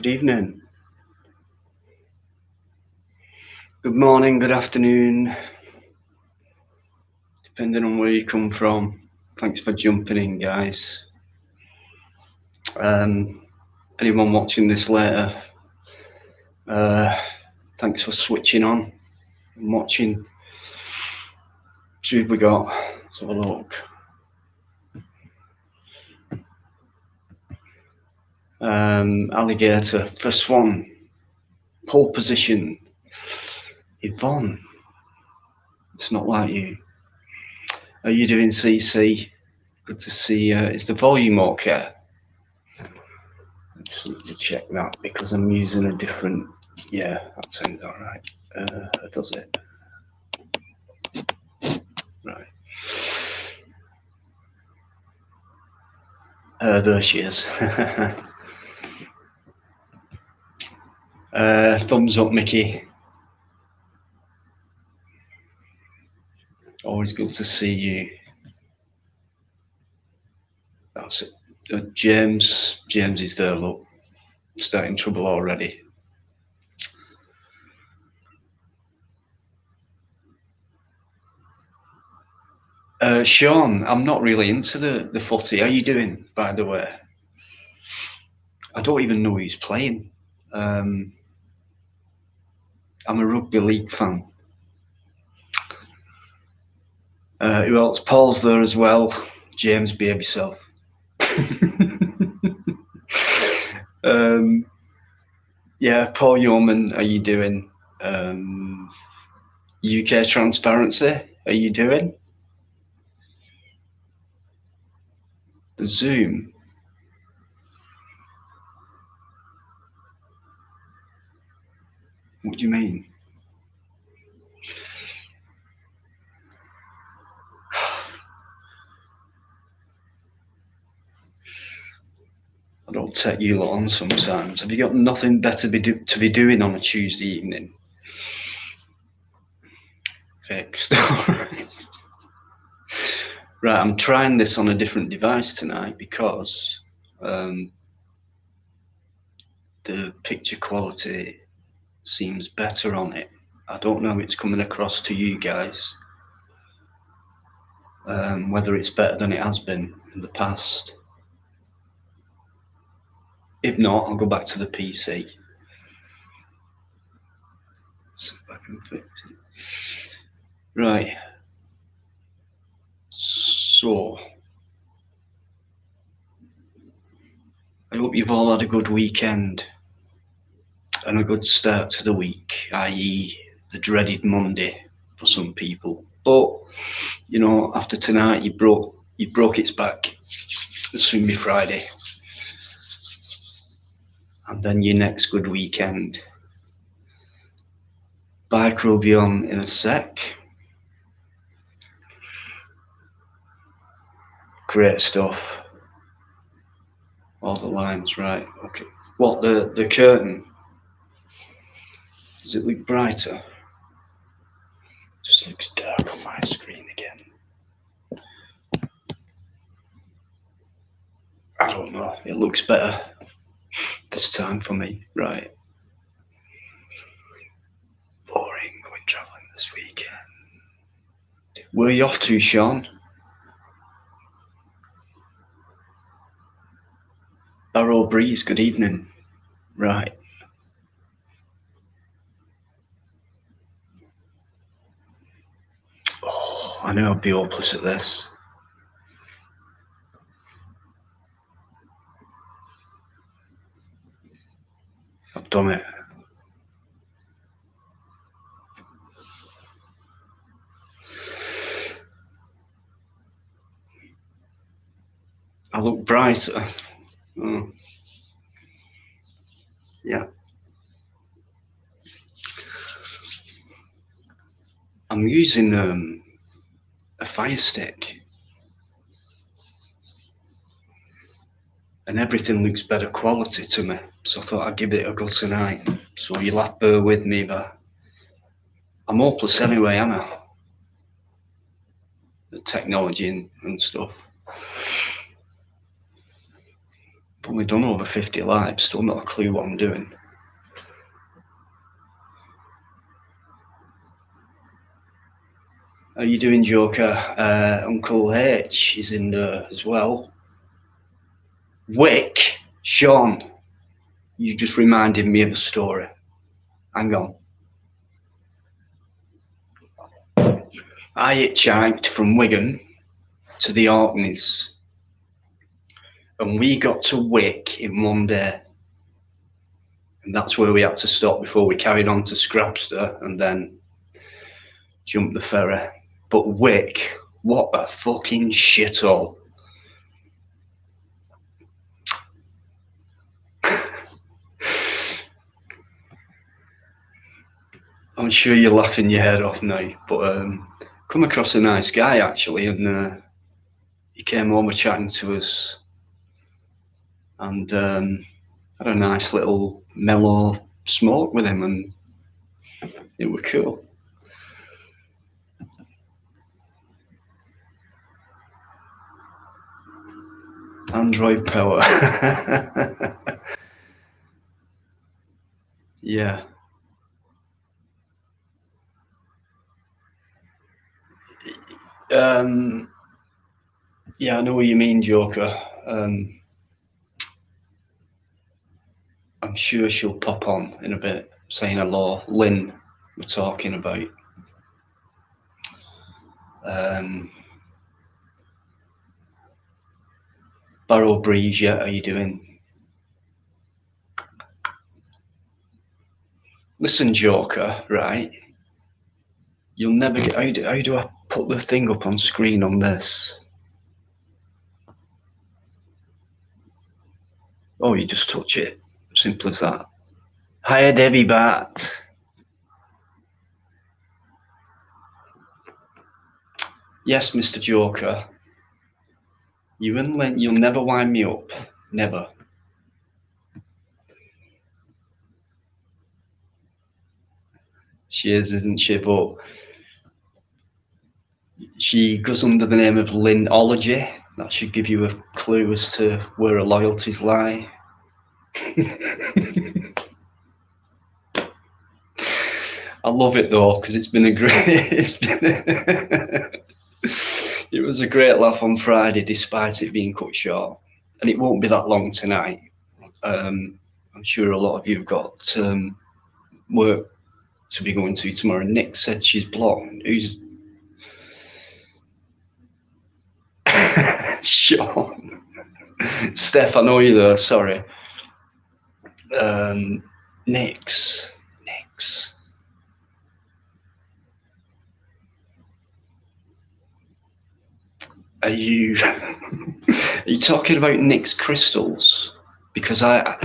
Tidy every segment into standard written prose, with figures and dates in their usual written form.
Good evening. Good morning, good afternoon, depending on where you come from. Thanks for jumping in, guys. Anyone watching this later, thanks for switching on and watching. So who we got? Let's have a look. Alligator, first one, pole position. Yvonne, it's not like you. How are you doing, CC? Good to see you. Is the volume okay? Just need to check that because I'm using a different. Yeah, that sounds all right. Does it? Right. There she is. Thumbs up, Mickey. Always good to see you. That's it. James is there, look. Starting trouble already. Sean, I'm not really into the footy. How are you doing, by the way? I don't even know who's playing. I'm a rugby league fan. Who else? Paul's there as well. James, behave yourself. Yeah, Paul Yeoman, how you doing? UK Transparency, how you doing? The Zoom. What do you mean? I don't take you lot on sometimes. Have you got nothing better to be doing on a Tuesday evening? Fixed. Right, I'm trying this on a different device tonight because the picture quality seems better on it. I don't know if it's coming across to you guys, whether it's better than it has been in the past. If not, I'll go back to the PC. See if I can fix it. Right. So, I hope you've all had a good weekend and a good start to the week, i.e. the dreaded Monday for some people. But, you know, after tonight, you broke its back. It'll soon be Friday. And then your next good weekend. Bike will be on in a sec. Great stuff. All the lines, right, okay. What, the curtain? Does it look brighter? Just looks dark on my screen again. I don't know, it looks better this time for me, right. Boring going travelling this weekend. Where are you off to, Sean? Barrow Breeze, good evening. Right. Oh, I know I'd be hopeless at this. I've done it. I look brighter. Oh. Yeah. I'm using a Fire Stick. And everything looks better quality to me. So I thought I'd give it a go tonight. So you'll have to bear with me, but I'm hopeless anyway, am I? The technology and stuff. Only done over 50 lives, still not a clue what I'm doing. How you doing, Joker? Uncle H is in there as well. Wick, Sean, you just reminded me of a story. Hang on. I hitchhiked from Wigan to the Orkneys, and we got to Wick in one day. And that's where we had to stop before we carried on to Scrabster and then jumped the ferry. But Wick, what a fucking shithole. I'm sure you're laughing your head off now, but come across a nice guy actually, and he came over chatting to us, and had a nice little mellow smoke with him, and it was cool. Android power. Yeah. Yeah, I know what you mean, Joker. I'm sure she'll pop on in a bit, saying hello. Lynn, we're talking about. Barrow Breeze, yeah, how you doing? Listen, Joker, right? You'll never get. How do I put the thing up on screen on this? Oh, you just touch it. Simple as that. Hiya, Debbie Bat. Yes, Mr. Joker. You and Lynn, you'll never wind me up. Never. She is, isn't she? But she goes under the name of Lynology. That should give you a clue as to where her loyalties lie. I love it though, because it's been a great. It was a great laugh on Friday, despite it being cut short, and it won't be that long tonight. I'm sure a lot of you have got work to be going to tomorrow. Nick said she's blocked. Who's Sean? Steph, I know you're there. Sorry. Nix. Are you talking about Nick's crystals? Because I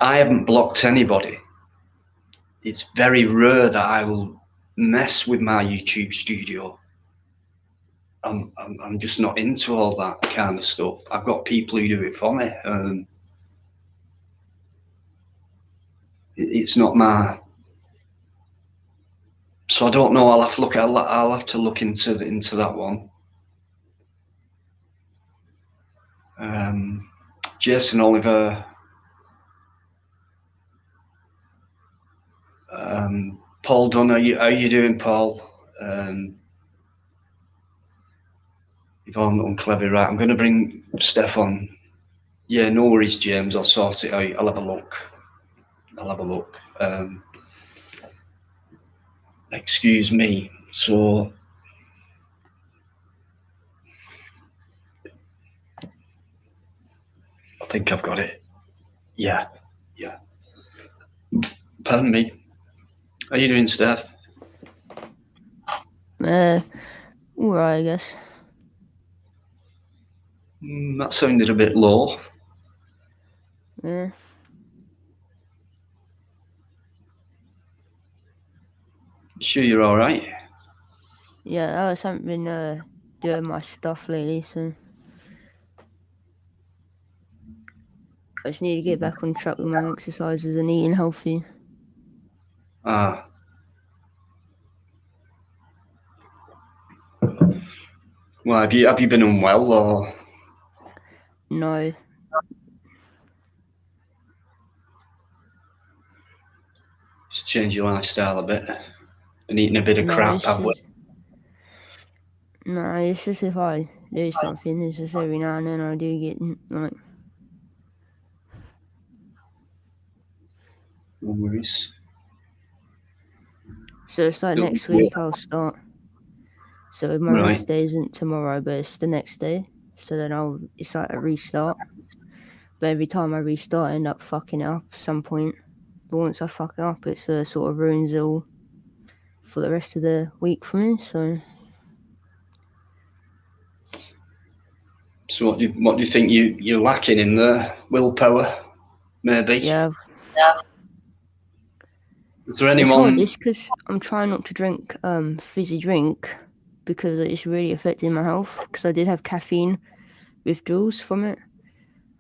haven't blocked anybody. It's very rare that I will mess with my YouTube studio. I'm just not into all that kind of stuff. I've got people who do it for me. It's not my. So I don't know. I'll have to look into that one. Jason Oliver. Paul Dunn, how you doing, Paul? Yvonne Unclever, right? I'm going to bring Steph on. Yeah, no worries, James. I'll sort it out. I'll have a look. Excuse me. So I think I've got it. Yeah. Pardon me. How you doing, Steph? Alright, I guess. That sounded a bit low. Yeah. Sure you're all right? Yeah, I just haven't been doing my stuff lately, so I just need to get back on track with my exercises and eating healthy. Ah. Well, have you been unwell or? No, change your lifestyle a bit and eating a bit of crap, have we? No, it's just if I do something, it's just every now and then I do get like. No worries. So it's like next week I'll start. So my rest day isn't tomorrow, but it's the next day. So then it's like a restart. But every time I restart, I end up fucking it up at some point. But once I fuck it up, it sort of ruins it all for the rest of the week for me. So what do you think you're lacking in the willpower? Maybe. Yeah. Is there anyone? It's hard. It's because I'm trying not to drink fizzy drink because it's really affecting my health. Because I did have caffeine withdrawals from it,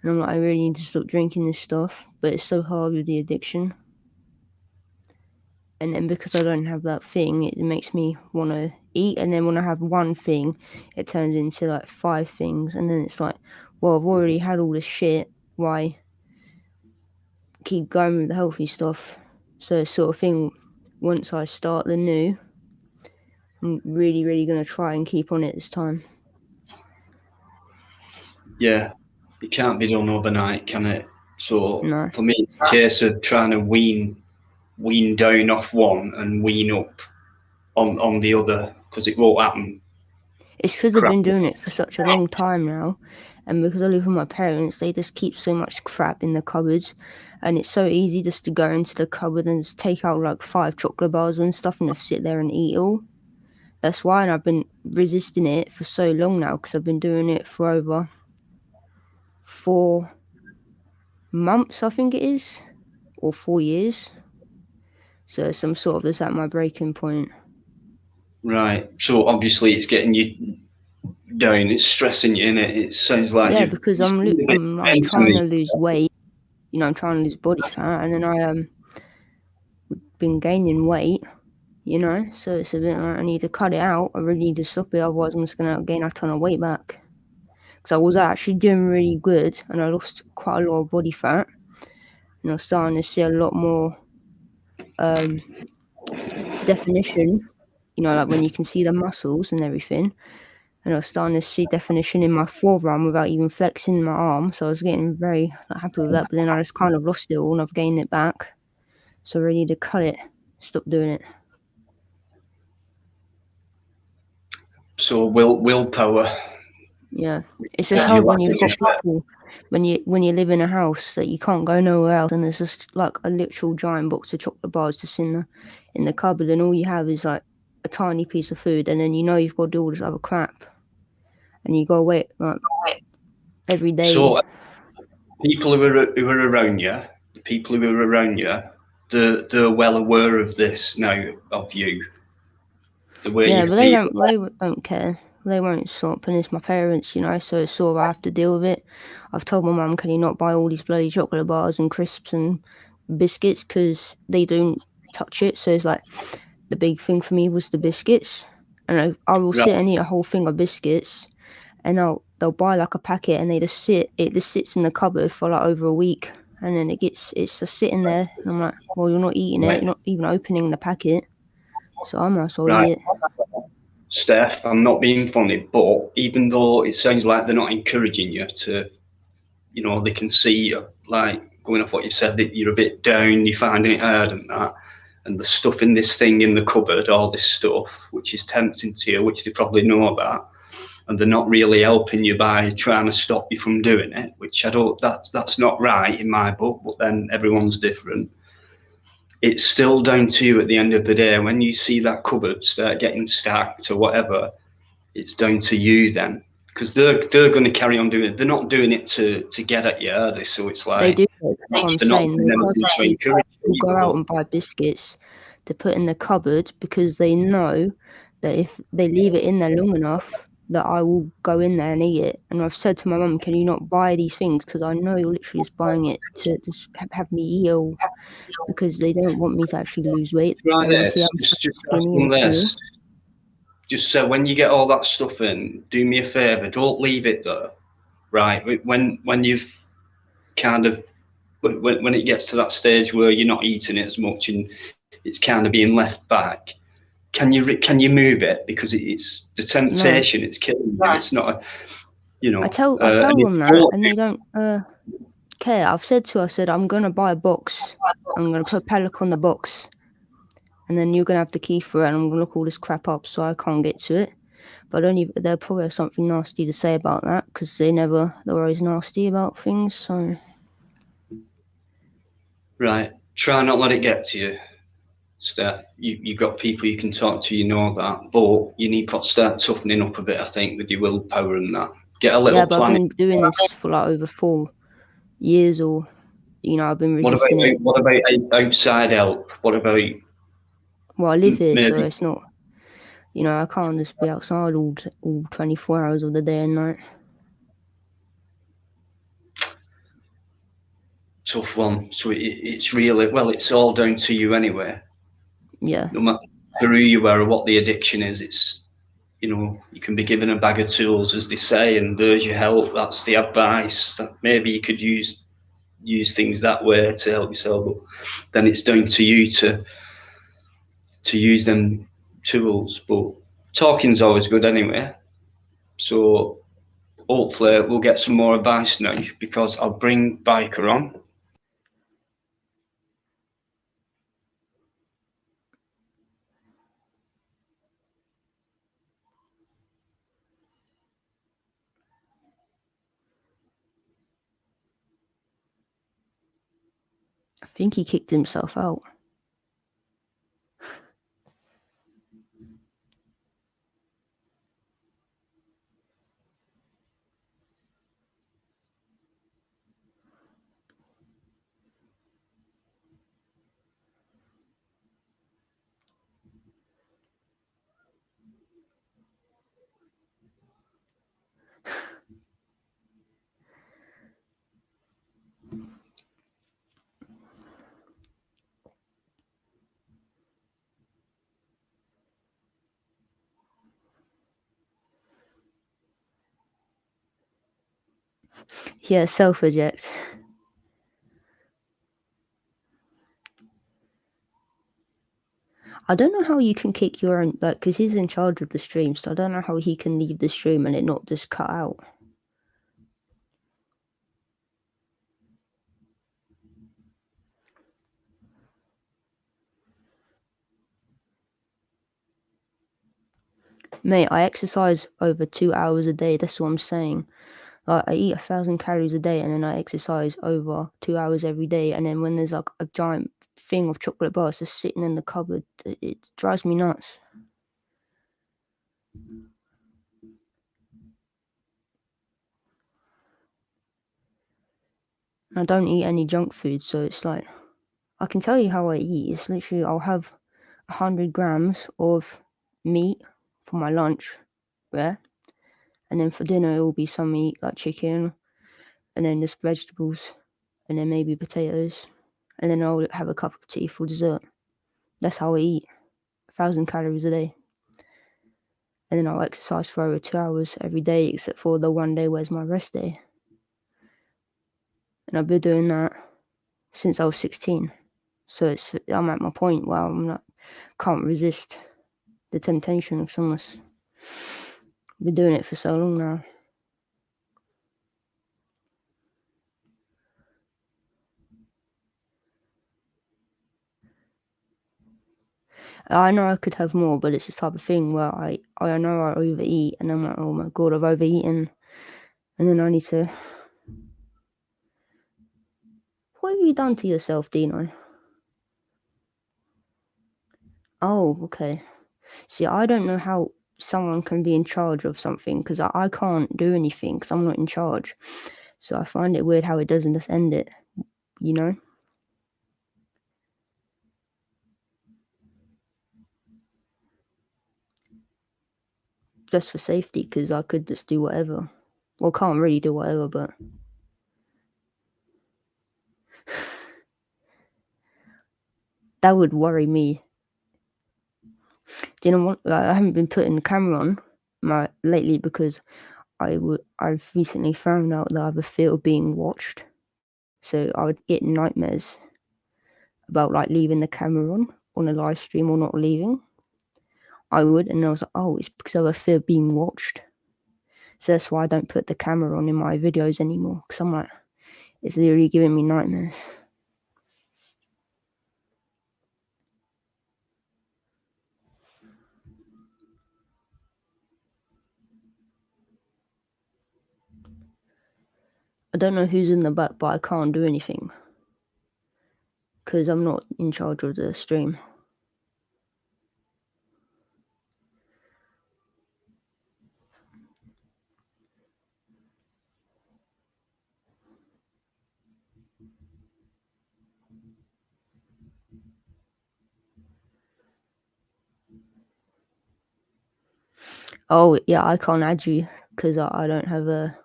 and I'm like, I really need to stop drinking this stuff. But it's so hard with the addiction. And then because I don't have that thing, it makes me want to eat. And then when I have one thing, it turns into like 5 things. And then it's like, well, I've already had all this shit. Why keep going with the healthy stuff? So it's sort of thing, once I start the new, I'm really, really going to try and keep on it this time. Yeah, it can't be done overnight, can it? So no. For me, it's a case of trying to wean down off one and wean up on the other, because it won't happen. It's because I've been doing it for such a long time now, and because I live with my parents, they just keep so much crap in the cupboards, and it's so easy just to go into the cupboard and just take out like 5 chocolate bars and stuff and just sit there and eat it all. That's why, and I've been resisting it for so long now, because I've been doing it for over 4 months, I think it is, or 4 years. So I'm sort of just at my breaking point. Right. So obviously it's getting you down. It's stressing you, innit? It sounds like because I'm like trying to lose weight. You know, I'm trying to lose body fat, and then I been gaining weight. You know, so it's a bit like I need to cut it out. I really need to stop it, otherwise I'm just gonna gain a ton of weight back. Because I was actually doing really good, and I lost quite a lot of body fat, and I was starting to see a lot more definition. You know, like when you can see the muscles and everything. And I was starting to see definition in my forearm without even flexing my arm. So I was getting very happy with that. But then I just kind of lost it all, and I've gained it back. So I really need to cut it, stop doing it. So willpower. Yeah, it's just hard when you've got people, when you live in a house that you can't go nowhere else, and there's just like a literal giant box of chocolate bars just in the cupboard, and all you have is like a tiny piece of food, and then you know you've got to do all this other crap, and you got to wait like every day. So people who are around you, they're well aware of this now, of you. The way you but feel. they don't care. They won't stop, and it's my parents, you know, so it's sort of I have to deal with it. I've told my mum, can you not buy all these bloody chocolate bars and crisps and biscuits, because they don't touch it. So it's like the big thing for me was the biscuits, and I will sit and eat a whole thing of biscuits, and they'll buy like a packet, and it just sits in the cupboard for like over a week, and then it's just sitting there, and I'm like, well, you're not eating it, you're not even opening the packet, so I might as well eat it. Steph, I'm not being funny, but even though it sounds like they're not encouraging you to, you know, they can see you, like going off what you said, that you're a bit down, you're finding it hard and that, and the stuff in this thing in the cupboard, all this stuff, which is tempting to you, which they probably know about, and they're not really helping you by trying to stop you from doing it, which that's not right in my book, but then everyone's different. It's still down to you at the end of the day. When you see that cupboard start getting stacked or whatever, it's down to you then, because they're going to carry on doing it. They're not doing it to get at you, are they? So it's like they do. I'm saying people go out and buy biscuits to put in the cupboard because they know that if they leave it in there long enough, that I will go in there and eat it. And I've said to my mum, can you not buy these things, because I know you're literally just buying it to just have me eat all, because they don't want me to actually lose weight. Right, just so when you get all that stuff in, do me a favour, don't leave it there, right? When you've kind of when it gets to that stage where you're not eating it as much and it's kind of being left back. Can you move it? Because it's the temptation. It's killing you. It's not a, I tell them that, and they don't care. I said I'm gonna buy a box. I'm gonna put a padlock on the box, and then you're gonna have the key for it, and I'm gonna look all this crap up so I can't get to it. But they'll probably have something nasty to say about that because they're always nasty about things. So right. Try not let it get to you. Steph, you've got people you can talk to, you know that, but you need to start toughening up a bit, I think, with your willpower and that. Get a little but plan. I've been doing this for like over 4 years, or I've been resisting it. What about outside help? What about? Well, I live here, maybe, so it's not. I can't just be outside all 24 hours of the day and night. tough one. So it's really, well, it's all down to you anyway. Yeah. No matter who you are or what the addiction is, it's, you can be given a bag of tools, as they say, and there's your help. That's the advice. That maybe you could use things that way to help yourself, but then it's down to you to use them tools. But talking's always good anyway. So hopefully we'll get some more advice now, because I'll bring Biker on. I think he kicked himself out. Yeah, self-eject. I don't know how you can kick your own, because he's in charge of the stream, so I don't know how he can leave the stream and it not just cut out. Mate, I exercise over 2 hours a day. That's what I'm saying. Like, I eat 1,000 calories a day, and then I exercise over 2 hours every day. And then when there's like a giant thing of chocolate bars just sitting in the cupboard, it drives me nuts. I don't eat any junk food, so it's like, I can tell you how I eat. It's literally, I'll have 100 grams of meat for my lunch, yeah? And then for dinner, it will be some meat, like chicken, and then just vegetables, and then maybe potatoes. And then I'll have a cup of tea for dessert. That's how I eat. 1,000 calories a day. And then I'll exercise for over 2 hours every day, except for the one day where's my rest day. And I've been doing that since I was 16. So I'm at my point where can't resist the temptation of someone's. I've been doing it for so long now. I know I could have more, but it's this type of thing where I know I overeat, and I'm like, oh my god, I've overeaten, and then I need to. What have you done to yourself, Dino? Oh, okay. See, I don't know how someone can be in charge of something, because I can't do anything because I'm not in charge. So I find it weird how it doesn't just end it, Just for safety, because I could just do whatever. Well, can't really do whatever, but that would worry me. Do you know what? I haven't been putting the camera on lately because I've recently found out that I have a fear of being watched. So I would get nightmares about like leaving the camera on on a live stream or not leaving, I would, and I was like, oh, it's because of a fear of being watched. So that's why I don't put the camera on in my videos anymore, because I'm like, it's literally giving me nightmares. I don't know who's in the back, but I can't do anything because I'm not in charge of the stream. Oh, yeah, I can't add you because I don't have a...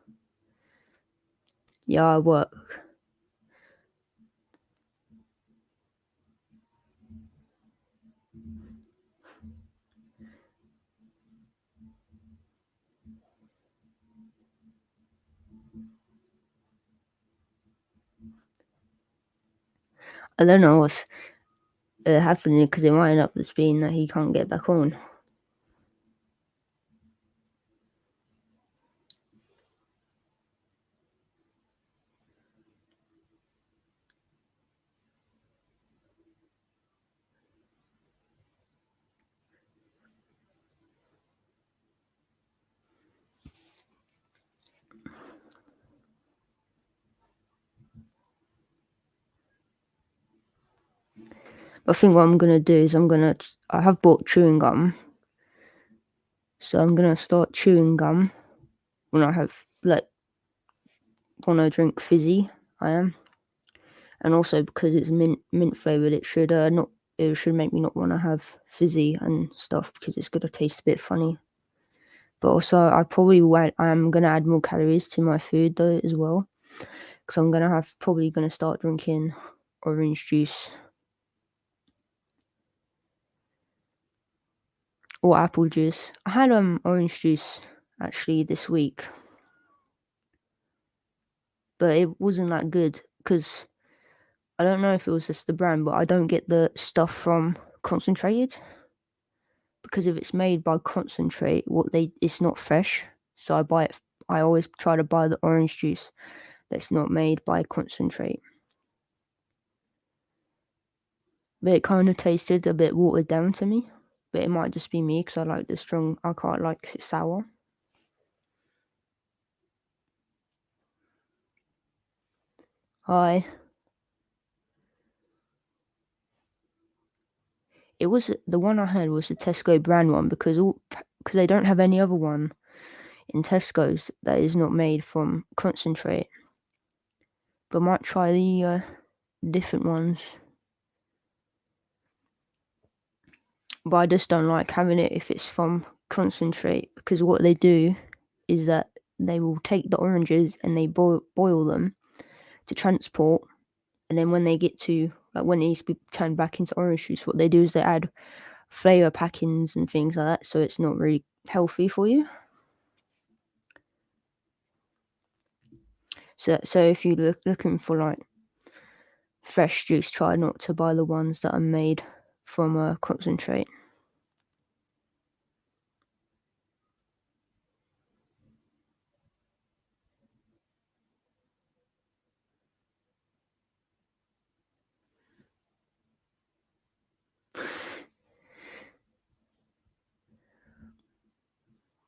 Yeah, I work. I don't know what's happening because it might end up as being that he can't get back on. I think what I'm gonna do is I have bought chewing gum, so I'm gonna start chewing gum when I have when I drink fizzy. I am, and also because it's mint flavored, it should make me not want to have fizzy and stuff because it's gonna taste a bit funny. But also, I'm gonna add more calories to my food though as well, because I'm probably gonna start drinking orange juice or apple juice. I had orange juice actually this week, but it wasn't that good because I don't know if it was just the brand, but I don't get the stuff from concentrated, because if it's made by concentrate, it's not fresh. So I always try to buy the orange juice that's not made by concentrate. But it kind of tasted a bit watered down to me. But it might just be me because I quite like it sour. Hi. It was the one I had was the Tesco brand one because they don't have any other one in Tesco's that is not made from concentrate. But I might try the different ones. But I just don't like having it if it's from concentrate, because what they do is that they will take the oranges and they boil them to transport, and then when they get to when it needs to be turned back into orange juice, what they do is they add flavor packings and things like that, so it's not really healthy for you. So if you're looking for fresh juice, try not to buy the ones that are made from a concentrate.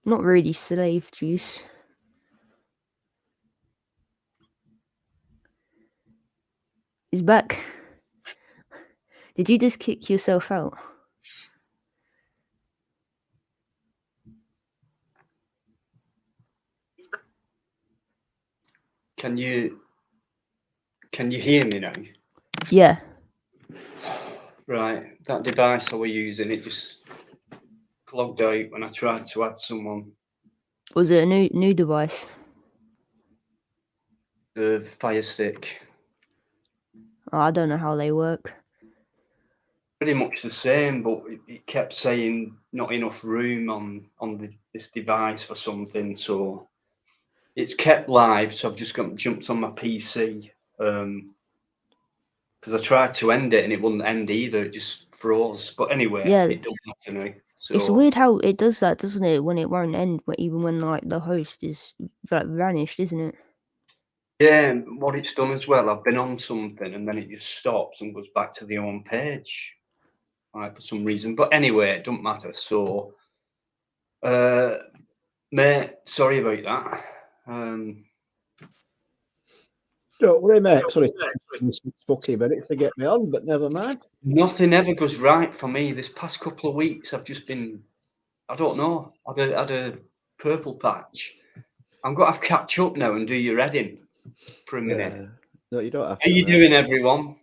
Not really slave juice. He's back. Did you just kick yourself out? Can you hear me now? Yeah. Right, that device I was using, it just clogged out when I tried to add someone. Was it a new device? The Fire Stick. Oh, I don't know how they work. Pretty much the same, but it kept saying not enough room on this device for something, so it's kept live. So I've just jumped on my PC. because I tried to end it and it wouldn't end either. It just froze. But anyway, Yeah, it doesn't matter now. it's So weird how it does that, doesn't it? When it won't end, even when like the host is like vanished, isn't it? yeah, and what it's done as well, I've been on something and then it just stops and goes back to the home page, right, for some reason. But anyway, it doesn't matter. So, mate, sorry about that. Don't worry, mate. Sorry, 6 fucking minutes to get me on, but never mind. Nothing ever goes right for me. This past couple of weeks, I've just been, I don't know, had a purple patch. I'm going to have to catch up now and do your heading for a minute. No, you don't have How to. you Mate. doing, everyone?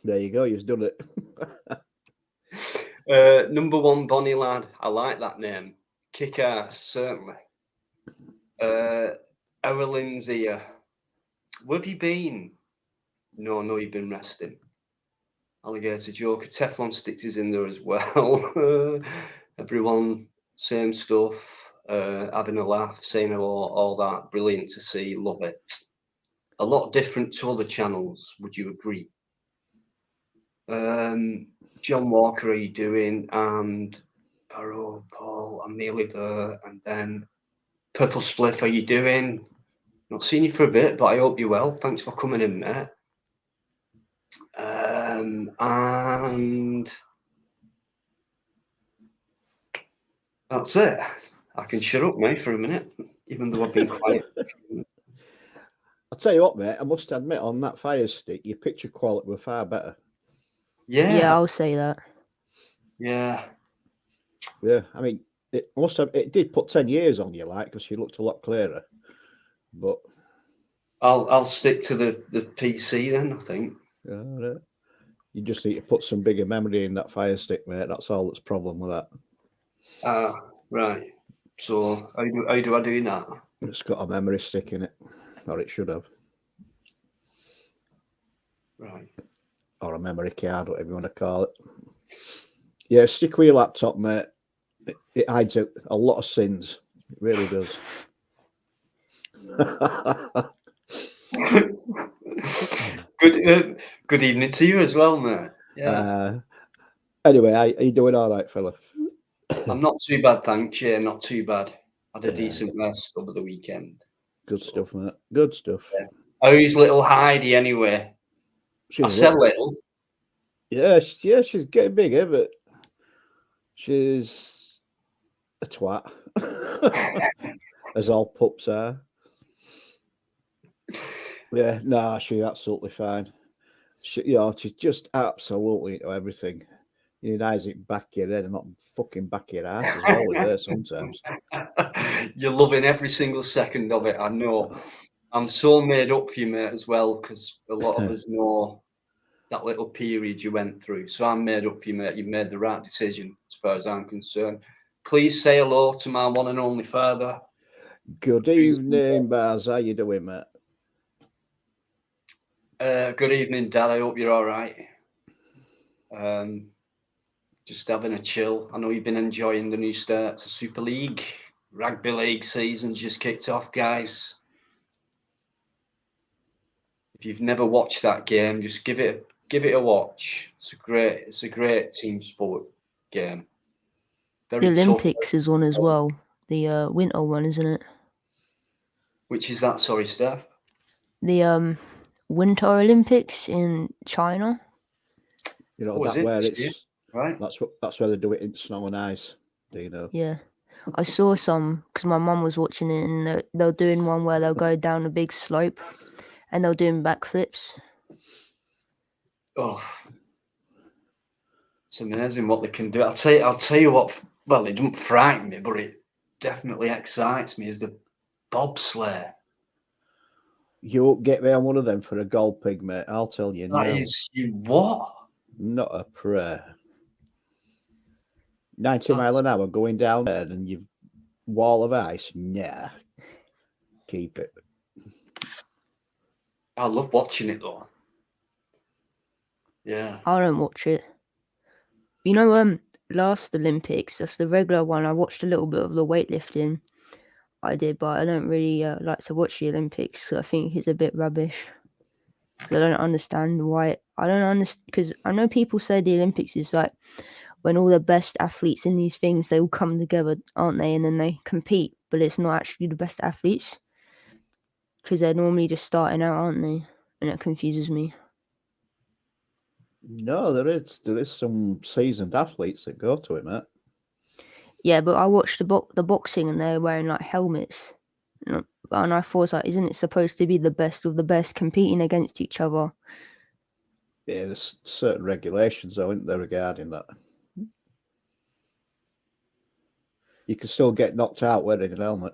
There you go. You've done it. Number one Bonnie lad. I like that name. Kick ass, certainly. Erlin's here. Where have you been? No, you've been resting. Alligator Joker. Teflon Sticks is in there as well. Everyone, same stuff. Having a laugh, saying hello, all that. Brilliant to see. Love it. A lot different to other channels. Would you agree? John Walker, are you doing? And Barrow, Paul, I'm nearly there. And then Purple Spliff, are you doing? Not seen you for a bit, but I hope you're well. Thanks for coming in, mate. And that's it. I can shut up, mate, for a minute, even though I've been quiet. I'll tell you what, mate. I must admit, on that Fire Stick, your picture quality were far better. Yeah, I'll say that. Yeah. I mean, it did put 10 years on you, like, because you looked a lot clearer. But I'll stick to the PC then, I think. You just need to put some bigger memory in that Fire Stick, mate. That's all that's problem with that. Right. So how do I do that? It's got a memory stick in it, or it should have. Right. Or a memory card, whatever you want to call it. Yeah, stick with your laptop, mate. It hides a lot of sins. It really does. Good evening to you as well, mate. Yeah. Anyway, are you doing all right, fella? I'm not too bad, thanks. Yeah, not too bad. Had a decent rest over the weekend. Good stuff, mate. Good stuff. Yeah. How's little Heidi anyway? I said little. Yeah, she's getting bigger, but she's a twat, as all pups are. Yeah, nah, she's absolutely fine. She's just absolutely into everything. You need Isaac back your head and not fucking back your ass as well with her sometimes. You're loving every single second of it, I know. I'm so made up for you, mate, as well, because a lot of us know that little period you went through. So I'm made up for you, mate. You've made the right decision as far as I'm concerned. Please say hello to my one and only father. Good evening, Baz. How you doing, mate? Good evening, Dad. I hope you're all right. Just having a chill. I know you've been enjoying the new start to Super League. Rugby League season's just kicked off, guys. If you've never watched that game, just give it a watch. It's a great team sport game. Very the tough. Olympics is on as well. The winter one, isn't it? Which is that? Sorry, Steph. The Winter Olympics in China. You know where it's right. That's where they do it in snow and ice. Do you know? Yeah, I saw some because my mum was watching it, and they're doing one where they'll go down a big slope, and they're doing backflips. Oh, it's amazing what they can do. I'll tell you what. Well, it doesn't frighten me, but it definitely excites me. Is the bobsleigh. You won't get me on one of them for a gold pig, mate. I'll tell you now. That is you what? Not a prayer. 90 miles an hour going down there, and you've wall of ice. Nah, keep it. I love watching it though. Yeah. I don't watch it. You know, last Olympics, that's the regular one. I watched a little bit of the weightlifting. I did, but I don't really like to watch the Olympics. So I think it's a bit rubbish. I don't understand why. I don't understand, because I know people say the Olympics is like when all the best athletes in these things, they all come together, aren't they? And then they compete, but it's not actually the best athletes because they're normally just starting out, aren't they? And it confuses me. No, there is some seasoned athletes that go to it, mate. Yeah, but I watched the boxing and they're wearing like helmets. And I thought, was like, isn't it supposed to be the best of the best competing against each other? Yeah, there's certain regulations, though, isn't there, regarding that? You can still get knocked out wearing a helmet.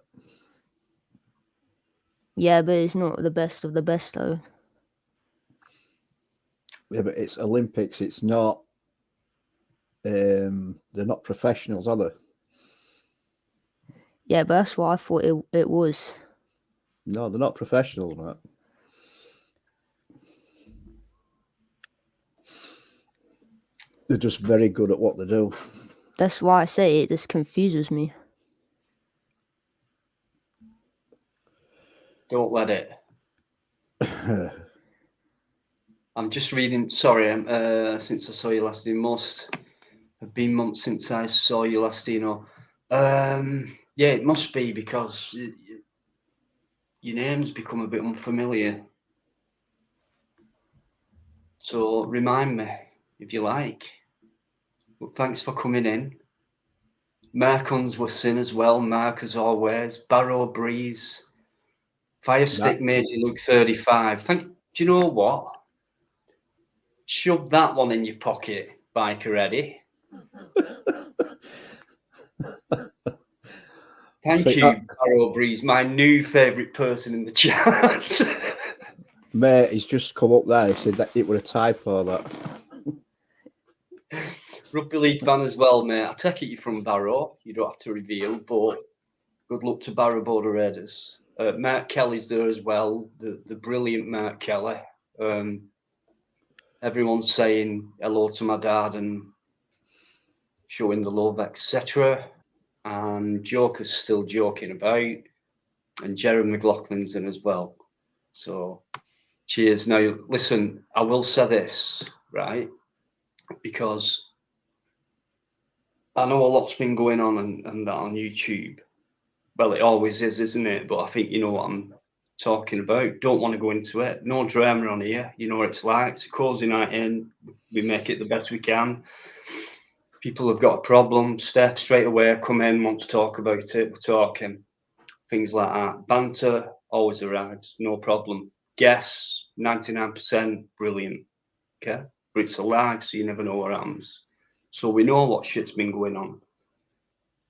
Yeah, but it's not the best of the best, though. Yeah, but it's Olympics. It's not. They're not professionals, are they? Yeah, but that's what I thought it was. No, they're not professionals, mate. They're just very good at what they do. That's why I say it just confuses me. Don't let it. I'm just reading. Sorry, since I saw you last, it must have been months since I saw you last. Yeah, it must be because your name's become a bit unfamiliar. So remind me if you like. But thanks for coming in. Mark Unsworth as well. Mark, as always. Barrow Breeze. Firestick made you look 35. Do you know what? Shove that one in your pocket, Bikereddie. Thank you, Barrow Breeze, my new favourite person in the chat. Mate, he's just come up there. He said that it was a typo, that. Rugby league fan as well, mate. I take it you're from Barrow. You don't have to reveal, but good luck to Barrow Border Raiders. Mark Kelly's there as well, the brilliant Mark Kelly. Everyone's saying hello to my dad and showing the love, etc. And Joker's still joking about, and Jerry McLaughlin's in as well. So, cheers. Now, listen, I will say this, right? Because I know a lot's been going on and that on YouTube. Well, it always is, isn't it? But I think you know what I'm talking about. Don't want to go into it. No drama on here. You know what it's like. It's a cozy night in. We make it the best we can. People have got a problem. Steph straight away come in, want to talk about it. We're talking. Things like that. Banter always arrives. No problem. Guests, 99%, brilliant. Okay? But it's alive, so you never know what happens. So we know what shit's been going on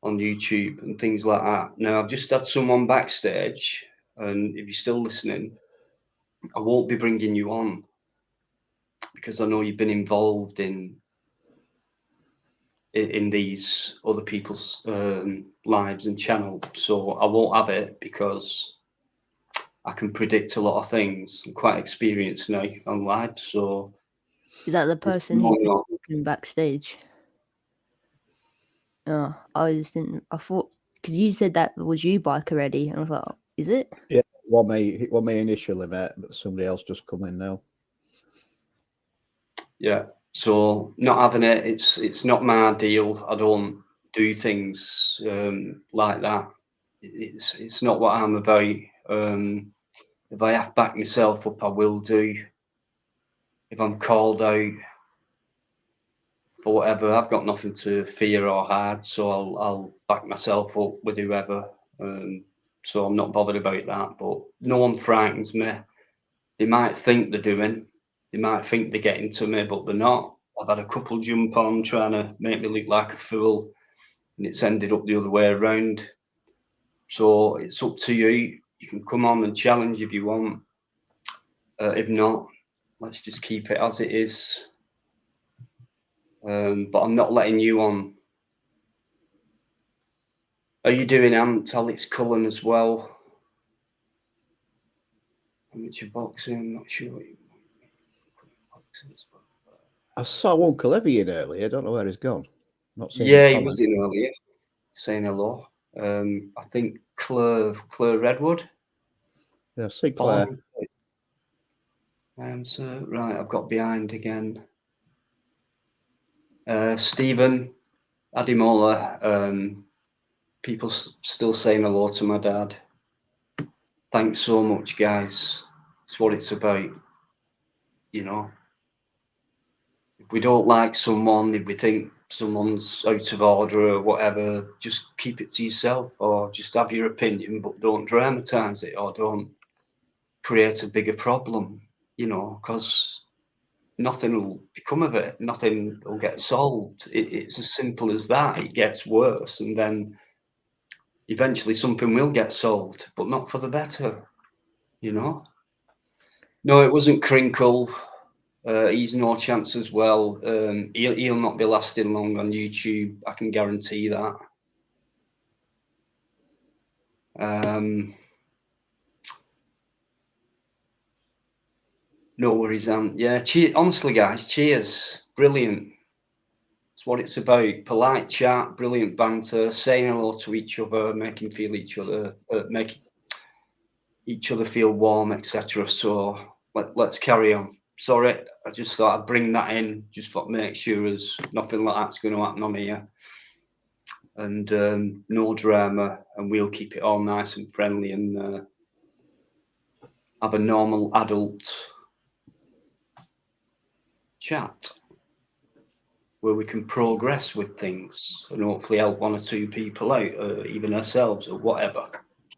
YouTube and things like that. Now, I've just had someone backstage, and if you're still listening, I won't be bringing you on because I know you've been involved in these other people's lives and channels. So I won't have it because I can predict a lot of things. I'm quite experienced now on live. So is that the person who's talking backstage? Oh, I just didn't. I thought because you said that was you, Bikereddie, and I was like, is it? Yeah, it was me initially, mate, but somebody else just come in now. Yeah, so not having it. It's not my deal. I don't do things like that. It's not what I'm about. If I have to back myself up, I will do. If I'm called out for whatever, I've got nothing to fear or hide, so I'll back myself up with whoever. So I'm not bothered about that. But no one frightens me. They might think they're doing. They might think they're getting to me, but they're not. I've had a couple jump on trying to make me look like a fool, and it's ended up the other way around. So it's up to you. You can come on and challenge if you want. If not, let's just keep it as it is. But I'm not letting you on. Are you doing Alex Cullen as well? Amateur boxing, I'm not sure. I saw Uncle Evie in earlier. I don't know where he's gone. Not seeing Yeah, he was in earlier, saying hello. I think Claire Redwood. Yeah, see Claire. So right, I've got behind again. Stephen, Adimola, people still saying hello to my dad. Thanks so much, guys. It's what it's about. You know, if we don't like someone, if we think someone's out of order or whatever, just keep it to yourself, or just have your opinion, but don't dramatize it, or don't create a bigger problem, you know, because nothing will become of it. Nothing will get solved. It's as simple as that. It gets worse, and then eventually something will get solved, but not for the better, you know. No, it wasn't Crinkle. He's no chance as well. He'll not be lasting long on YouTube. I can guarantee that. No worries, yeah. Honestly, guys, cheers. Brilliant. It's what it's about. Polite chat, brilliant banter, saying hello to each other, making each other feel warm, etc. So let's carry on. Sorry, I just thought I'd bring that in, just for make sure there's nothing like that's going to happen on here, and no drama, and we'll keep it all nice and friendly, and have a normal adult chat where we can progress with things and hopefully help one or two people out, or even ourselves, or whatever.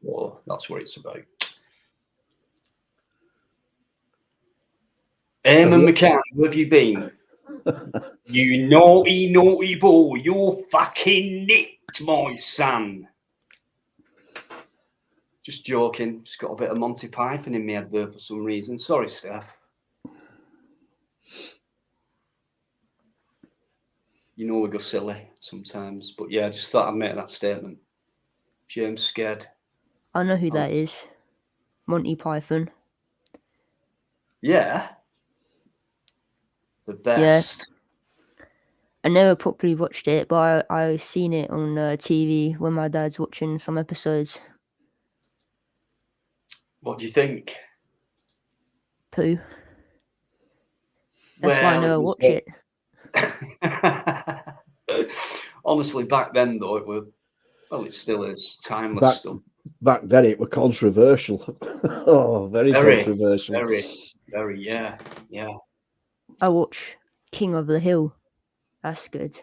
So that's what it's about. Eamon McCann, where have you been? You naughty boy, you're fucking nicked, my son. Just joking. Just got a bit of Monty Python in my head there for some reason. Sorry, Steph. You know we go silly sometimes, but yeah, I just thought I'd make that statement. James Sked. I know who that is. Monty Python. Yeah. The best. Yeah. I never properly watched it, but I've seen it on TV when my dad's watching some episodes. What do you think? Poo. That's why I never watch it. Honestly, back then though, it still is timeless stuff. Back then it was controversial. Oh, very controversial. Very, yeah. I watch King of the Hill. That's good.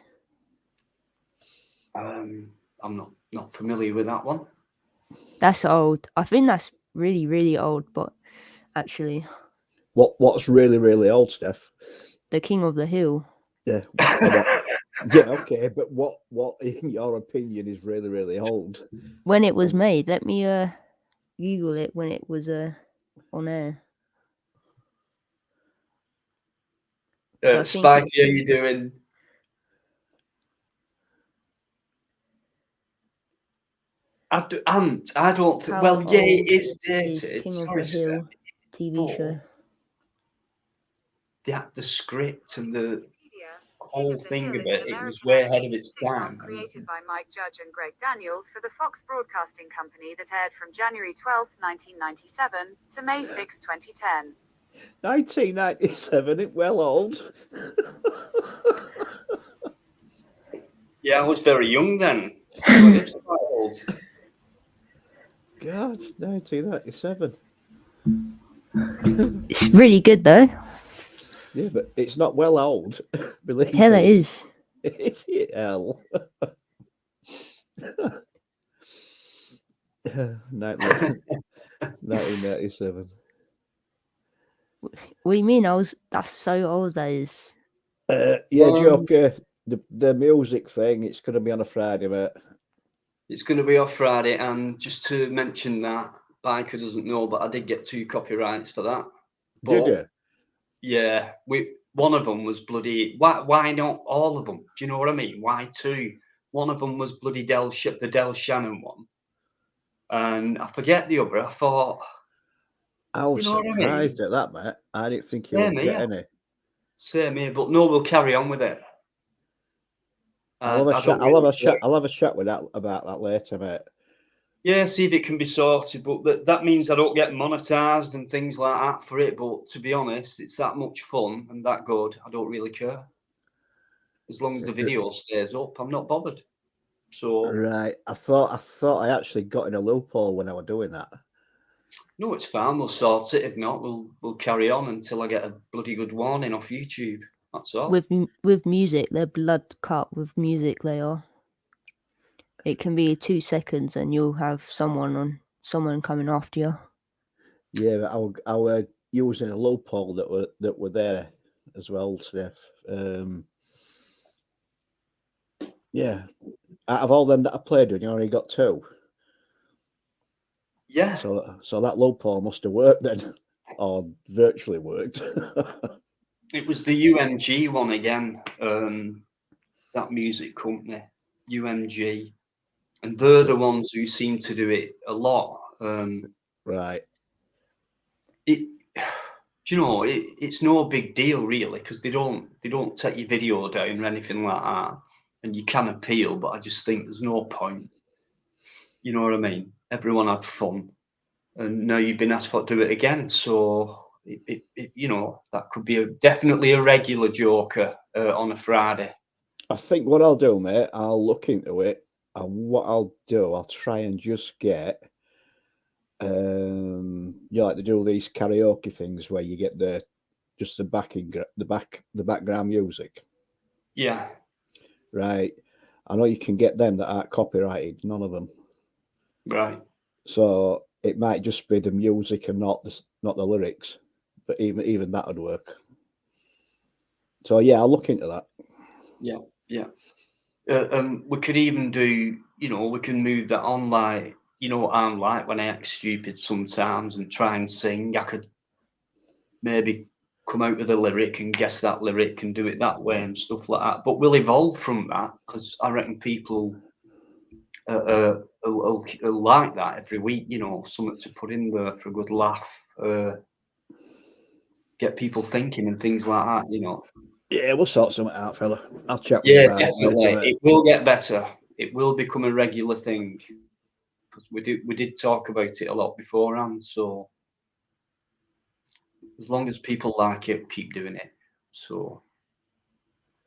I'm not familiar with that one. That's old. I think that's really, really old, but actually. What's really, really old, Steph? The King of the Hill. Yeah. Yeah, okay, but what in your opinion is really, really old? When it was made, let me Google it when it was on air. Spike, how you doing? I don't think. Well, yeah, it is dated. King of the Hill TV show. The script and the whole thing of it was way ahead of its time. Created by Mike Judge and Greg Daniels for the Fox Broadcasting Company that aired from January 12, 1997 to May 6, 2010. 1997, it's well old. Yeah, I was very young then. It's quite old. God, 1997. It's really good though. Yeah, but it's not well old. Believe hell, it is. Is it hell? 1997. What do you mean? That's so old. That is. Yeah, Joker. The music thing. It's going to be on a Friday, mate. It's going to be off Friday, and just to mention that, Biker doesn't know, but I did get 2 copyrights for that. Did you? Yeah, one of them was bloody. Why not all of them? Do you know what I mean? Why 2? One of them was bloody the Del Shannon one, and I forget the other. I thought. I was surprised at that, mate. I didn't think you would get any. Same here, but no, we'll carry on with it. I'll have a chat with that about that later, mate. Yeah, see if it can be sorted, but that means I don't get monetized and things like that for it. But to be honest, it's that much fun and that good. I don't really care. As long as the video stays up, I'm not bothered. So Right. I thought I actually got in a loophole when I was doing that. no, it's fine. We'll sort it. If not, we'll carry on until I get a bloody good warning off YouTube. That's all. With music, they're blood cut with music. They are. It can be 2 seconds, and you'll have someone coming after you. Yeah, but I were using a loophole that were there as well, Steph. Yeah. Out of all them that I played with, you only got 2. Yeah. So that loophole must have worked then, or virtually worked. It was the UMG one again. That music company, UMG, and they're the ones who seem to do it a lot. Right. It's no big deal really, because they don't take your video down or anything like that, and you can appeal, but I just think there's no point. You know what I mean? Everyone had fun, and now you've been asked to do it again, so that could be definitely a regular joker on a Friday. I think what I'll do, mate, I'll look into it, and what I'll do, I'll try and just get, like they do these karaoke things where you get the background music. Yeah. Right. I know you can get them that aren't copyrighted, none of them. Right. So it might just be the music and not the lyrics, but even that would work. So yeah, I'll look into that. Yeah. We could even do, we can move that on, like, what I'm like when I act stupid sometimes and try and sing. I could maybe come out with a lyric and guess that lyric and do it that way and stuff like that. But we'll evolve from that, because I reckon people will like that every week, something to put in there for a good laugh, get people thinking and things like that, Yeah, we'll sort something out, fella. I'll chat with you about definitely. it. It will get better. It will become a regular thing, because we did talk about it a lot beforehand. So as long as people like it, we'll keep doing it. So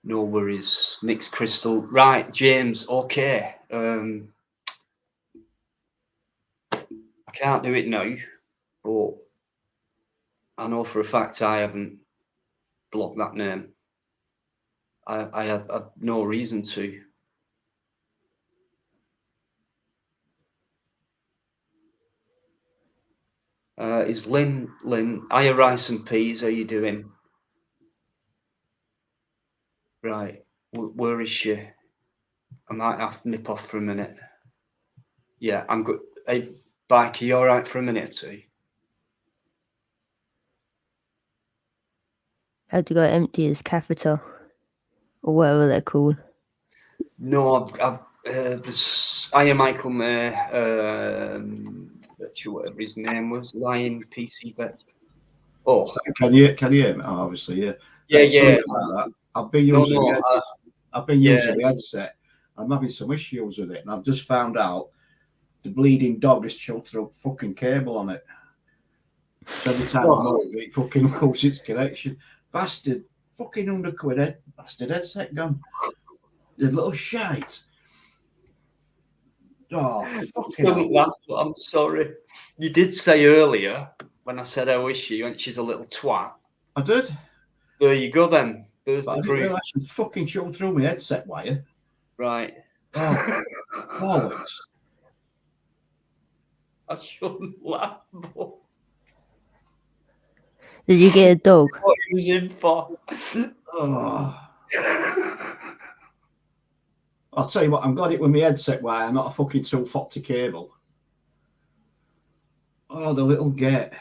no worries. Nick's Crystal. Right, James, okay. I can't do it now, but I know for a fact I haven't blocked that name. I had no reason to. Is Lynn? Hiya, Rice and Peas, how you doing? Right, where is she? I might have to nip off for a minute. Yeah, I'm good. Hey, Bike, are you all right for a minute or two? Had to go empty his catheter, or whatever they're called. No, I've this. Hiya, Michael May. Whatever his name was, Lion PC Bet. Oh, Can you hear me? Oh, obviously, yeah. yeah. About that. I've been using the headset. I'm having some issues with it, and I've just found out the bleeding dog has choked through a fucking cable on it. So every time I move it, fucking loses its connection. Bastard, fucking £100 bastard headset gone. The little shite. Oh, fucking hell. I'm sorry. You did say earlier when I said how is she, and she's a little twat. I did. There you go then. There's the proof. I should fucking choked through my headset wire. Right. Oh, bollocks. I shouldn't laugh, but Did you get a dog? what he was in for. Oh. I'll tell you what, I've got it with my headset wire, not a fucking 240 cable. Oh, the little get.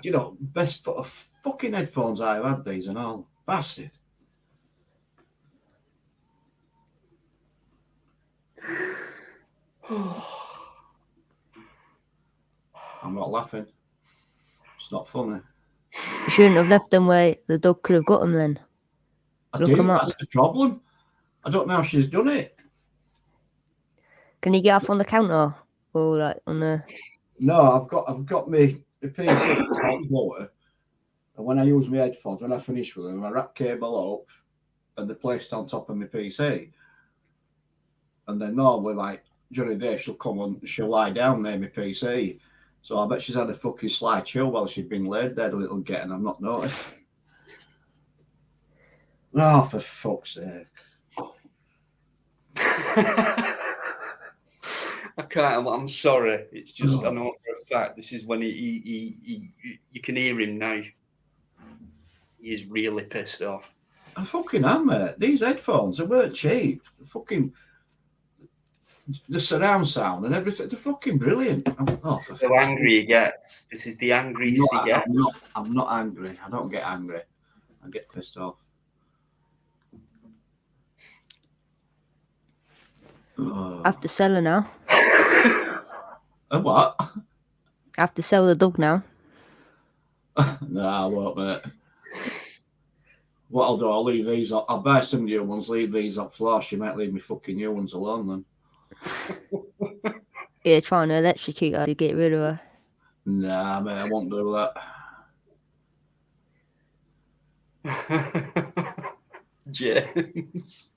You know, best for fucking headphones I've had these and all. Bastard. I'm not laughing. It's not funny. You shouldn't have left them where the dog could have got them then. I Look did. them up. That's the problem. I don't know how she's done it. Can you get off on the counter or like on the? No, I've got my PC lower, and when I use my headphones, when I finish with them, I wrap cable up, and they're placed on top of my PC. And then normally, like during the day, she'll come and she'll lie down near my PC. So I bet she's had a fucking slight chill while she's been laid there, a little get, and I've not noticed. Oh, for fuck's sake. I can't. I'm sorry. It's just I know for a fact this is when he you can hear him now. He's really pissed off. I fucking am, mate. These headphones, they weren't cheap. The surround sound and everything, they're fucking brilliant. How angry he gets. This is the angriest he gets. I'm not angry. I don't get angry. I get pissed off. I have to sell her now. And what? I have to sell the dog now. Nah, I won't, mate. What I'll do, I'll leave these up. I'll buy some new ones, leave these up floor. She might leave me fucking new ones alone then. Yeah, trying to electrocute her to get rid of her. Nah, mate, I won't do that. James.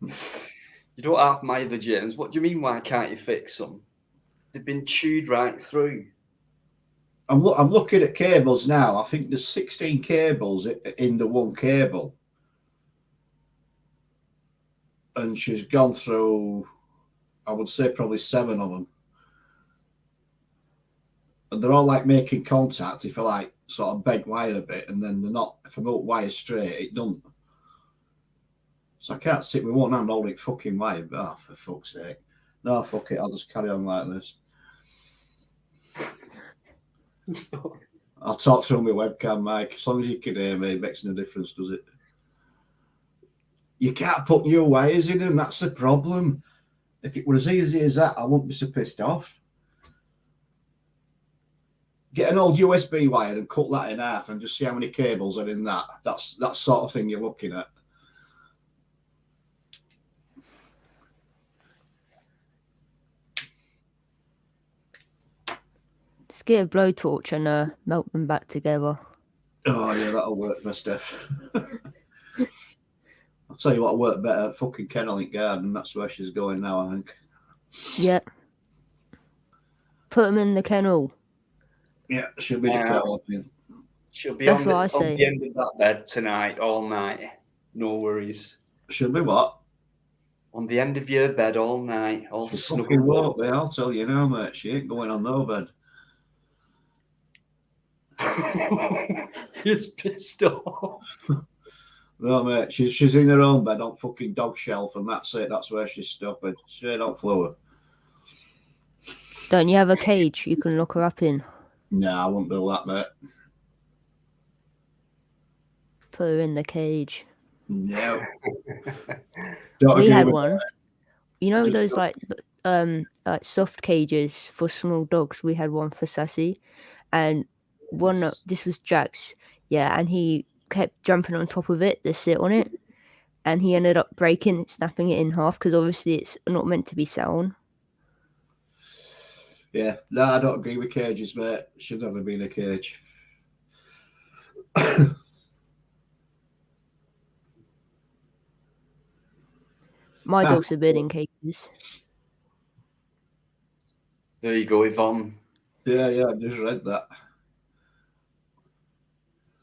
You don't have them either, James. What do you mean, why can't you fix them? They've been chewed right through. I'm looking at cables now. I think there's 16 cables in the one cable. And she's gone through, I would say, probably 7 of them. And they're all like making contact if I like sort of bent wire a bit, and then they're not, if I move wire straight, it doesn't. So I can't sit with one hand holding fucking wire. Oh, for fuck's sake. No, fuck it. I'll just carry on like this. I'll talk through my webcam, Mike. As long as you can hear me, it makes no difference, does it? You can't put new wires in them. That's the problem. If it were as easy as that, I wouldn't be so pissed off. Get an old USB wire and cut that in half and just see how many cables are in that. That's that sort of thing you're looking at. Just get a blowtorch and melt them back together. Oh, yeah, that'll work, Miss Steph. I'll tell you what'll work better. Fucking Kennel Garden. That's where she's going now, I think. Yep. Put them in the kennel. Yeah, she'll be the kennel. She'll be on the end of that bed tonight, all night. No worries. She'll be what? On the end of your bed all night, all snuggled. Fucking won't be, I'll tell you now, mate. She ain't going on no bed. He's pissed off. No, mate. She's in her own bed on fucking dog shelf, and that's it. That's where she's stopping. Straight on floor. Don't you have a cage you can lock her up in? Nah, I won't do that, mate. Put her in the cage. No. We had one. You know those like soft cages for small dogs? We had one for Sassy, and this was Jack's. Yeah, and he kept jumping on top of it to sit on it, and he ended up snapping it in half because obviously it's not meant to be sat on. Yeah, no, I don't agree with cages, mate. Should never be in a cage. My dogs are been in cages. There you go, Yvonne. Yeah, I just read that.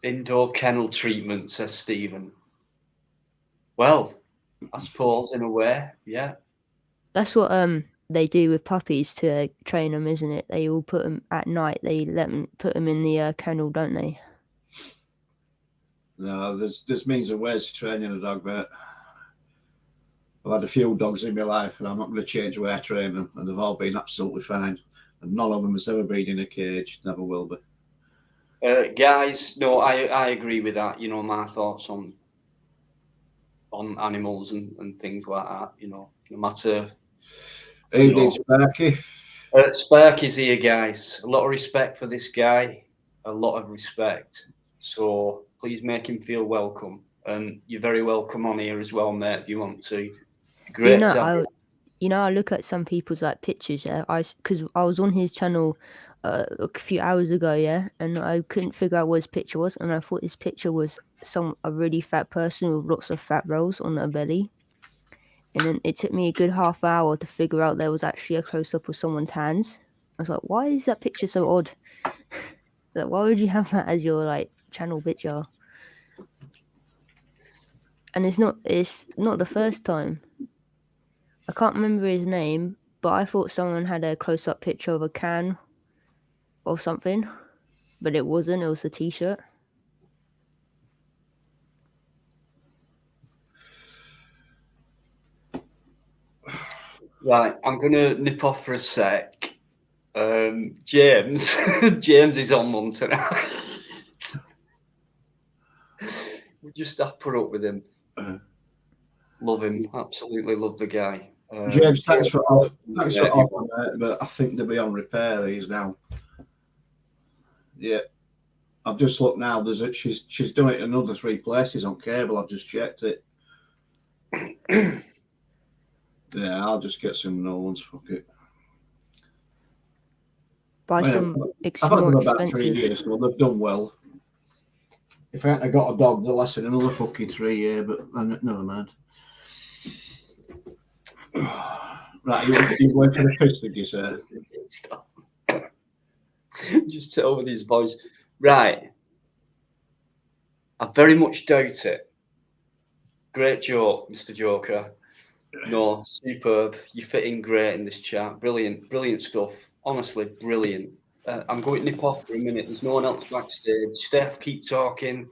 Indoor kennel treatment, says Stephen. Well, I suppose in a way, yeah. That's what they do with puppies to train them, isn't it? They all put them at night. They put them in the kennel, don't they? No, there's means and ways to training a dog, mate. I've had a few dogs in my life, and I'm not going to change the way I train them, and they've all been absolutely fine. And none of them has ever been in a cage, never will be. Guys, no, I agree with that. You know, my thoughts on animals and things like that. You know, no matter. Evening, Sparky. Sparky's here, guys. A lot of respect for this guy. A lot of respect. So please make him feel welcome. And you're very welcome on here as well, mate, if you want to. Do you Great to have you. I look at some people's like pictures, yeah. Because I was on his channel a few hours ago, yeah, and I couldn't figure out what his picture was, and I thought his picture was a really fat person with lots of fat rolls on their belly, and then it took me a good half hour to figure out there was actually a close up of someone's hands. I was like, why is that picture so odd? Like, why would you have that as your like channel picture? And it's not the first time. I can't remember his name, but I thought someone had a close-up picture of a can or something, but it wasn't. It was a t-shirt. Right, I'm going to nip off for a sec. James, James is on one tonight. We just have to put up with him. Love him, absolutely love the guy. James, thanks for offering, mate, but I think they'll be on repair these now. Yeah, I've just looked now. She's doing it in another 3 places on cable. I've just checked it. Yeah, I'll just get some new ones. Fuck it. Buy some I've had them about 3 years, so they've done well. If I hadn't got a dog, they'll last in another fucking 3 years, but never mind. Right, you went for the piss, did you say? Just over his voice. Right. I very much doubt it. Great joke, Mr. Joker. No, superb. You fit in great in this chat. Brilliant, brilliant stuff. Honestly, brilliant. I'm going to nip off for a minute. There's no one else backstage. Steph, keep talking.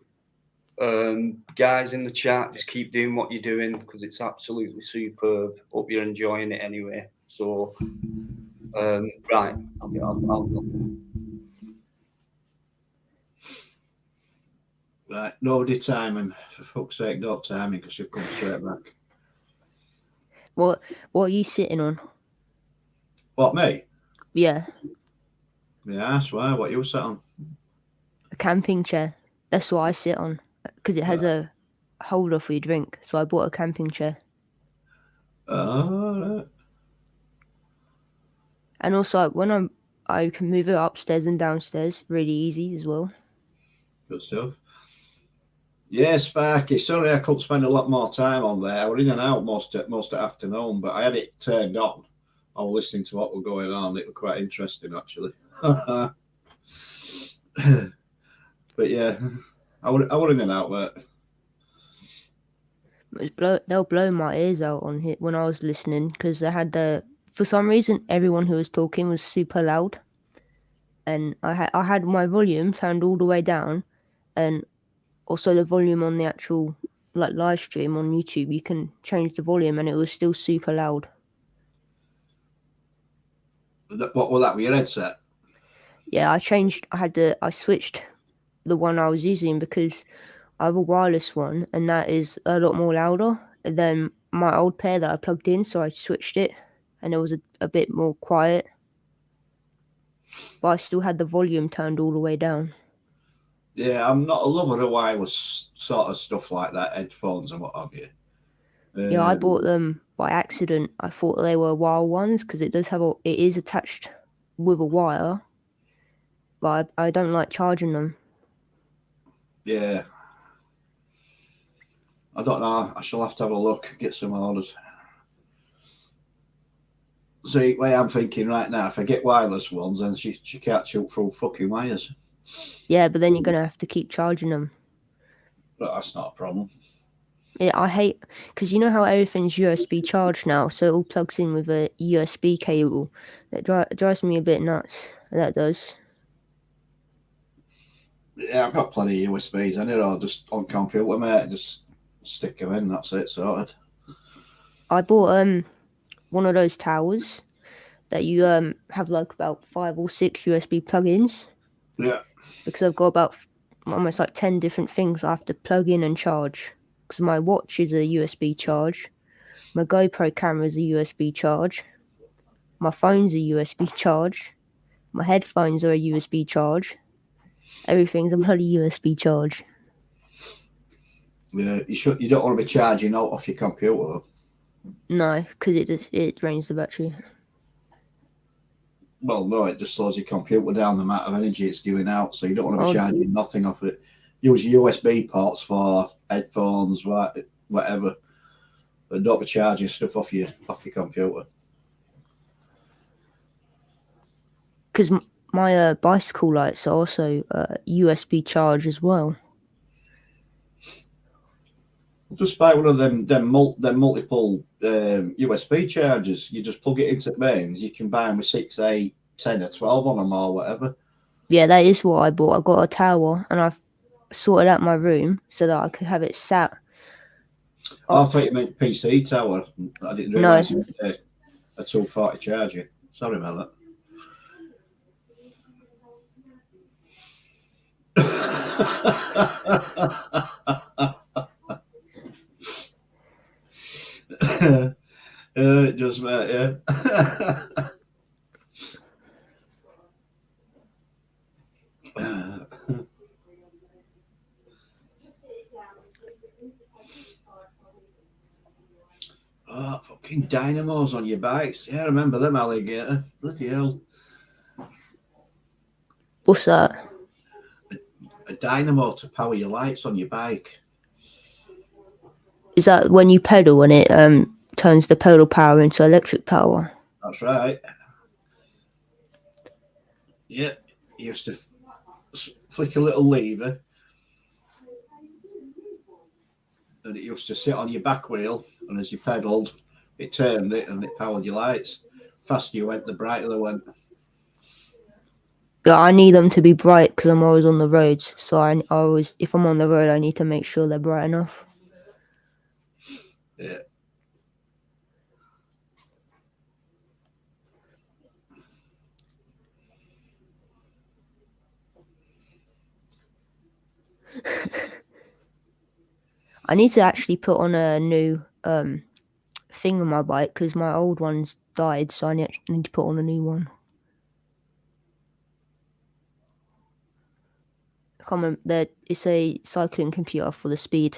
Guys in the chat, just keep doing what you're doing because it's absolutely superb. Hope you're enjoying it anyway. So, right, I'll go. Right, nobody timing. For fuck's sake, don't time me because you'll come straight back. What are you sitting on? What, me? Yeah. Yeah, I swear. What you sat on? A camping chair. That's what I sit on because it has a holder for your drink. So I bought a camping chair. Right. And also, when I can move it upstairs and downstairs really easy as well. Good stuff. Yeah, Sparky. Sorry, I couldn't spend a lot more time on there. I was in and out most of the afternoon, but I had it turned on. I was listening to what was going on. It was quite interesting, actually. But yeah, I was in and out, mate. They'll blow my ears out on it when I was listening because they had for some reason everyone who was talking was super loud, and I had my volume turned all the way down, and also the volume on the actual like live stream on YouTube, you can change the volume and it was still super loud. What was that with your headset? Yeah, I switched the one I was using because I have a wireless one and that is a lot more louder than my old pair that I plugged in, so I switched it and it was a bit more quiet. But I still had the volume turned all the way down. Yeah, I'm not a lover of wireless sort of stuff like that, headphones and what have you. Yeah, I bought them by accident. I thought they were wire ones because it is attached with a wire, but I don't like charging them. Yeah. I don't know. I shall have to have a look, get some orders. See, the way I'm thinking right now, if I get wireless ones, then she can't shoot through fucking wires. Yeah, but then you're going to have to keep charging them. But that's not a problem. Yeah, I hate, because you know how everything's USB charged now, so it all plugs in with a USB cable. That drives me a bit nuts. That does. Yeah, I've got plenty of USBs in it, or just on computer, mate. Just stick them in, that's it, sorted. I bought one of those towers that you have like about 5 or 6 USB plugins. Yeah. Because I've got about almost like 10 different things I have to plug in and charge. Because my watch is a USB charge, my GoPro camera is a USB charge, my phone's a USB charge, my headphones are a USB charge, everything's a bloody USB charge. Yeah, you don't want to be charging out off your computer. No, because it drains the battery. Well, no, it just slows your computer down the amount of energy it's giving out, so you don't want to be charging nothing off it. Use USB ports for headphones, whatever, but don't be charging stuff off your computer. Because my bicycle lights are also USB charge as well. Just buy one of them multiple USB chargers. You just plug it into the mains. You can buy them with 6, 8, 10 or 12 on them or whatever. Yeah, that is what I bought. I got a tower and I've sorted out my room so that I could have it sat. I thought you meant PC tower. I didn't realise you had a 240 charger. Sorry about that. It does, mate, yeah. Oh, fucking dynamos on your bikes. Yeah, I remember them, alligator. Bloody hell. What's that? A dynamo to power your lights on your bike. Is that when you pedal and it turns the pedal power into electric power? That's right. Yeah, you used to flick a little lever and it used to sit on your back wheel, and as you pedalled, it turned it and it powered your lights. The faster you went, the brighter they went. Yeah, I need them to be bright because I'm always on the roads. So I always, if I'm on the road, I need to make sure they're bright enough. Yeah. I need to actually put on a new thing on my bike because my old one's died, so I need to put on a new one. I can't remember that it's a cycling computer for the speed.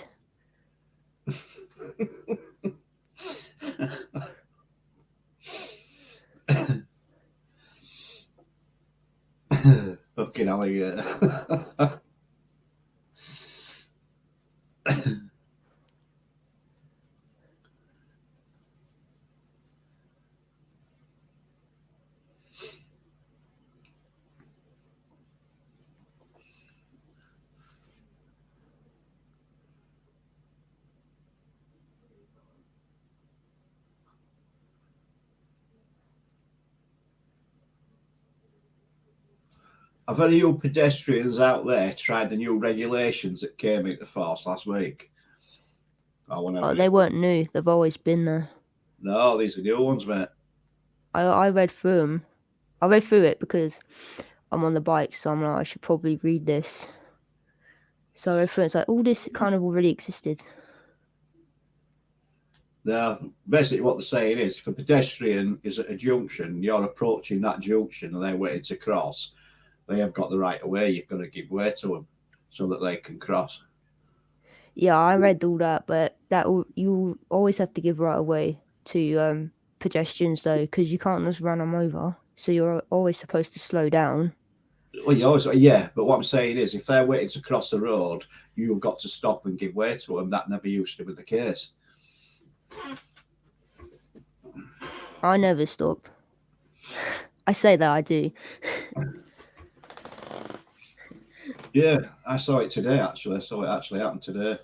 Fucking alligator. Have any of you pedestrians out there tried the new regulations that came into force last week? Oh, they weren't new. They've always been there. No, these are new ones, mate. I read through them. I read through it because I'm on the bike, so I'm like, I should probably read this. So I read through it, it's like, all this kind of already existed. Now, basically what they're saying is, if a pedestrian is at a junction, you're approaching that junction and they're waiting to cross, they have got the right of way. You've got to give way to them so that they can cross. Yeah, I read all that, but you always have to give right of way to pedestrians though, because you can't just run them over. So you're always supposed to slow down. Well, you always, yeah, but what I'm saying is, if they're waiting to cross the road, you've got to stop and give way to them. That never used to be the case. I never stop. I say that I do. Yeah, I saw it today, actually. I saw it actually happen today.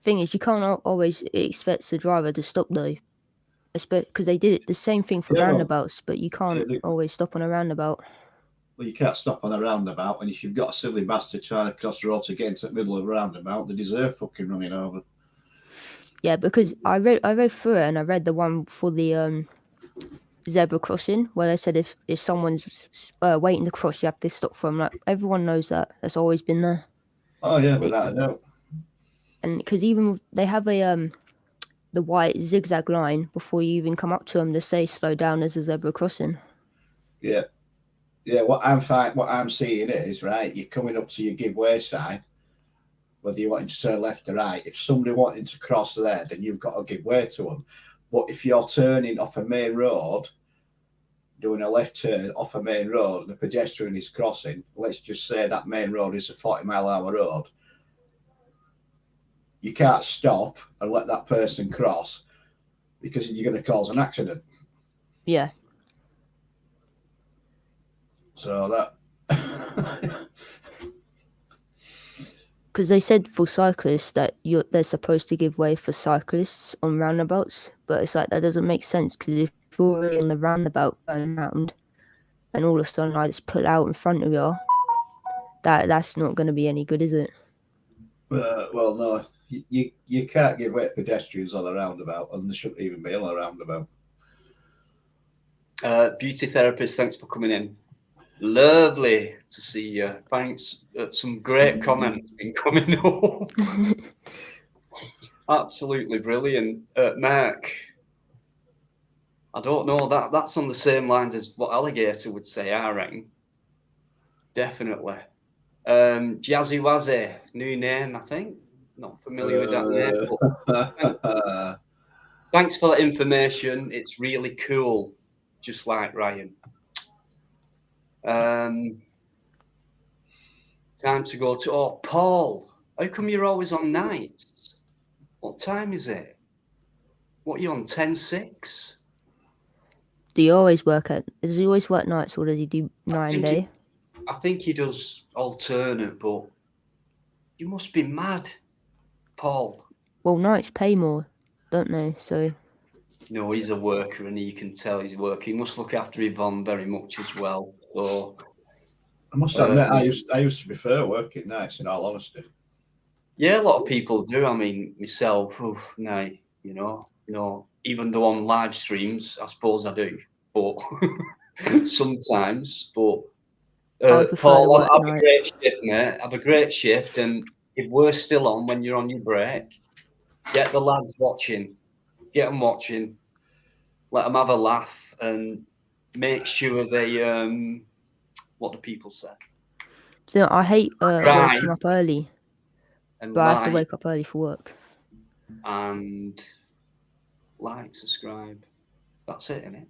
Thing is, you can't always expect the driver to stop, though. Because they did it the same thing for roundabouts, but you can't always stop on a roundabout. Well, you can't stop on a roundabout, and if you've got a silly bastard trying to cross the road to get into the middle of a roundabout, they deserve fucking running over. Yeah, because I read through it, and I read the one for the zebra crossing where they said if someone's waiting to cross, you have to stop for them. Like, everyone knows that. That's always been there. Oh yeah, without a doubt. And because even they have a the white zigzag line before you even come up to them to say slow down as a zebra crossing. Yeah. Yeah, what I'm seeing is, right, you're coming up to your give way sign, whether you're wanting to turn left or right. If somebody wanting to cross there, then you've got to give way to them. But if you're turning off a main road, doing a left turn off a main road, and the pedestrian is crossing, let's just say that main road is a 40-mile-an-hour road, you can't stop and let that person cross because you're going to cause an accident. Yeah. So that... Because they said for cyclists that they're supposed to give way for cyclists on roundabouts, but it's like that doesn't make sense, because if you're already on the roundabout going round and all of a sudden I just pull out in front of you, that's not going to be any good, is it? Well, no, you can't give way to pedestrians on a roundabout, and there shouldn't even be on a roundabout. Beauty therapist, thanks for coming in. Lovely to see you. Thanks. Some great comments been coming up. Absolutely brilliant. Mark, I don't know, that's on the same lines as what Alligator would say, I reckon. Definitely. Jazzy Wazzy, new name, I think. Not familiar with that name. But thanks for that information. It's really cool, just like Ryan. Time to go to... Oh, Paul, how come you're always on nights? What time is it? What are you on, 10-6? Does he always work nights, or does he do 9 day? I think he does alternate, but you must be mad, Paul. Well, nights pay more, don't they? So... No, he's a worker, and you can tell he's working. He must look after Yvonne very much as well. So... I must admit, I used to prefer working nights, in all honesty. Yeah, a lot of people do. I mean, myself, no, even though on live streams, I suppose I do, but sometimes. But Paul, have a great shift, mate. Have a great shift, and if we're still on when you're on your break, get the lads watching, get them watching, let them have a laugh, and make sure they what do people say? So I hate waking up early, but I have to wake up early for work. And subscribe. That's it, isn't it?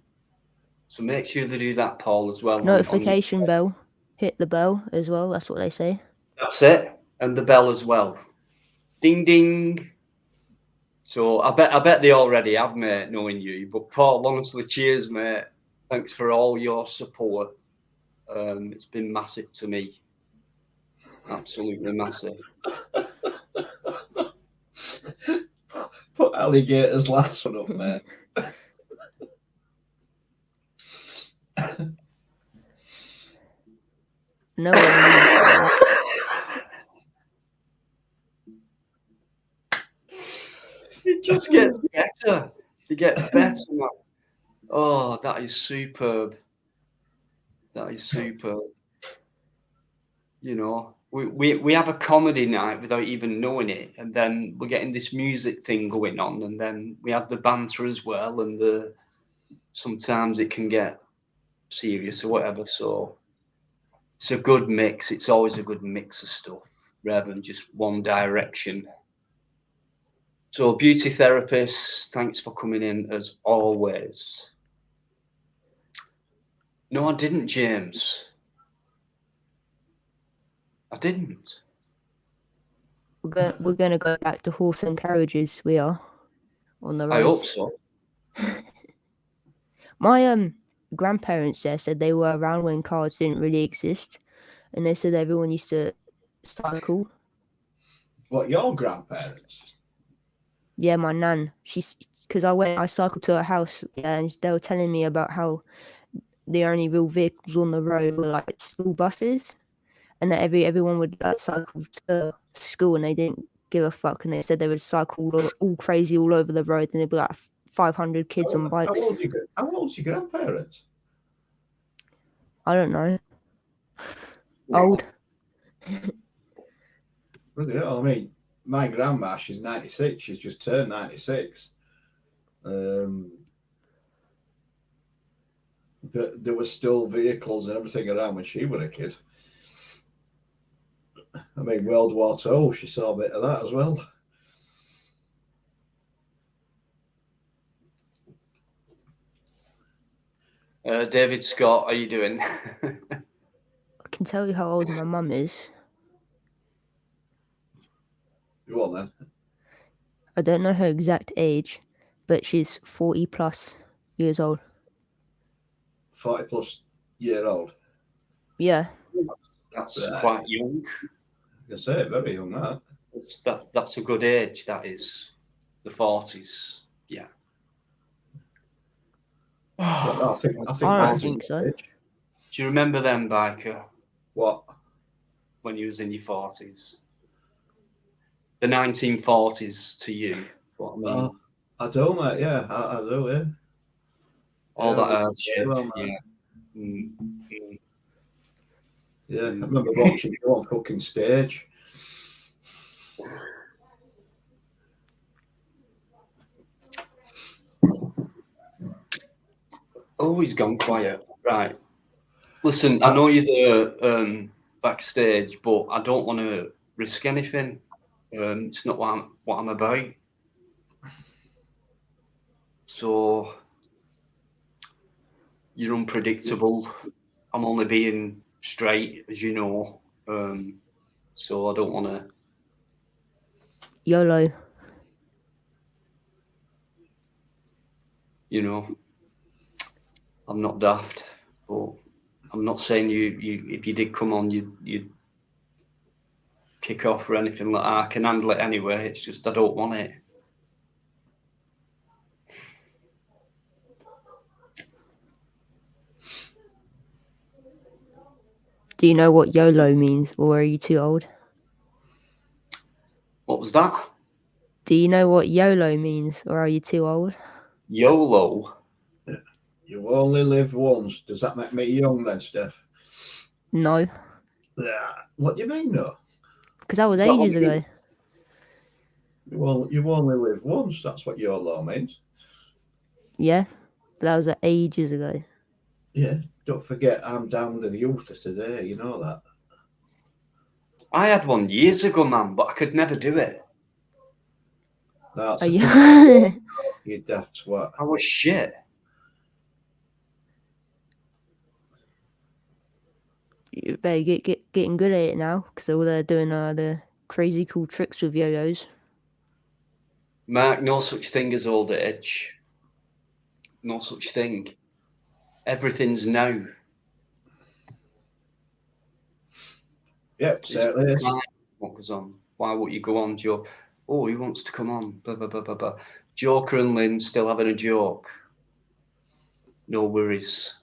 So make sure they do that, Paul, as well. Notification bell. Hit the bell as well. That's what they say. That's it. And the bell as well. Ding, ding. So I bet they already have, mate, knowing you. But Paul, honestly, cheers, mate. Thanks for all your support. It's been massive to me. Absolutely massive. Put Alligator's last one up, mate. No. It just gets better. It gets better, man. Oh, that is superb. That is superb. You know, we have a comedy night without even knowing it, and then we're getting this music thing going on, and then we have the banter as well, and sometimes it can get serious or whatever. So it's a good mix. It's always a good mix of stuff rather than just one direction. So beauty therapists, thanks for coming in as always. No, I didn't, James. I didn't. We're gonna go back to horse and carriages. We are on the roads. I hope so. My grandparents there said they were around when cars didn't really exist, and they said everyone used to cycle. What, your grandparents? Yeah, my nan. Because I cycled to her house, and they were telling me about how the only real vehicles on the road were like school buses, and that everyone would cycle to school, and they didn't give a fuck, and they said they would cycle all crazy all over the road, and there'd be like 500 kids on bikes. How old's your grandparents? I don't know. Old. I mean, my grandma, she's 96. She's just turned 96. But there were still vehicles and everything around when she was a kid. I mean, World War II, she saw a bit of that as well. David Scott, how are you doing? I can tell you how old my mum is. Go on then. I don't know her exact age, but she's 40 plus years old. 40 plus year old. Yeah. That's quite young. I say, very young, that. That's a good age, that is. The 40s. Yeah. I think I don't think so. Age. Do you remember them, Biker? What? When you was in your 40s? The 1940s to you. What I mean? I do, mate. Yeah, I do. Yeah. All that hardship. Well, yeah. Yeah, I remember watching you on fucking stage. Oh, he's gone quiet. Right. Listen, I know you're the backstage, but I don't want to risk anything. It's not what I'm about. So you're unpredictable. I'm only being straight, as you know. So I don't want to. YOLO. You know, I'm not daft, but I'm not saying you if you did come on, you'd kick off or anything like that. I can handle it anyway. It's just I don't want it. Do you know what YOLO means, or are you too old? What was that? Do you know what YOLO means, or are you too old? YOLO. You only live once. Does that make me young then, Steph? No. What do you mean, no? Because that was ages ago. Well, you only live once. That's what YOLO means. Yeah, but that was ages ago. Yeah, don't forget, I'm down with the youth of today. You know that. I had one years ago, man, but I could never do it. That's you daft twat. I was shit. You better getting good at it now, because all they're doing are the crazy cool tricks with yo-yos. Mark, no such thing as old age. No such thing. Everything's now. Yep, certainly is. What goes on? Why would you go on, Joe? Oh, he wants to come on. Blah, blah, blah, blah, blah. Joker and Lynn still having a joke. No worries.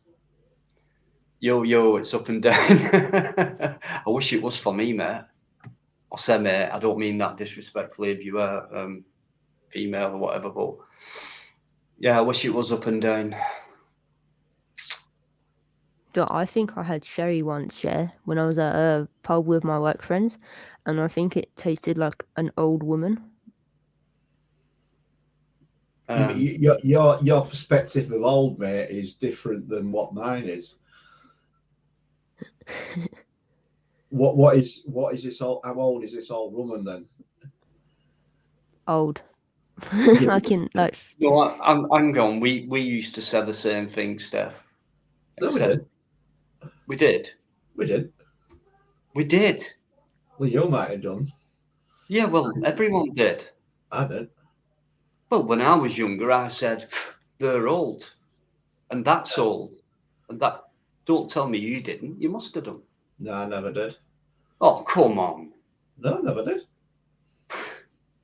Yo, it's up and down. I wish it was for me, mate. I say, mate, I don't mean that disrespectfully if you are female or whatever, but yeah, I wish it was up and down. I think I had sherry once, yeah, when I was at a pub with my work friends, and I think it tasted like an old woman. Your perspective of old, mate, is different than what mine is. What is this old? How old is this old woman then? Old. Like in like. No, hang on. We used to say the same thing, Steph. No, we did. We did. We did. We did. Well, you might have done. Yeah, well, everyone did. I did. Well, when I was younger, I said they're old, and that's old, and that. Don't tell me you didn't. You must have done. No, I never did. Oh, come on. No, I never did.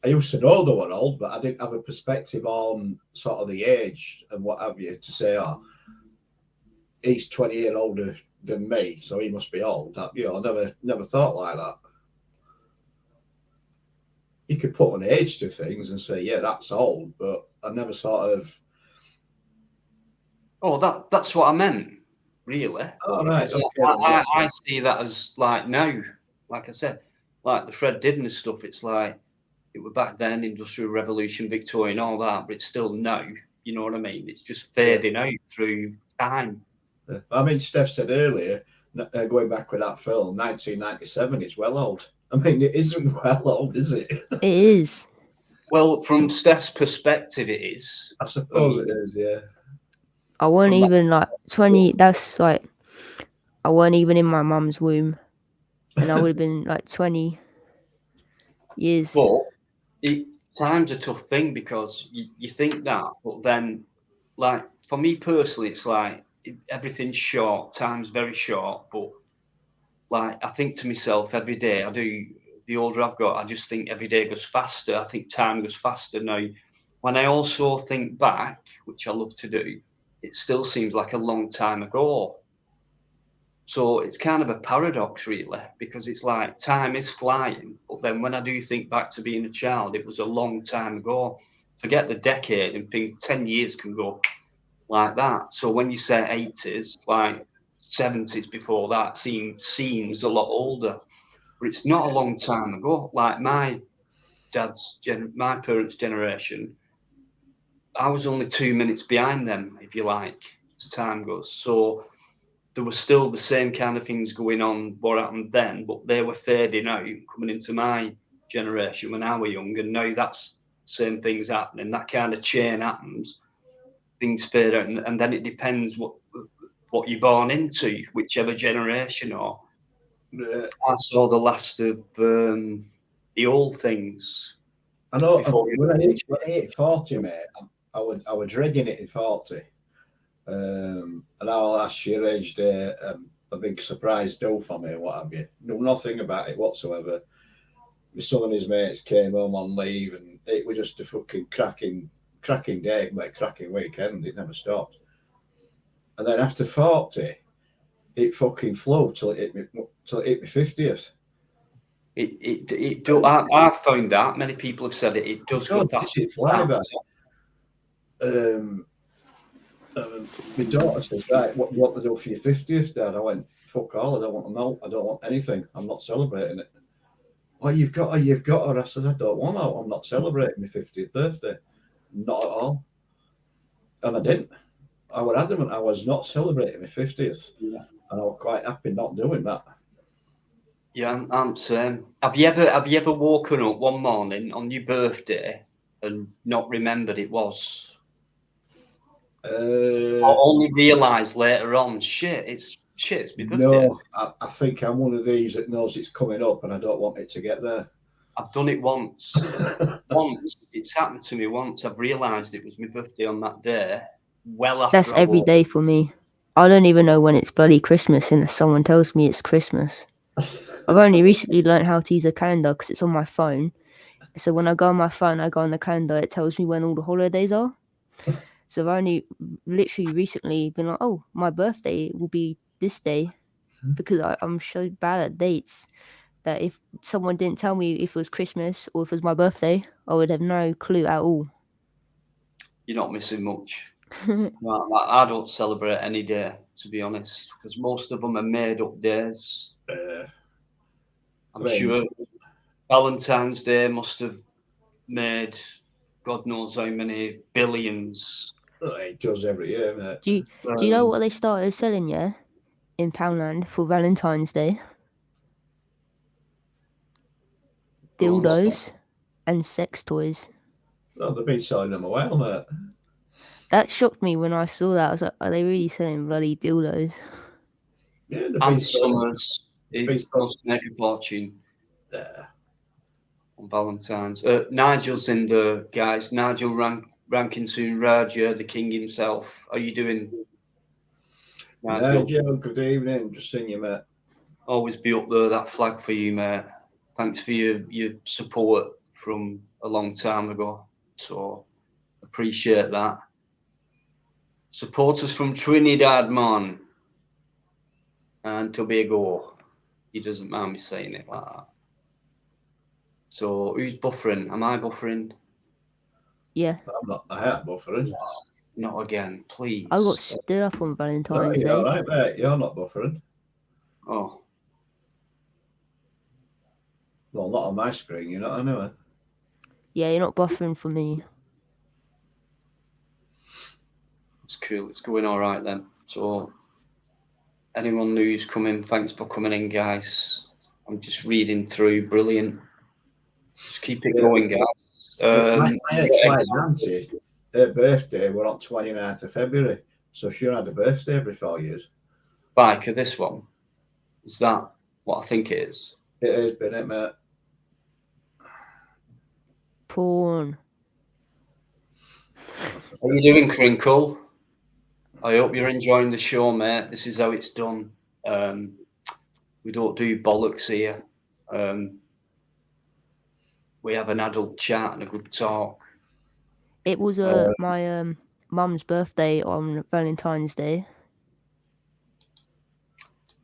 I used to know they were old, but I didn't have a perspective on sort of the age and what have you to say, oh, he's 20 years older than me, so he must be old. I never thought like that. You could put an age to things and say, yeah, that's old, but I never sort of. Oh, that's what I meant, really. Oh, right. Okay, I see that as like now, like I said, like the Fred Dibner stuff. It's like it was back then, Industrial Revolution, Victorian, all that, but it's still now. You know what I mean? It's just fading out through time. I mean, Steph said earlier going back with that film, 1997, it's well old. I mean, it isn't well old, is it? It is. Well, from Steph's perspective, it is. I suppose it is, yeah. I weren't even like 20. That's like, I weren't even in my mum's womb, and I would have been like 20 years. But time's a tough thing because you think that, but then, like, for me personally, it's like everything's short, time's very short, but like, I think to myself every day, the older I've got, I just think every day goes faster. I think time goes faster now. When I also think back, which I love to do, it still seems like a long time ago. So it's kind of a paradox, really, because it's like time is flying, but then when I do think back to being a child, it was a long time ago. Forget the decade and things, 10 years can go like that. So when you say 80s, like 70s before that seems a lot older, but it's not a long time ago. Like my parents' generation, I was only 2 minutes behind them, if you like, as time goes. So there were still the same kind of things going on what happened then, but they were fading out, coming into my generation when I was young, and now that's the same things happening. That kind of chain happens, things fade out, and then it depends what you're born into, whichever generation. Or I saw the last of the old things. I know. When I hit 40, mate, I was dreading it in 40. And our last year aged a big surprise do for me and what have you. Knew nothing about it whatsoever. My son and his mates came home on leave, and it was just a fucking cracking day, but a cracking weekend. It never stopped. And then after 40, it fucking flew till it hit me 50th. I've found that many people have said it. It does go fast. It fly by. My daughter said, "Right, what do you want to do for your 50th, Dad?" I went, "Fuck all. I don't want to know. I don't want anything. I'm not celebrating it." "Oh, you've got her." I said, "I don't want to. I'm not celebrating my 50th birthday. Not at all." And I didn't. I was adamant I was not celebrating my 50th. Yeah. And I was quite happy not doing that. Yeah, I'm same. Have you ever woken up one morning on your birthday and not remembered it was? Or only realised later on, it's my birthday. No, I think I'm one of these that knows it's coming up and I don't want it to get there. I've done it once. It's happened to me once. I've realised it was my birthday on that day. Well after that's every day for me. I don't even know when it's bloody Christmas unless someone tells me it's Christmas. I've only recently learned how to use a calendar because it's on my phone. So when I go on my phone, I go on the calendar, it tells me when all the holidays are. So I've only literally recently been like, oh, my birthday will be this day, because I'm so bad at dates that if someone didn't tell me if it was Christmas or if it was my birthday, I would have no clue at all. You're not missing much. I don't celebrate any day, to be honest, because most of them are made up days. I'm sure Valentine's Day must have made God knows how many billions. It does every year, mate. Do you know what they started selling, in Poundland for Valentine's Day? Dildos and sex toys. Oh, they've been selling them a while, mate. That shocked me when I saw that. I was like, are they really selling bloody dildos? Yeah, and summers, it must make a fortune. Yeah. On Valentine's. Nigel's in the guys. Nigel Rankinson Raja, the king himself. How are you doing, Nigel, good evening. Just seeing you, mate. Always be up there, that flag for you, mate. Thanks for your support from a long time ago. So appreciate that. Supporters from Trinidad, man. And Tobago. He doesn't mind me saying it like that. So who's buffering? Am I buffering? Yeah. I'm not. I am buffering. Not again, please. I got stood up on Valentine's Day. All right, mate. You're not buffering. Oh. Well, not on my screen, you know, I know it. Yeah, you're not buffering for me. It's cool. It's going all right then. So Anyone who's coming, thanks for coming in, guys. I'm just reading through. Brilliant. Just keep it going, guys. My ex-wife, Nancy, her birthday were on 29th of February. So she had a birthday every 4 years. Biker, this one. Is that what I think it is? It has been it, mate. Porn. How you doing, Crinkle? I hope you're enjoying the show, mate. This is how it's done. We don't do bollocks here. We have an adult chat and a good talk. It was my mum's birthday on Valentine's Day.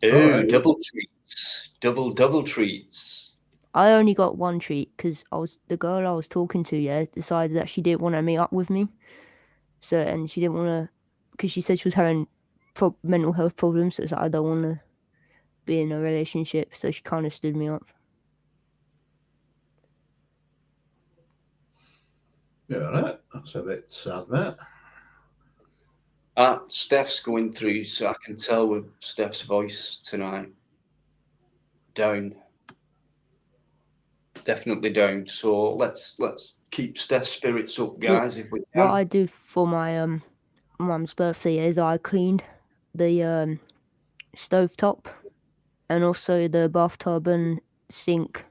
Ooh, right. Double treats. Double treats. I only got one treat because the girl I was talking to, decided that she didn't want to meet up with me. So, and she didn't want to, because she said she was having mental health problems. So it's like, I don't want to be in a relationship. So she kind of stood me up. Yeah, right. That's a bit sad, mate. Steph's going through, so I can tell with Steph's voice tonight. Down. Definitely down. So let's keep Steph's spirits up, guys. If we can. What I do for my mum's birthday is I cleaned the stovetop and also the bathtub and sink.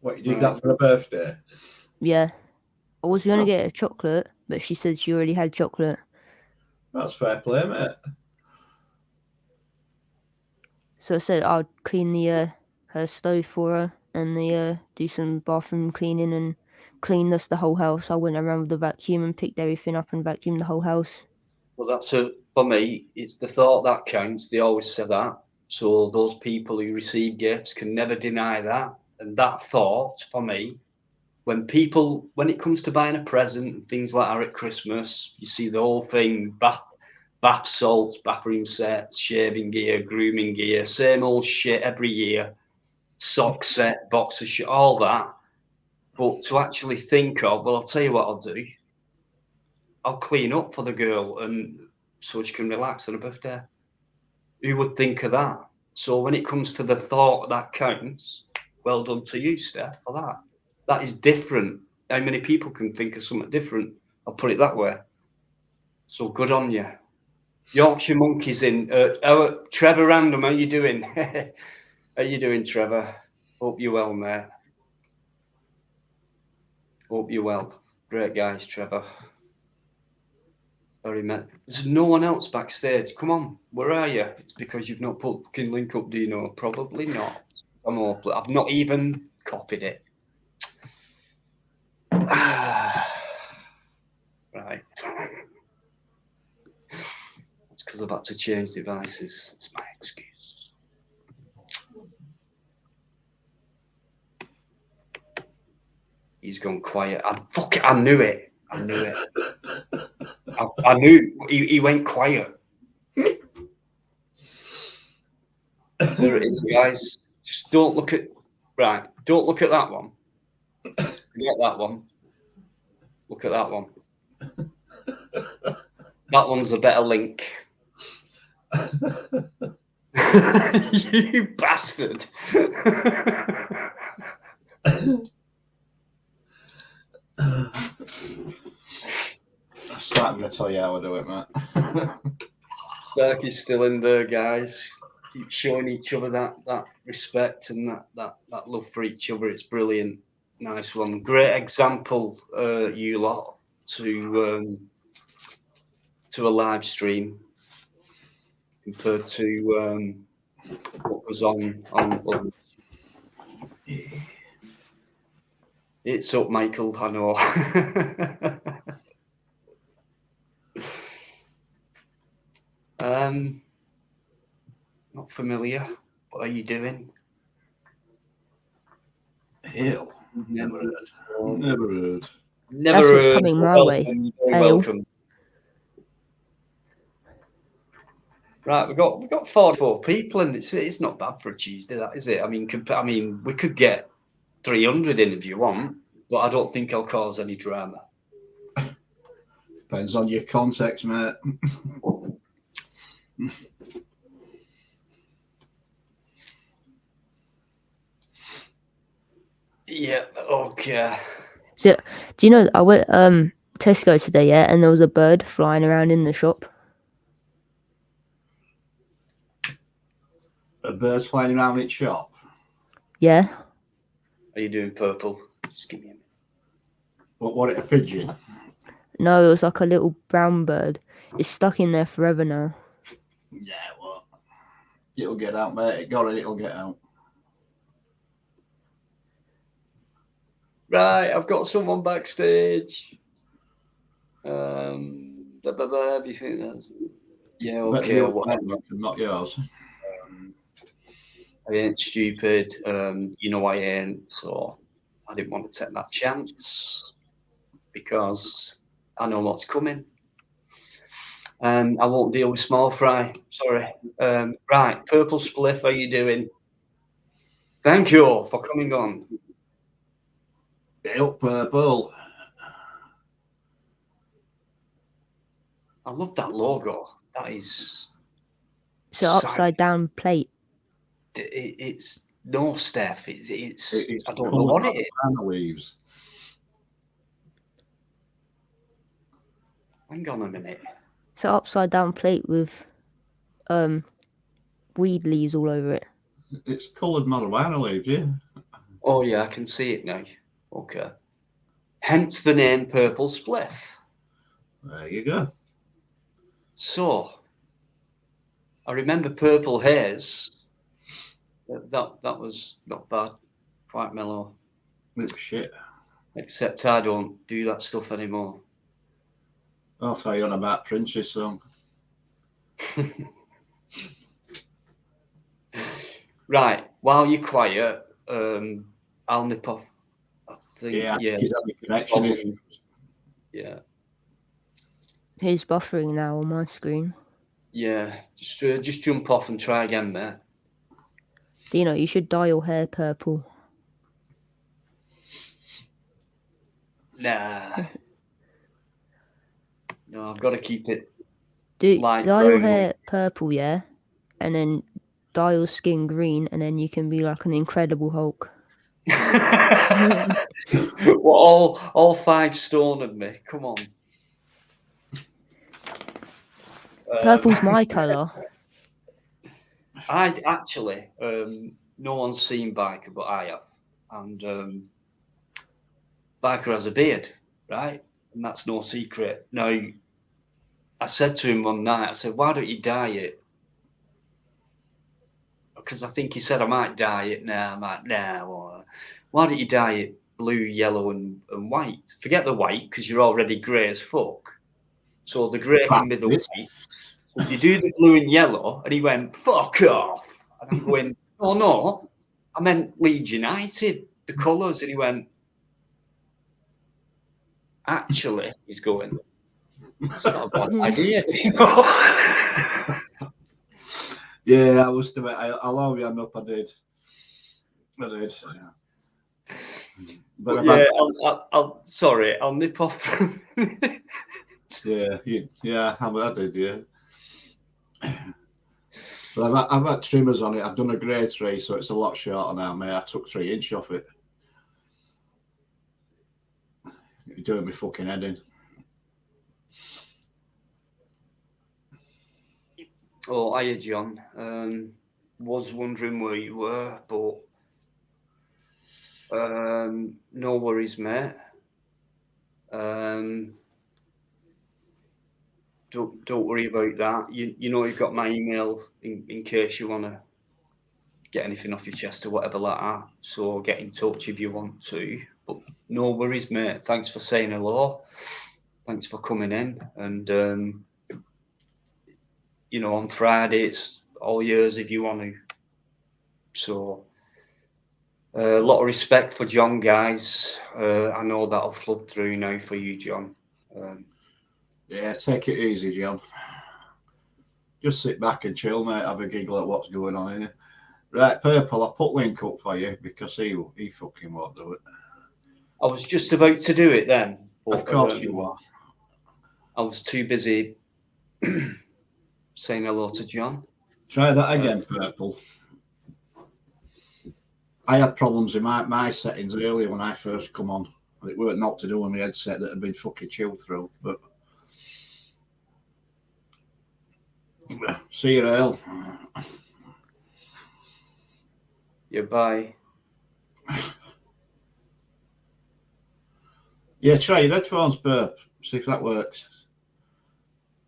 What, you did that for a birthday? Yeah. I was going to get a chocolate, but she said she already had chocolate. That's fair play, mate. So I said I'd clean her stove for her and do some bathroom cleaning and clean the whole house. I went around with the vacuum and picked everything up and vacuumed the whole house. Well, for me, it's the thought that counts. They always say that. So those people who receive gifts can never deny that. And that thought, for me, when it comes to buying a present and things like that at Christmas, you see the whole thing, bath salts, bathroom sets, shaving gear, grooming gear, same old shit every year, sock set, boxer shit, all that. But to actually think of, well, I'll tell you what I'll do. I'll clean up for the girl and so she can relax on her birthday. Who would think of that? So when it comes to the thought that counts, well done to you, Steph, for that. That is different. How many people can think of something different? I'll put it that way. So good on you. Yorkshire Monkeys in. Trevor Random, how you doing? How you doing, Trevor? Hope you're well, mate. Hope you're well. Great guys, Trevor. Very much. There's no one else backstage. Come on, where are you? It's because you've not put fucking link up, do you know? Probably not. I've not even copied it. Right. It's because I've had to change devices. It's my excuse. He's gone quiet. I knew it. I knew it. I knew he went quiet. There it is, guys. Just don't look at that one. Forget that one. Look at that one. That one's a better link. You bastard. I'm going to tell you how I do it, mate. Starkey's still in there, guys. Keep showing each other that respect and that love for each other. It's brilliant. Nice one. Great example, you lot, to a live stream compared to what was on others. It's up, Michael, I know. Not familiar. What are you doing? Hell. Never heard. That's what's coming my way. Welcome. Right, we've got 44 people, and it's not bad for a Tuesday, that is it? I mean, we could get 300 in if you want, but I don't think I'll cause any drama. Depends on your context, mate. Yeah, okay. So, do you know, I went Tesco today, yeah, and there was a bird flying around in the shop. A bird's flying around its shop. Yeah. Are you doing purple? Just give me a minute. What, a pigeon? No, it was like a little brown bird. It's stuck in there forever now. Yeah, well, it'll get out, mate. It got it, it'll get out. Right, I've got someone backstage. Do you think that's... Yeah, okay. Not yours. I ain't stupid. You know I ain't, so I didn't want to take that chance because I know what's coming. I won't deal with small fry. Sorry. Right, Purple Spliff, how you doing? Thank you for coming on. Get up, Purple. I love that logo. That is... It's an upside down plate. It's no, Steph. It's I don't know what it is. Leaves. Hang on a minute. It's an upside down plate with weed leaves all over it. It's coloured marijuana leaves, yeah. Oh yeah, I can see it now. Okay. Hence the name Purple Spliff. There you go. So, I remember Purple Haze. That was not bad. Quite mellow. It's shit. Except I don't do that stuff anymore. I'll tell you on about Prince's song. Right. While you're quiet, I'll nip off. I think. Yeah. Connection. Yeah. He's buffering now on my screen. Yeah. Just jump off and try again, mate. Dino, you should dye your hair purple. Nah. No, I've got to keep it. Dye your hair purple, yeah, and then dye your skin green, and then you can be like an Incredible Hulk. Well, all 5 stone of me. Come on. Purple's my colour. I'd actually, no one's seen Biker, but I have. And Biker has a beard, right? And that's no secret. Now, I said to him one night, I said, why don't you dye it? Because I think he said I might dye it now. I'm like, nah, why don't you dye it blue, yellow, and white? Forget the white, because you're already grey as fuck. So the grey can be the white. So you do the blue and yellow, and he went, fuck off. And I'm going, oh no, I meant Leeds United, the colours. And he went, actually, he's going, it's not a bad idea. Yeah, I was doing. I'll always end up. I did. Yeah. But yeah, I'll sorry, I'll nip off. Yeah, I did. Yeah. But I've had trimmers on it. I've done a grade 3, so it's a lot shorter now, mate. I took 3 inch off it. You're doing me fucking head in. Oh, hiya, John. Was wondering where you were, but no worries, mate. Don't worry about that. You know you've got my email in case you want to get anything off your chest or whatever like that. So get in touch if you want to. But no worries, mate. Thanks for saying hello. Thanks for coming in. And you know, on Friday it's all yours if you want to. So a lot of respect for John, guys. I know that'll flood through now for you, John. Yeah, take it easy, John. Just sit back and chill, mate. Have a giggle at what's going on here. Right, Purple, I'll put link up for you because he fucking won't do it. I was just about to do it then. Of course you are. I was too busy saying hello to John. Try that again, Purple. I had problems in my settings earlier when I first come on. It weren't not to do with my headset that had been fucking chilled through. But see you, Earl. Yeah, bye. Yeah, try your headphones, Burp. See if that works.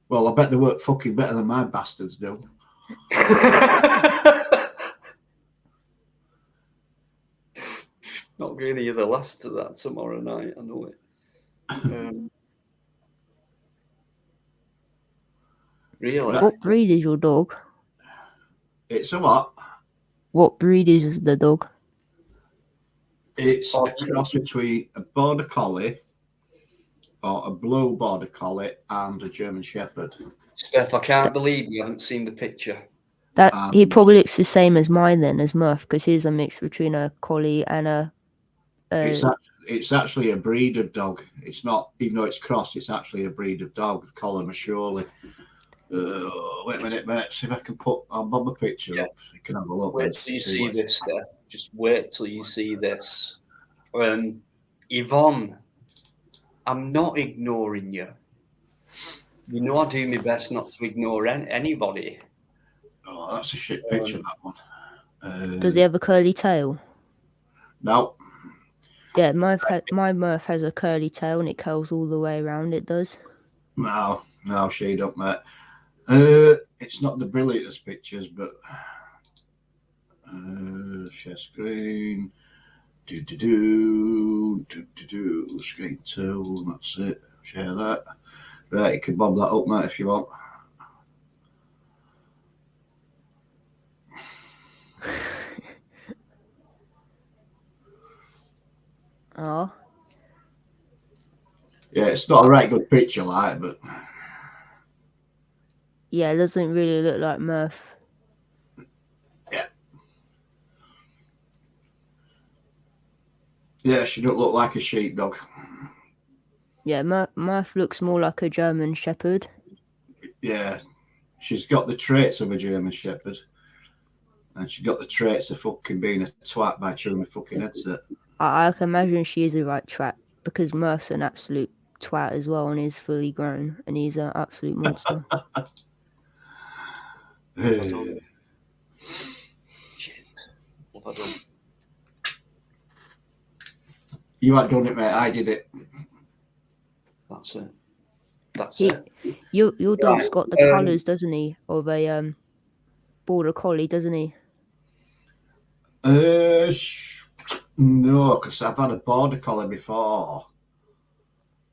Well, I bet they work fucking better than my bastards do. Not going to hear the last of that tomorrow night, I know it. Really? What breed is your dog? It's a what? What breed is the dog? It's a cross between a border collie or a blue border collie and a German Shepherd. Steph, I can't believe you haven't seen the picture. That he probably looks the same as mine then, as Murph, because he's a mix between a collie and a. It's actually a breed of dog. It's not, even though it's cross, it's actually a breed of dog. Call him a Shirley. Wait a minute, mate. See if I can put. I'll bob a picture up. You can have a look. Wait till you see this, Steph. Just wait till you see this. Yvonne, I'm not ignoring you. You know I do my best not to ignore anybody. Oh, that's a shit picture, that one. Does he have a curly tail? No. Yeah, my Murph has a curly tail and it curls all the way around. It does. No, she don't, mate. It's not the brilliantest pictures, but share screen. Screen 2. That's it. Share that. Right, you can bob that up, mate, if you want. Oh. Yeah, it's not a right good picture, like, but. Yeah, it doesn't really look like Murph. Yeah. Yeah, she don't look like a sheepdog. Yeah, Murph looks more like a German Shepherd. Yeah, she's got the traits of a German Shepherd. And she's got the traits of fucking being a twat by chewing the fucking headset. I can imagine she is a right twat, because Murph's an absolute twat as well, and he's fully grown, and he's an absolute monster. Shit. What have I done? You ain't done it, mate. I did it. That's it. Your dog's got the colours, doesn't he? Of a border collie, doesn't he? No, because I've had a border collie before.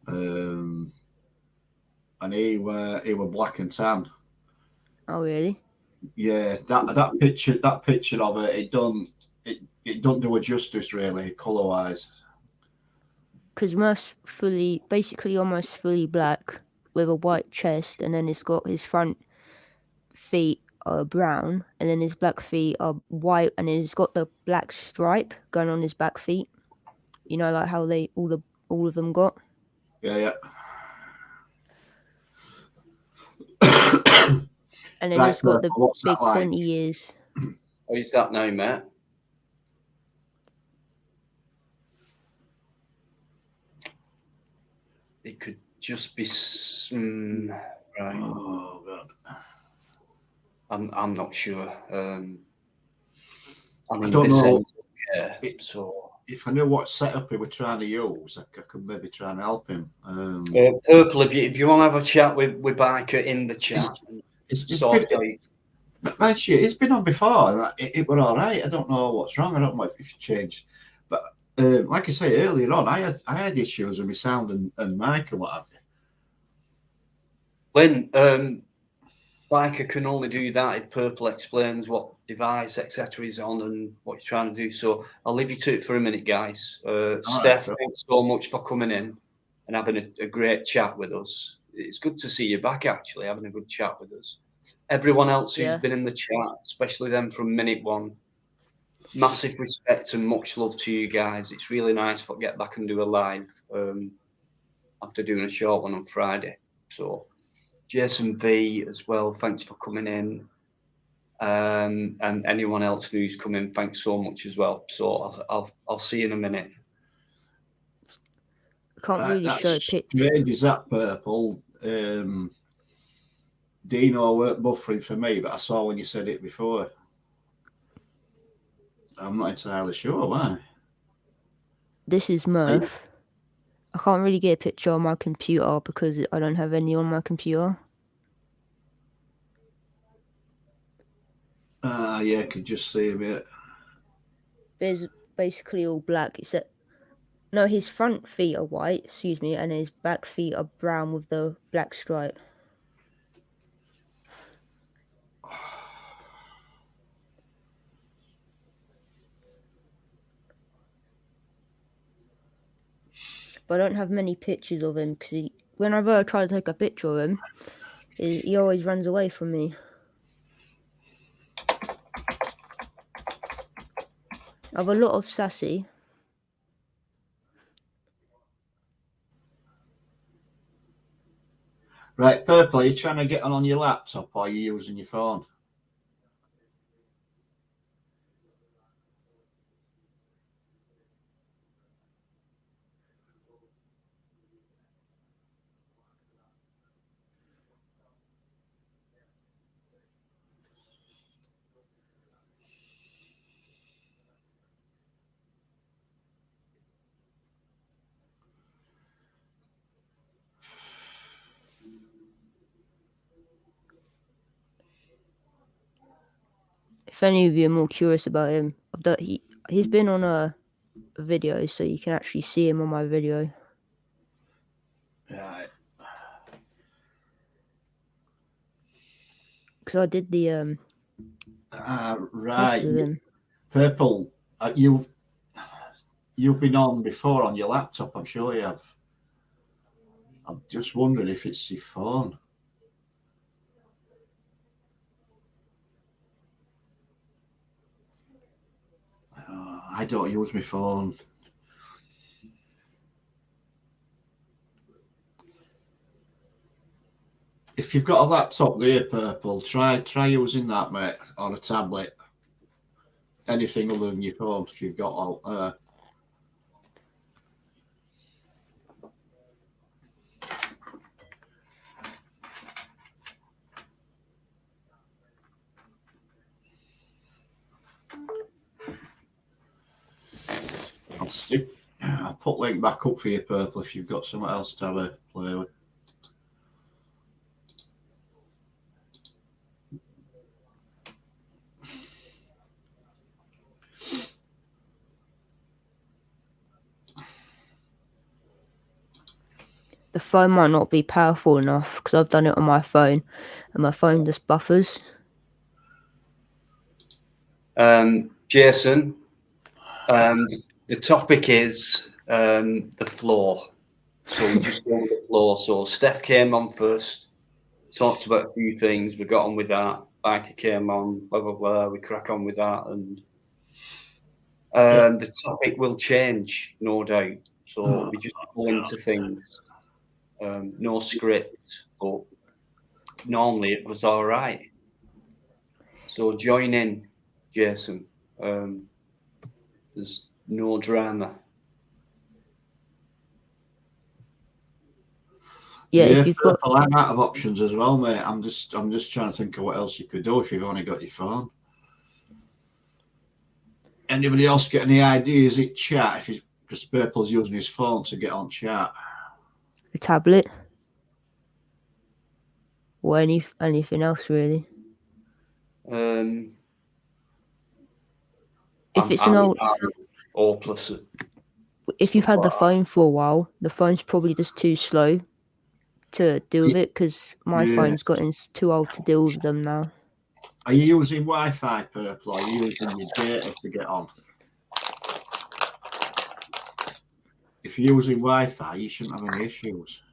And he were black and tan. Oh really? Yeah, that picture of it don't do it justice really, colour wise. Because Murph's basically almost fully black with a white chest, and then it's got his front feet are brown, and then his back feet are white, and then he's got the black stripe going on his back feet. You know, like how they all of them got. Yeah. And then he's got the big pointy ears. Oh, is that now, mate? It could just be right. Oh God. I'm not sure. I don't know. So if I knew what setup he was trying to use, I could maybe try and help him. Purple, if you want to have a chat with Biker in the chat, it's been on before. It were all right. I don't know what's wrong. I don't know if it's changed. But like I say earlier on, I had issues with my sound and mic and what have you. When Biker can only do that if Purple explains what device, etc. is on and what he's trying to do. So I'll leave you to it for a minute, guys. Steph, thanks so much for coming in and having a great chat with us. It's good to see you back, actually, having a good chat with us. Everyone else who's been in the chat, especially them from minute one, massive respect and much love to you guys. It's really nice to get back and do a live after doing a short one on Friday. So Jason V as well, thanks for coming in. And anyone else who's come in, thanks so much as well. So I'll see you in a minute. I can't really show a picture. Strange is that purple. Dino weren't buffering for me, but I saw when you said it before. I'm not entirely sure why. This is Murph. I can't really get a picture on my computer because I don't have any on my computer. Yeah, I could just see a bit. There's basically all black except no, his front feet are white, excuse me, and his back feet are brown with the black stripe. But I don't have many pictures of him because whenever I try to take a picture of him, he always runs away from me. I have a lot of sassy. Right, Purple, are you trying to get on your laptop or are you using your phone? If any of you are more curious about him, he's been on a video, so you can actually see him on my video. Right. Because I did the right. test with him. Purple, you've been on before on your laptop, I'm sure you have. I'm just wondering if it's your phone. I don't use my phone. If you've got a laptop there, Purple, try using that, mate, on a tablet. Anything other than your phone, if you've got I'll put link back up for you, Purple, if you've got something else to have a play with. The phone might not be powerful enough because I've done it on my phone and my phone just buffers. Jason, the topic is the floor. So we just go with the floor. So Steph came on first, talked about a few things. We got on with that. Biker came on, blah, blah, blah. We crack on with that. And the topic will change, no doubt. So we just go into things. No script, but normally it was all right. So join in, Jason. There's no drama. Yeah, if you've got... I'm out of options as well, mate. I'm just trying to think of what else you could do if you've only got your phone. Anybody else get any ideas? It chat because Purple's using his phone to get on chat. A tablet or anything else really. If it's an old or plus it. If you've had the phone for a while, the phone's probably just too slow to deal with it because my phone's gotten too old to deal with them now. Are you using Wi-Fi, Purple, or are you using your data to get on? If you're using Wi-Fi, you shouldn't have any issues.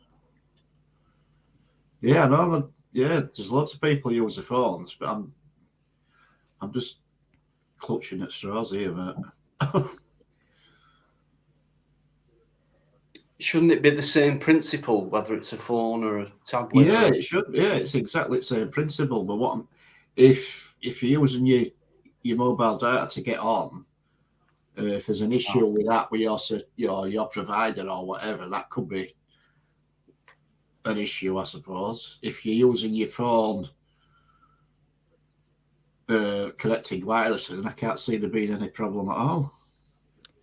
Yeah, no, yeah, there's lots of people use the phones, but I'm just clutching at straws here, mate. shouldn't it be the same principle, whether it's a phone or a tablet? Yeah, it should. Yeah, it's exactly the same principle. But if you're using your mobile data to get on, if there's an issue with that with your provider or whatever, that could be an issue, I suppose. If you're using your phone connecting wirelessly, then I can't see there being any problem at all.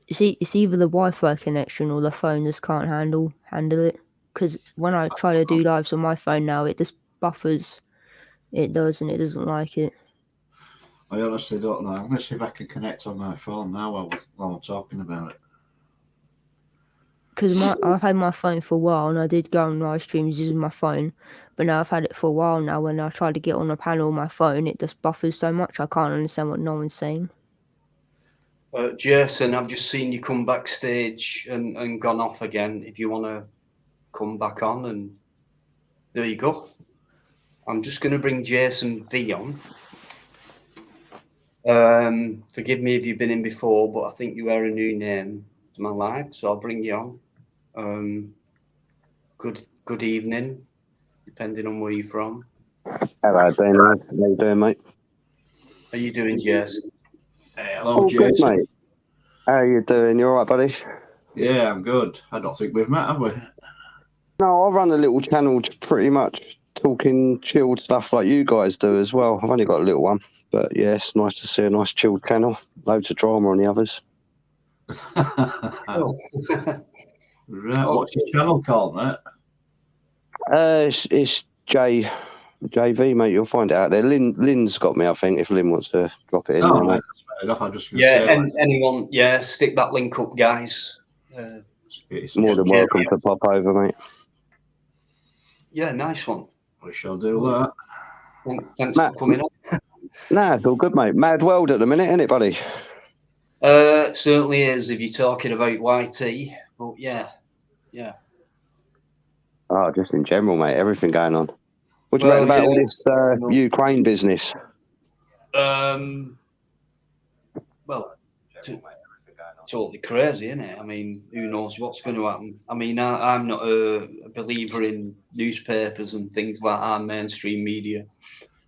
It's either the Wi-Fi connection or the phone just can't handle it. Because when I try to do lives on my phone now, it just buffers. It does, and it doesn't like it. I honestly don't know. I'm going to see if I can connect on my phone now while I'm talking about it. Because I've had my phone for a while, and I did go on live streams using my phone, but now I've had it for a while now. When I try to get on a panel on my phone, it just buffers so much I can't understand what no one's saying. Jason, I've just seen you come backstage and gone off again. If you want to come back on, and there you go. I'm just going to bring Jason V on. Forgive me if you've been in before, but I think you are a new name to my live, so I'll bring you on. Good evening, depending on where you're from. Hello, Dana. How you doing, mate? How you doing, Jason? Hello, Jason. Good, mate. How are you doing? You all right, buddy? Yeah, I'm good. I don't think we've met, have we? No, I run a little channel pretty much talking chilled stuff like you guys do as well. I've only got a little one, but yeah, it's nice to see a nice chilled channel. Loads of drama on the others. Right, what's your channel called, mate? It's JV, mate. You'll find it out there. Lynn's got me, I think, if Lynn wants to drop it in there, mate. That's fair enough. I'm just going to say, anyone, stick that link up, guys. More than welcome to pop over, mate. Yeah, nice one. We shall do that. Thanks for coming on. Nah, it's all good, mate. Mad world at the minute, isn't it, buddy? Certainly is, if you're talking about YT. But yeah. Oh, just in general, mate. Everything going on. What do you reckon about all this Ukraine business? Well, totally crazy, isn't it? I mean, who knows what's going to happen? I mean, I'm not a believer in newspapers and things like that, mainstream media.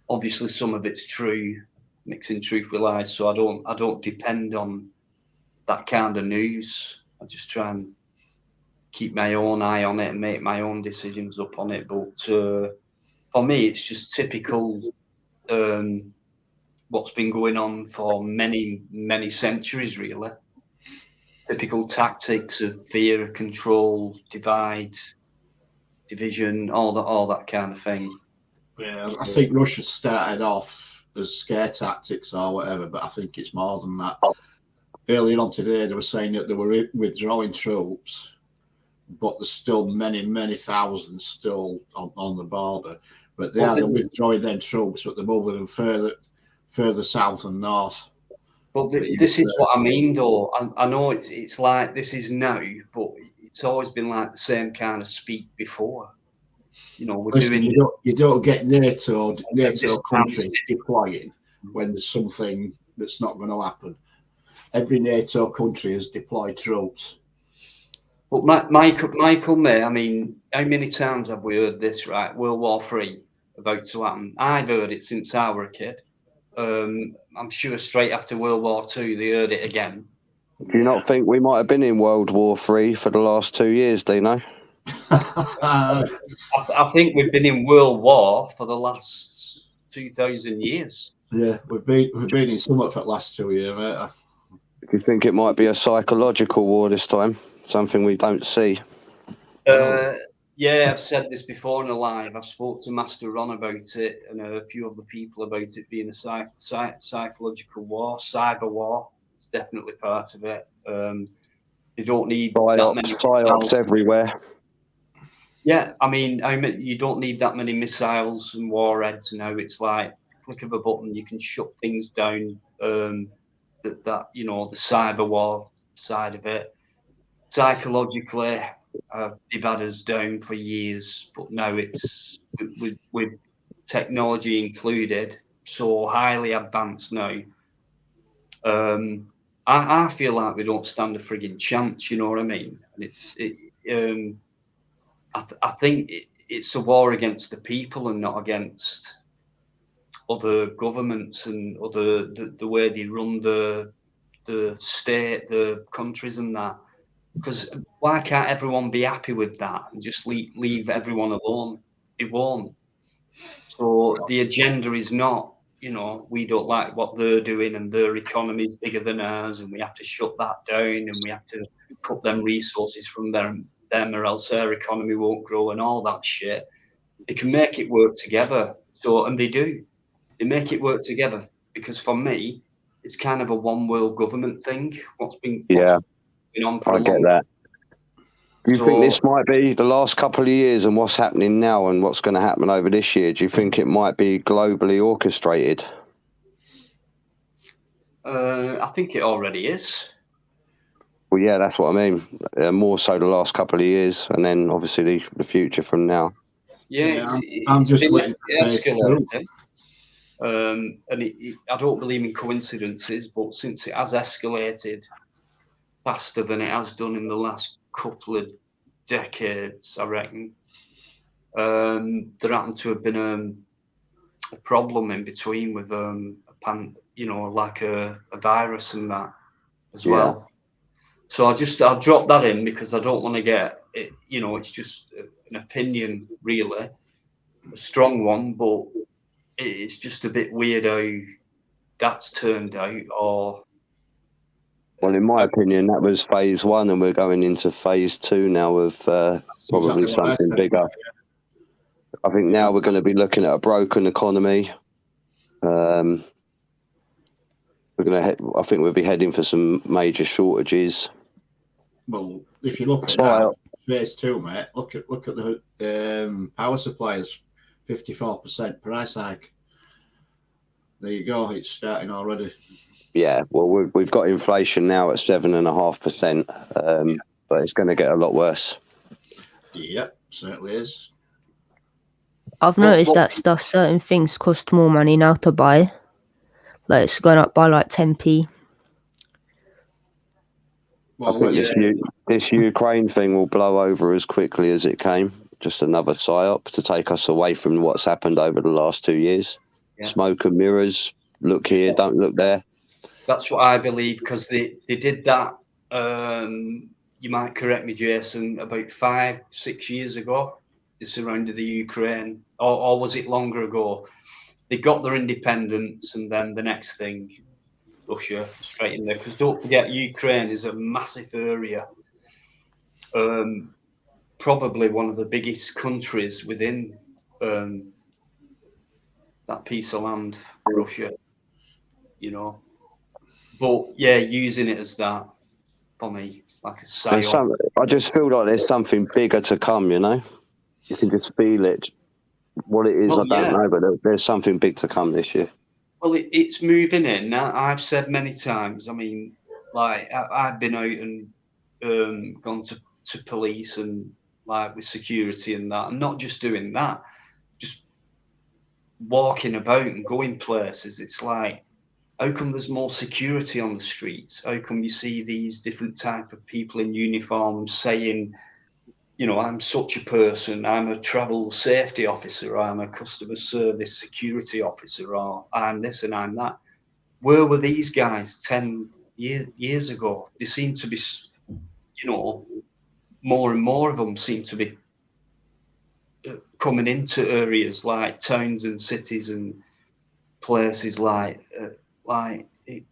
Obviously, some of it's true, mixing truth with lies. So I don't depend on that kind of news. I just try and keep my own eye on it and make my own decisions up on it. But for me, it's just typical what's been going on for many, many centuries, really. Typical tactics of fear, control, divide, division, all that kind of thing. Yeah, I think Russia started off as scare tactics or whatever, but I think it's more than that. Earlier on today, they were saying that they were withdrawing troops, but there's still many, many thousands still on the border. But they're withdrawing their troops, but they're moving them further south and north. But this is what I mean, though. I know it's like this is now, but it's always been like the same kind of speak before. You know, we're Listen, doing. You don't get NATO countries deploying when there's something that's not going to happen. Every NATO country has deployed troops. But Michael May, I mean, how many times have we heard this, right? World War III about to happen. I've heard it since I was a kid. I'm sure straight after World War II, they heard it again. Do you not think we might have been in World War III for the last 2 years, Dino? I think we've been in World War for the last 2,000 years. Yeah, we've been in somewhat for the last 2 years, mate. Do you think it might be a psychological war this time? Something we don't see? Yeah, I've said this before in a live. I've spoke to Master Ron about it and a few other people about it being a psychological war, cyber war. It's definitely part of it. You don't need that many psyops everywhere. Yeah, I mean, you don't need that many missiles and warheads. Now it's like click of a button, you can shut things down. That you know, the cyber war side of it. Psychologically, they've had us down for years, but now it's with technology included, so highly advanced now. I feel like we don't stand a frigging chance. You know what I mean? And I think it's a war against the people and not against other governments and the way they run the state, the countries and that. Because why can't everyone be happy with that and just leave everyone alone? It won't. So the agenda is not, we don't like what they're doing and their economy is bigger than ours and we have to shut that down and we have to cut them resources from them or else their economy won't grow and all that shit. They can make it work together. So, and they do. They make it work together because for me, it's kind of a one world government thing. What's been on for I a long get that. Do you think So- this might be the last couple of years and what's happening now and what's going to happen over this year? Do you think it might be globally orchestrated? I think it already is. Well, yeah, that's what I mean. More so the last couple of years and then obviously the future from now. Yeah, I'm just waiting for phase two. And I don't believe in coincidences, but since it has escalated faster than it has done in the last couple of decades, I reckon there happened to have been a problem in between with like a virus and that as well. So I'll drop that in because I don't want to get it. It's just an opinion, really, a strong one, but it's just a bit weird how that's turned out. Well, in my opinion, that was phase one, and we're going into phase two now of probably something bigger. I think now we're going to be looking at a broken economy. I think we'll be heading for some major shortages. Well, if you look at that, phase two, mate, look at the power suppliers, 54% price hike. There you go, it's starting already. Yeah, well, we've got inflation now at 7.5%, but it's going to get a lot worse. Yep, certainly is. I've noticed that certain things cost more money now to buy. Like it's gone up by like 10p. Well, I think this Ukraine thing will blow over as quickly as it came. Just another psyop to take us away from what's happened over the last 2 years. Yeah. Smoke and mirrors. Look here, don't look there. That's what I believe because they did that. You might correct me, Jason. About 5-6 years ago, they surrounded the Ukraine, or was it longer ago? They got their independence, and then the next thing, Russia straight in there. Because don't forget, Ukraine is a massive area. Probably one of the biggest countries within that piece of land, Russia. But yeah, using it as that for me, like a sale. I just feel like there's something bigger to come. You can just feel it. What it is, I don't know, but there's something big to come this year. Well, it's moving in. Now, I've said many times. I mean, like I've been out and gone to police and like with security and that. I'm not just doing that, just walking about and going places. It's like, how come there's more security on the streets? How come you see these different type of people in uniform saying, I'm such a person, I'm a travel safety officer, I'm a customer service security officer, or I'm this and I'm that. Where were these guys 10 years ago? They seem to be, more and more of them seem to be coming into areas like towns and cities and places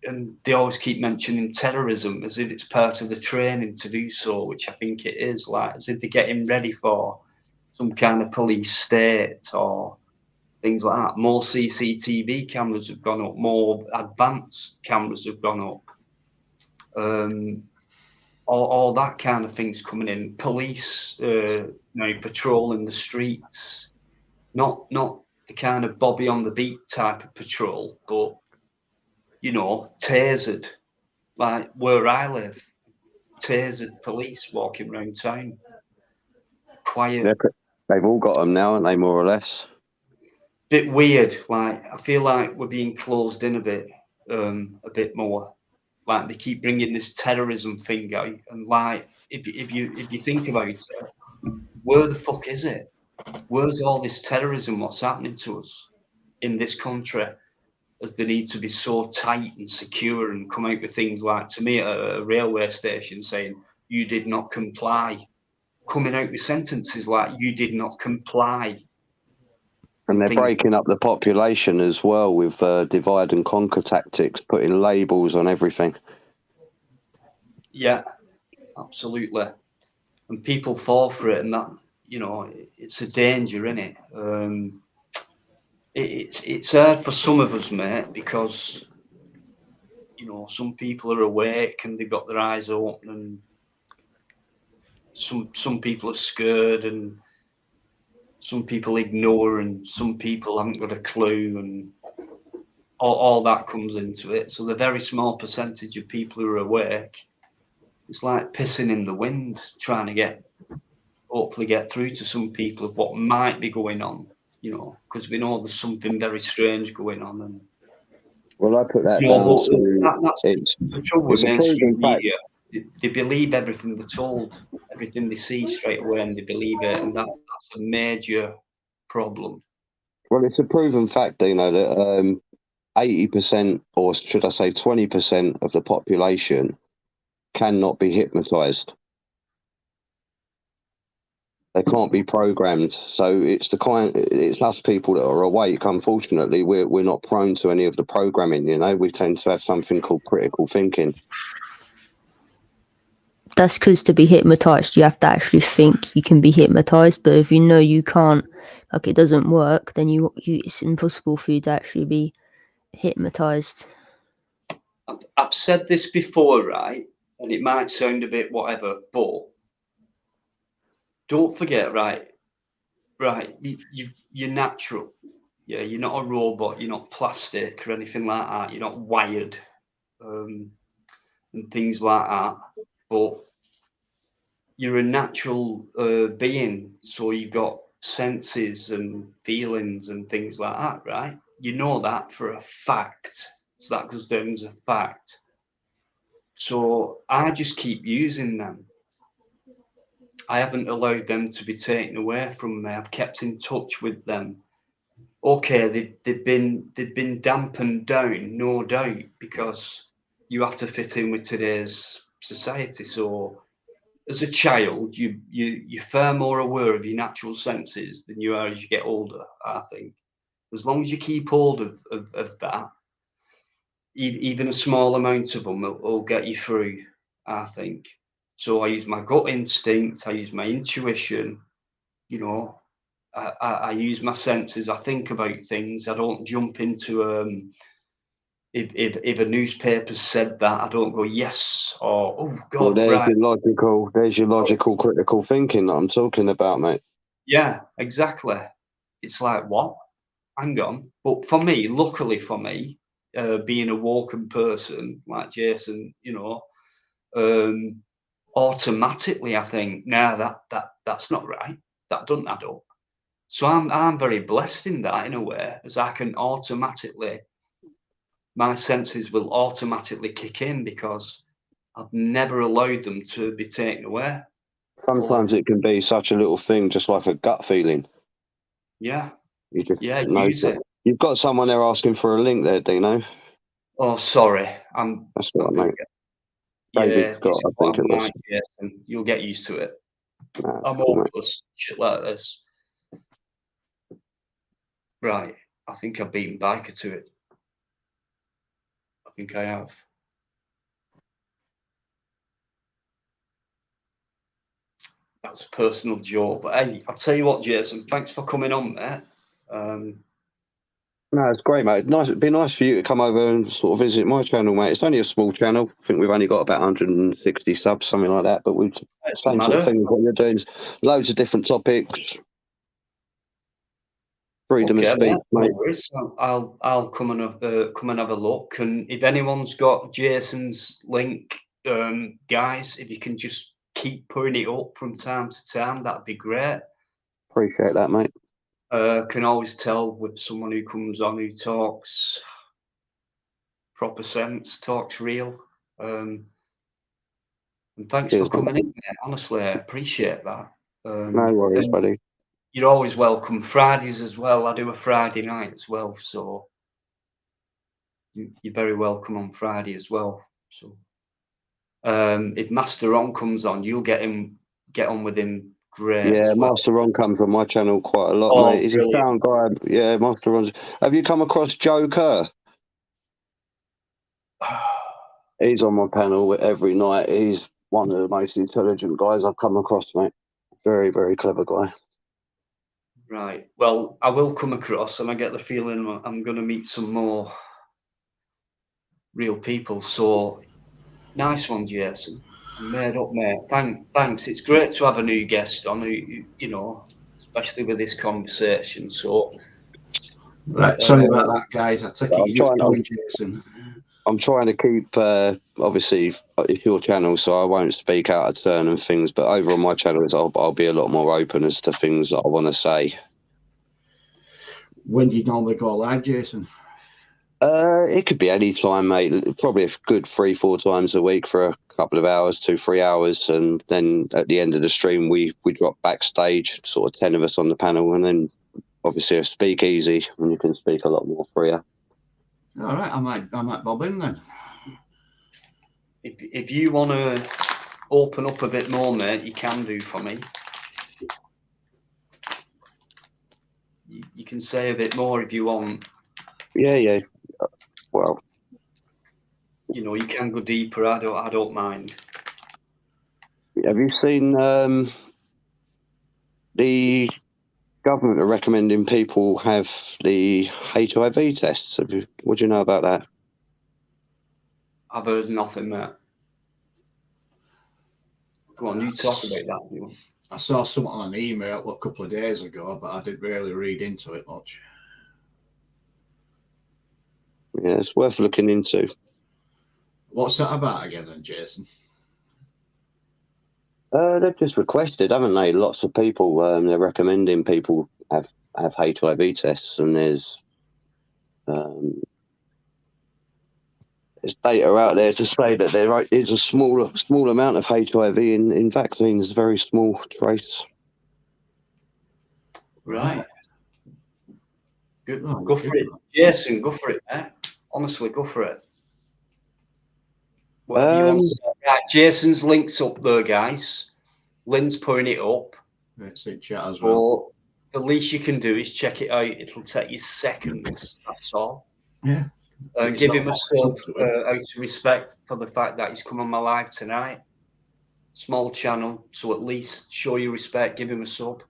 and they always keep mentioning terrorism as if it's part of the training to do so, which I think it is, like as if they're getting ready for some kind of police state or things like that. More CCTV cameras have gone up, more advanced cameras have gone up. All that kind of things coming in. Police, patrolling the streets, not the kind of Bobby on the beat type of patrol, but tasered, like where I live, tasered police walking around town. Quiet. Yeah, they've all got them now, aren't they, more or less? Bit weird. Like I feel like we're being closed in a bit more. like they keep bringing this terrorism thing out, and like if you think about it, where the fuck is it? Where's all this terrorism? What's happening to us in this country? As they need to be so tight and secure and come out with things like, to me, at a railway station saying, you did not comply. Coming out with sentences like, you did not comply. And they're breaking up the population as well with divide and conquer tactics, putting labels on everything. Yeah, absolutely. And people fall for it, and that, you know, it's a danger, isn't it? It's hard for some of us, mate, because, you know, some people are awake and they've got their eyes open, and some people are scared, and some people ignore, and some people haven't got a clue, and all that comes into it. So the very small percentage of people who are awake, it's like pissing in the wind, trying to hopefully get through to some people of what might be going on, you know, because we know there's something very strange going on. And well, I put that down to that's the trouble with mainstream media. They believe everything they're told, everything they see straight away, and they believe it, and that's a major problem. Well, it's a proven fact, Dino, that 80%, or should I say 20% of the population cannot be hypnotized. They can't be programmed. So it's us people that are awake. Unfortunately, we're not prone to any of the programming, you know. We tend to have something called critical thinking. That's because to be hypnotized, you have to actually think you can be hypnotized. But if you know you can't, like it doesn't work, then it's impossible for you to actually be hypnotized. I've said this before, right? And it might sound a bit whatever, but don't forget, right, you're natural. Yeah, you're not a robot, you're not plastic or anything like that. You're not wired and things like that. But you're a natural being, so you've got senses and feelings and things like that, right? You know that for a fact. So that goes down as a fact. So I just keep using them. I haven't allowed them to be taken away from me. I've kept in touch with them. Okay, they've been dampened down, no doubt, because you have to fit in with today's society. So as a child, you're far more aware of your natural senses than you are as you get older, I think. As long as you keep hold of that, even a small amount of them will get you through, I think. So I use my gut instinct, I use my intuition, you know, I use my senses, I think about things, I don't jump into if a newspaper said that, I don't go yes or oh god, well, right. There's your logical critical thinking that I'm talking about, mate. Yeah, exactly. It's like what? Hang on. But for me, luckily for me, being a woken person like Jason, you know, automatically I think, nah, that's not right. That doesn't add up. So I'm very blessed in that, in a way, as I can automatically, my senses will automatically kick in because I've never allowed them to be taken away. Sometimes it can be such a little thing, just like a gut feeling. Yeah. You just use it. You've got someone there asking for a link there, Dino. Oh, sorry. That's what I mean. Yeah, Scott, I think it was. Yes, and you'll get used to it. Nah, I'm hopeless. Shit like this. Right. I think I've beaten Biker to it. I think I have. That's a personal joke. But hey, I'll tell you what, Jason, thanks for coming on, mate. No, it's great, mate. It'd be nice for you to come over and sort of visit my channel, mate. It's only a small channel. I think we've only got about 160 subs, something like that. But we've same sort of thing as what you're doing. Loads of different topics. Freedom of speech, mate. I'll come and have a look. And if anyone's got Jason's link, guys, if you can just keep putting it up from time to time, that'd be great. Appreciate that, mate. Can always tell with someone who comes on who talks proper sense, talks real. And thanks for coming in, mate. Honestly, I appreciate that. No worries, buddy. You're always welcome. Fridays as well. I do a Friday night as well, so you're very welcome on Friday as well. So if Master Ron comes on, you'll get on with him great. Yeah, as well. Master Ron comes from my channel quite a lot, mate. He's a sound guy. Yeah, Master Ron's. Have you come across Joe Kerr? He's on my panel every night. He's one of the most intelligent guys I've come across, mate. Very, very clever guy. Right. Well, I will come across, and I get the feeling I'm going to meet some more real people. So nice one, Jason. Made up, mate. Thanks. It's great to have a new guest on, especially with this conversation. So, right, sorry about that, guys. I take it you're going, Jason. I'm trying to keep, obviously, it's your channel, so I won't speak out of turn and things. But over on my channel, I'll be a lot more open as to things that I want to say. When do you normally go live, Jason? It could be any time, mate. Probably a good 3-4 times a week for a couple of hours, 2-3 hours, and then at the end of the stream, we drop backstage, sort of 10 of us on the panel, and then obviously a speakeasy, and you can speak a lot more freer. All right, I might bob in then. If you want to open up a bit more, mate, you can do for me. You can say a bit more if you want. Yeah. Well, you can go deeper. I don't mind. Have you seen the government are recommending people have the HIV tests? What do you know about that? I've heard nothing, mate. Go on, you talk about that. I saw something on an email a couple of days ago, but I didn't really read into it much. Yeah, it's worth looking into. What's that about again then, Jason? They've just requested, haven't they? Lots of people, they're recommending people have HIV tests, and there's data out there to say that there is a small amount of HIV in vaccines, very small trace. Right. Good. Go for it, Jason. Go for it, mate. Honestly, go for it. Whatever you want to say. Right, Jason's links up there, guys. Lynn's putting it up. It's in chat as well. The least you can do is check it out. It'll take you seconds. That's all. Yeah. Give him a sub out of respect for the fact that he's come on my live tonight. Small channel, so at least show your respect. Give him a sub.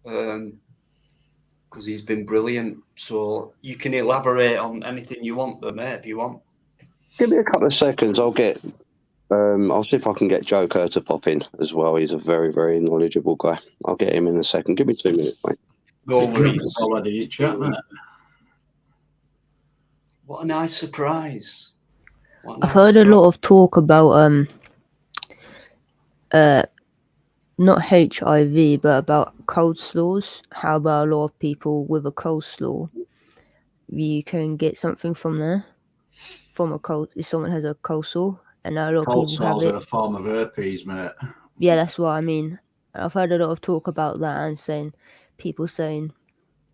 Because he's been brilliant. So you can elaborate on anything you want there, mate, if you want. Give me a couple of seconds. I'll see if I can get Joe Kerr to pop in as well. He's a very, very knowledgeable guy. I'll get him in a second. Give me 2 minutes, mate. No worries. Already in chat, mate. What a nice surprise. I've heard a lot of talk about not HIV, but about cold sores. How about a lot of people with a cold sore? You can get something from there, from a cold. If someone has a cold sore, and a lot of cold people have sores it. are a form of herpes, mate. Yeah, that's what I mean. I've heard a lot of talk about that, and people saying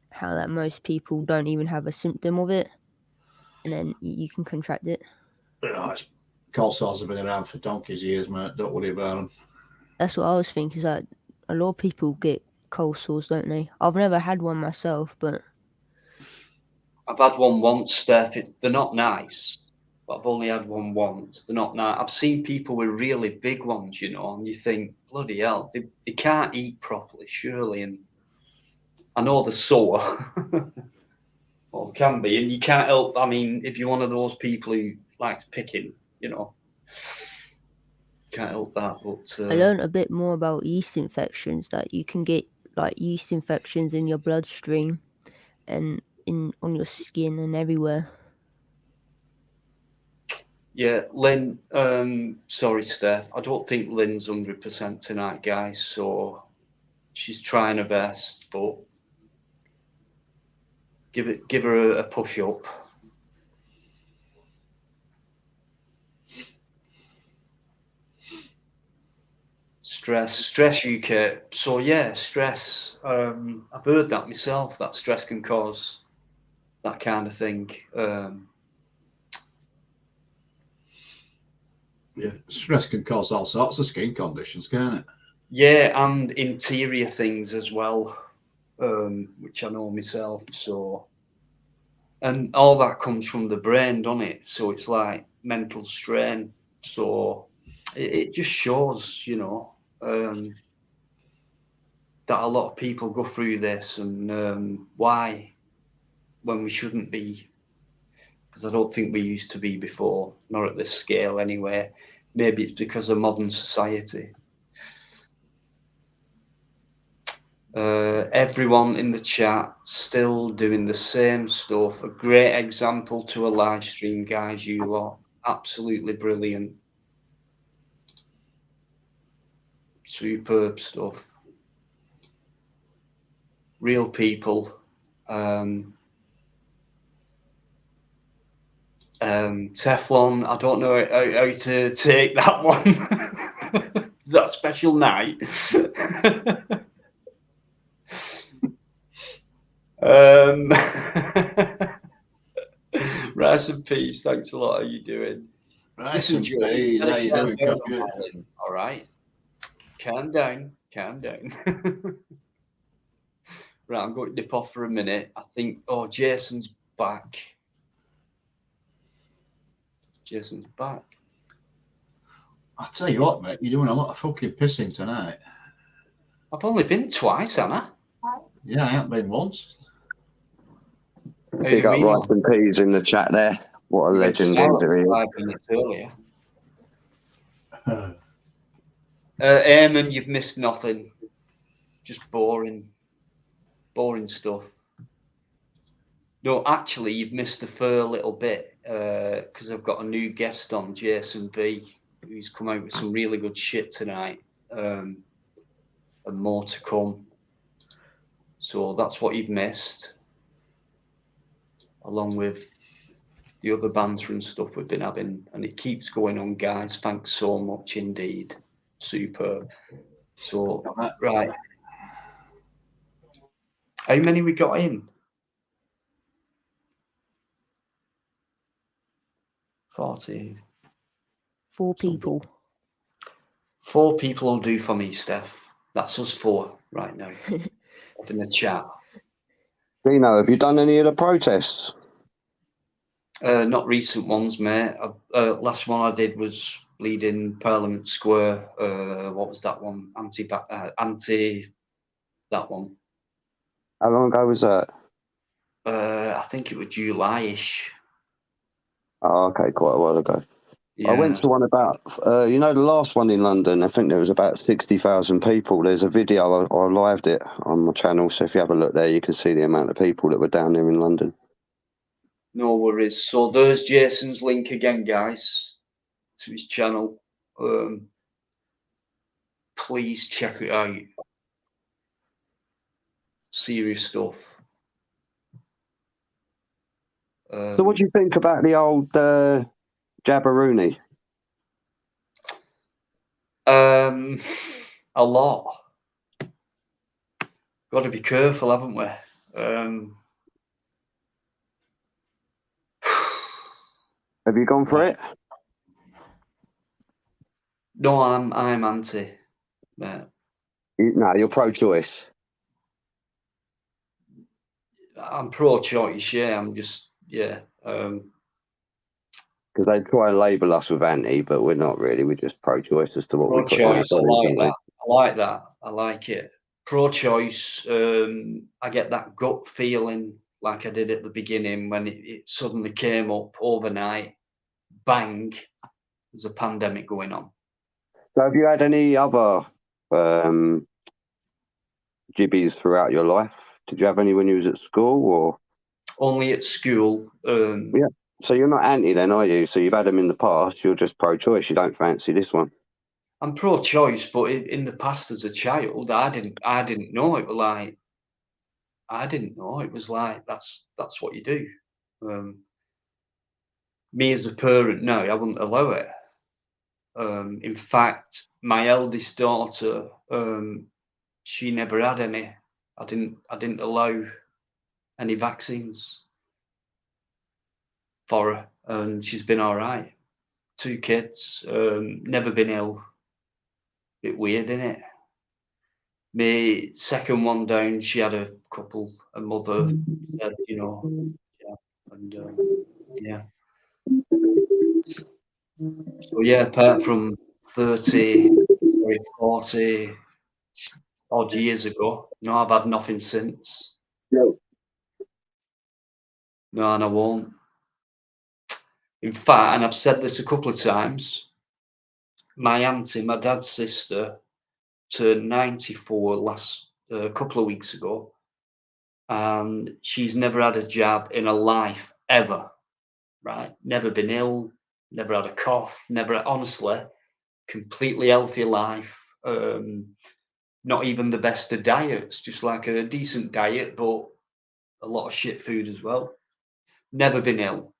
how that most people don't even have a symptom of it, and then you can contract it. Cold sores have been around for donkey's years, mate. Don't worry about them. That's what I was thinking. Is that a lot of people get cold sores, don't they? I've never had one myself, but I've had one once, Steph. They're not nice, but I've only had one once. They're not nice. I've seen people with really big ones, and you think, bloody hell, they can't eat properly, surely. And I know they're sore, or can be, and you can't help. I mean, if you're one of those people who likes picking, can't help that. But I learned a bit more about yeast infections, that you can get like yeast infections in your bloodstream and on your skin and everywhere. Yeah, Lynn, sorry, Steph. I don't think Lynn's 100% tonight, guys. So she's trying her best, but give her a push up. Stress, UK. So yeah, stress. I've heard that myself. That stress can cause that kind of thing. Yeah, stress can cause all sorts of skin conditions, can't it? Yeah, and interior things as well, which I know myself. So, and all that comes from the brain, doesn't it? So it's like mental strain. So it just shows, that a lot of people go through this, and why, when we shouldn't be, because I don't think we used to be before, not at this scale anyway. Maybe it's because of modern society. Everyone in the chat still doing the same stuff. A great example to a live stream, guys. You lot, absolutely brilliant, superb stuff. Real people. Teflon, I don't know how to take that one. Is that a special night? Rice and peace, thanks a lot. How you doing? Rice and peas, how you doing, Cookie? All right. Calm down. Right, I'm going to dip off for a minute. I think, Jason's back. I'll tell you what, mate, you're doing a lot of fucking pissing tonight. I've only been twice, haven't I? Yeah, I haven't been once. Big up Rice and Peas in the chat there. What a legend Geezer he is. 5 minutes earlier. Eamon, you've missed nothing. Just boring stuff. No, actually, you've missed a fair little bit because I've got a new guest on, Jason V, who's come out with some really good shit tonight, and more to come. So that's what you've missed, along with the other banter and stuff we've been having, and it keeps going on, guys. Thanks so much indeed. Superb. So, right. How many we got in? 14. 4 people. 4 people will do for me, Steph. That's us 4 right now. Up in the chat. Dino, have you done any of the protests? Not recent ones, mate. Last one I did was bleeding Parliament Square. What was that one? Anti. That one. How long ago was that? I think it was July-ish. Oh, okay, quite a while ago. Yeah. I went to one about, the last one in London. I think there was about 60,000 people. There's a video, I lived it on my channel. So if you have a look there, you can see the amount of people that were down there in London. No worries. So there's Jason's link again, guys, to his channel. Please check it out. Serious stuff. So what do you think about the old Jabberoonie? A lot. Got to be careful, haven't we? Have you gone for it? No, I'm anti. Yeah. No, you're pro-choice. I'm pro-choice. Yeah, I'm just because they try and label us with anti, but we're not really. We're just pro-choice as to what we put in our bodies. I like that. I like it. Pro-choice. I get that gut feeling like I did at the beginning when it suddenly came up overnight. Bang! There's a pandemic going on. So have you had any other gibbies throughout your life? Did you have any when you was at school, or only at school? Yeah. So you're not anti then, are you? So you've had them in the past. You're just pro-choice. You don't fancy this one. I'm pro-choice, but in the past as a child, I didn't know it was like. I didn't know it was like that's what you do. Me as a parent, no, I wouldn't allow it. In fact, my eldest daughter, she never had any. I didn't allow any vaccines for her, and she's been all right. 2 kids, never been ill. Bit weird, isn't it? My second one down, she had a couple. Her mother said, yeah, and yeah. So yeah, apart from 40 odd years ago, no, I've had nothing since. No. No, and I won't. In fact, and I've said this a couple of times, my auntie, my dad's sister, turned 94 a couple of weeks ago, and she's never had a jab in her life ever, right? Never been ill, never had a cough, honestly, completely healthy life. Not even the best of diets, just like a decent diet, but a lot of shit food as well. Never been ill,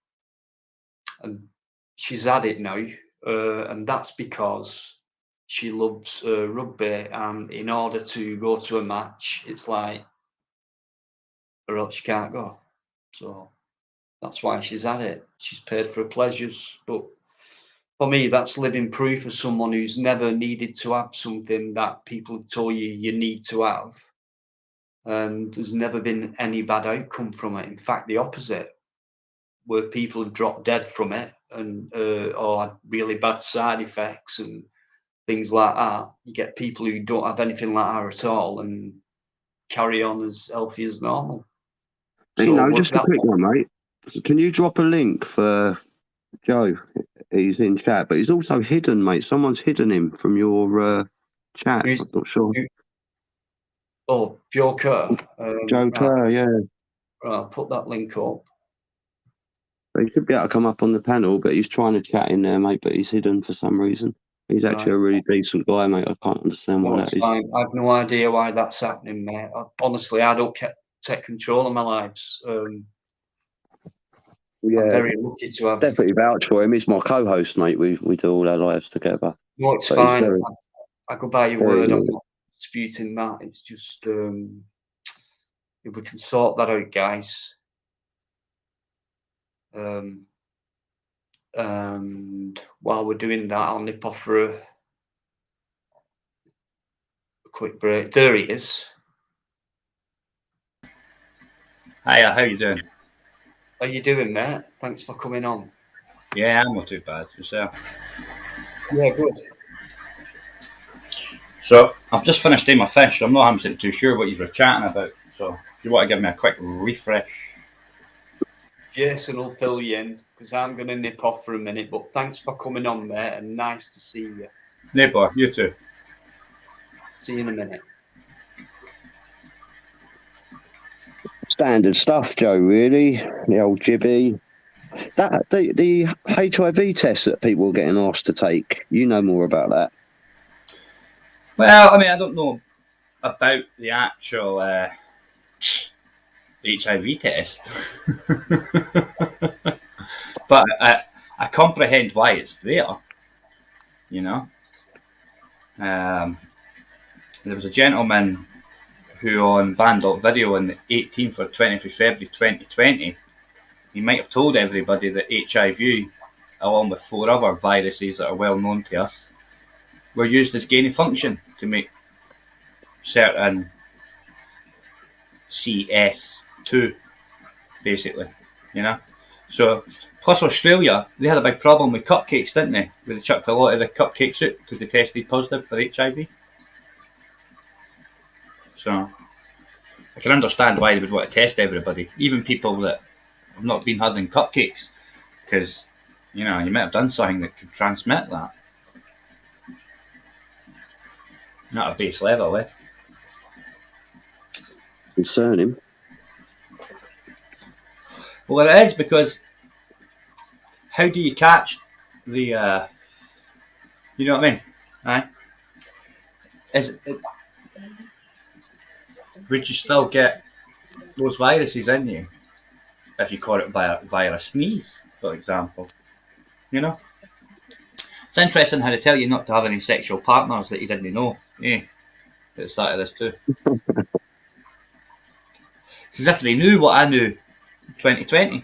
and she's had it now, and that's because she loves rugby, and in order to go to a match, it's like, or else she can't go. So that's why she's had it. She's paid for her pleasures. But for me, that's living proof of someone who's never needed to have something that people have told you need to have. And there's never been any bad outcome from it. In fact, the opposite, where people have dropped dead from it and or had really bad side effects and things like that. You get people who don't have anything like that at all and carry on as healthy as normal. So Just a quick one, mate. So can you drop a link for Joe? He's in chat, but he's also hidden, mate. Someone's hidden him from your chat. I'm not sure. Joe Kerr. Joe Kerr, yeah. Right, I'll put that link up. But he should be able to come up on the panel, but he's trying to chat in there, mate, but he's hidden for some reason. He's actually a really decent guy, mate. I can't understand why that is. Fine. I have no idea why that's happening, mate. Honestly, I don't take control of my lives. Yeah, I'm very lucky to have. Definitely vouch for him. He's my co-host, mate. We do all our lives together. No, it's fine. I go by your word. I'm not disputing that. It's just if we can sort that out, guys. And while we're doing that, I'll nip off for a quick break. There he is. Hiya, how you doing? How you doing, mate? Thanks for coming on. Yeah, I'm not too bad. Yourself? Yeah, good. So, I've just finished doing my fish, so I'm not 100% too sure what you were chatting about. So, if you want to give me a quick refresh. Jason will fill you in, because I'm going to nip off for a minute, but thanks for coming on, mate, and nice to see you. Neighbour, you too. See you in a minute. Standard stuff, Joe, really. The old jibby. The HIV test that people are getting asked to take, you know more about that. Well, I mean, I don't know about the actual HIV test. But I comprehend why it's there, you know. There was a gentleman who on ban.video on the 18th or 20th of February 2020, he might have told everybody that HIV, along with 4 other viruses that are well known to us, were used as gain of function to make certain CS2, basically, you know. So, plus Australia, they had a big problem with cupcakes, didn't they? Where they chucked a lot of the cupcakes out because they tested positive for HIV. So, I can understand why they would want to test everybody, even people that have not been having cupcakes, because, you know, you might have done something that could transmit that. Not a base level, eh? Concerning. Well, it is, because how do you catch the, you know what I mean? Aye? Would you still get those viruses in you if you caught it via a sneeze, for example? You know? It's interesting how they tell you not to have any sexual partners that you didn't know. Yeah, at the start of this too. It's as if they knew what I knew in 2020.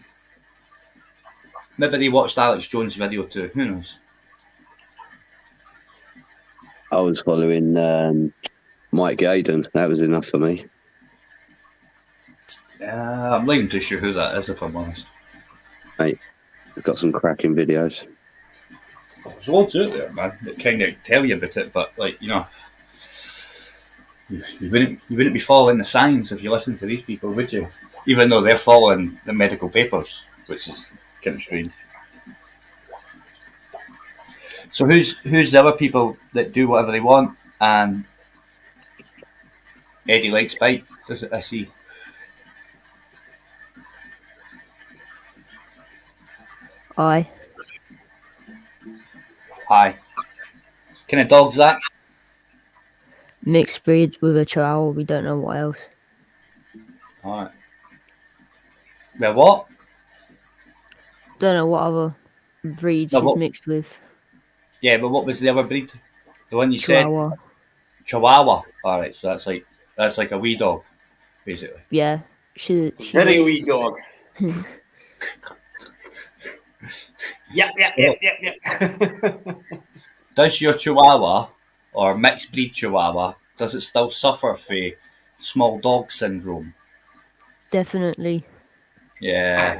Maybe they watched Alex Jones' video too. Who knows? I was following Mike Gaydon. That was enough for me. I'm not even too sure who that is, if I'm honest. Mate, we've got some cracking videos. There's loads out there, man, that kind of tell you about it, but like, you know, you wouldn't be following the science if you listened to these people, would you? Even though they're following the medical papers, which is kind of strange. So who's the other people that do whatever they want? And Eddie likes bike. I see. Aye. Hi. Kind of dogs that? Mixed breeds with a chihuahua. We don't know what else. Alright. Well, what? Don't know what other breeds she's mixed with. Yeah, but what was the other breed? The one you Chihuahua. said? Chihuahua. Alright, so that's like a wee dog, basically. Yeah. She Very wee dog. Yep. Does your Chihuahua, or mixed breed Chihuahua, does it still suffer from small dog syndrome? Definitely. Yeah.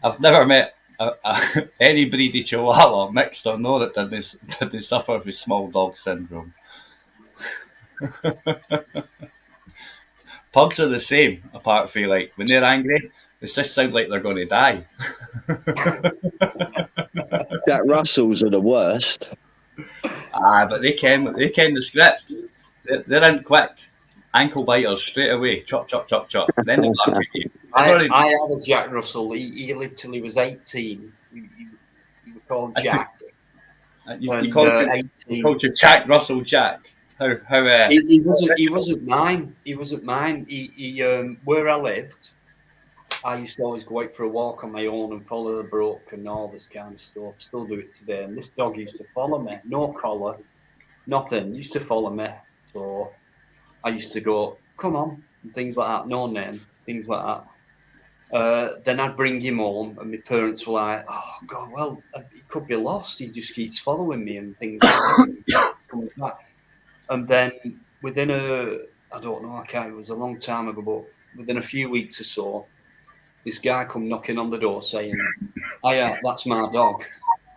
I've never met any breedy Chihuahua, mixed or not, that didn't suffer from small dog syndrome. Pugs are the same, apart from like when they're angry, they just sound like they're going to die. Jack Russells are the worst. But they can the script. They're in quick. Ankle biters straight away. Chop, chop, chop, chop. Then they laugh at you. I had a Jack Russell. He lived till he was 18. He was called Jack. You called your Jack Russell Jack. How? He wasn't mine. He wasn't mine. He where I lived, I used to always go out for a walk on my own and follow the brook and all this kind of stuff. Still do it today. And this dog used to follow me. No collar, nothing. Used to follow me. So I used to go, come on, and things like that. No name, things like that. Then I'd bring him home, and my parents were like, "Oh God, well, he could be lost. He just keeps following me and things like that." Coming back. And then within I don't know, it was a long time ago, but within a few weeks or so, this guy come knocking on the door saying, "Hiya, that's my dog."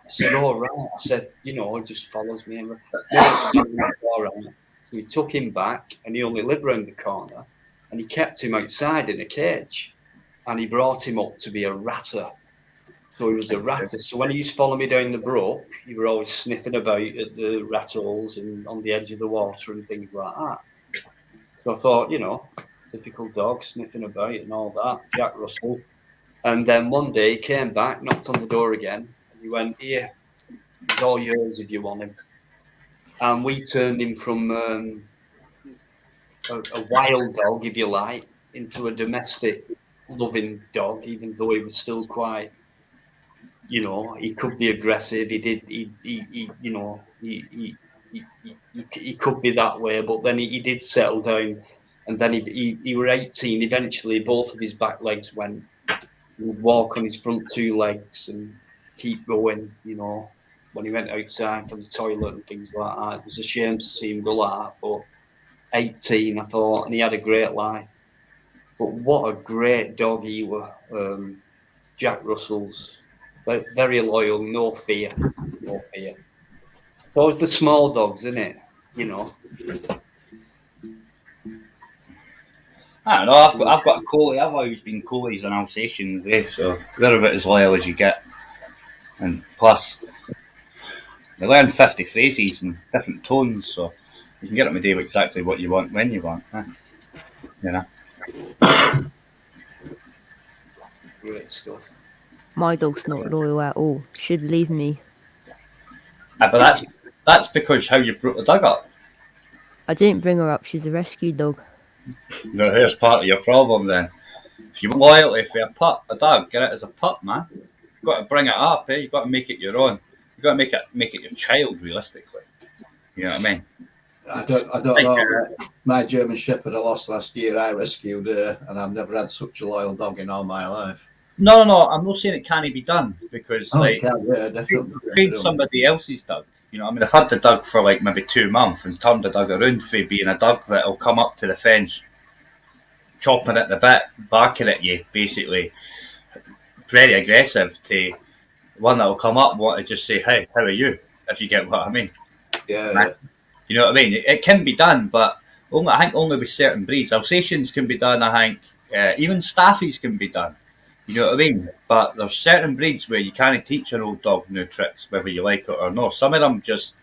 I said, "All right." I said, "He just follows me." And all right. So we took him back, and he only lived round the corner, and he kept him outside in a cage, and he brought him up to be a ratter. So he was a ratter. So when he used to follow me down the brook, he were always sniffing about at the rat holes and on the edge of the water and things like that. So I thought, typical dog sniffing about and all that, Jack Russell. And then one day he came back, knocked on the door again, and he went, "Here, it's all yours if you want him." And we turned him from a wild dog, if you like, into a domestic loving dog, even though he was still quite, he could be aggressive. He could be that way, but then he did settle down. And then he were 18. Eventually, both of his back legs went. He would walk on his front two legs and keep going, when he went outside for the toilet and things like that. It was a shame to see him go like that, but 18, I thought, and he had a great life. But what a great dog he were, Jack Russell's. Very loyal, no fear. Those the small dogs, isn't it? I don't know. I've got a collie. I've always been collies and Alsatians, so they're about as loyal as you get. And plus, they learn 50 phrases and different tones, so you can get them to do exactly what you want when you want. Great stuff. My dog's not loyal at all. Should leave me. But that's because how you brought the dog up. I didn't bring her up. She's a rescue dog. No, here's part of your problem then. If you want loyalty for a dog, get it as a pup, man. You've got to bring it up, You've got to make it your own. You've got to make it your child, realistically. You know what I mean? I don't know. My German Shepherd I lost last year, I rescued her, and I've never had such a loyal dog in all my life. No. I'm not saying it can't be done because definitely train somebody else's dog. You know, I mean, I've had the dog for like maybe 2 months and turned the dog around for being a dog that'll come up to the fence, chopping at the bit, barking at you, basically, very aggressive, to one that'll come up and want to just say, "Hey, how are you?" If you get what I mean. Yeah. You know what I mean? It can be done, but I think only with certain breeds. Alsatians can be done. I think even Staffies can be done. You know what I mean? But there's certain breeds where you can't teach an old dog new tricks, whether you like it or not. Some of them just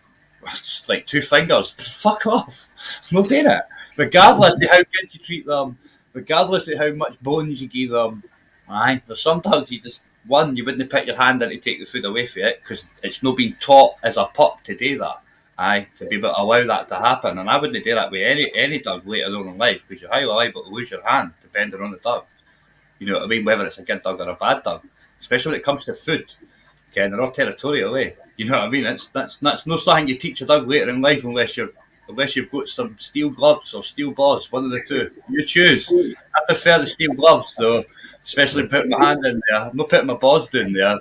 like 2 fingers. Fuck off. I'm not doing it. Regardless of how good you treat them, regardless of how much bones you give them. Aye, there's some dogs you wouldn't put your hand in to take the food away from it because it's not been taught as a pup to do that. Aye, to be able to allow that to happen. And I wouldn't do that with any dog later on in life because you're highly liable to lose your hand depending on the dog. You know what I mean? Whether it's a good dog or a bad dog, especially when it comes to food. Okay, and they're all territorial, eh? You know what I mean? That's no something you teach a dog later in life unless you've got some steel gloves or steel balls, one of the two. You choose. I prefer the steel gloves though, especially putting my hand in there. I'm not putting my balls down there.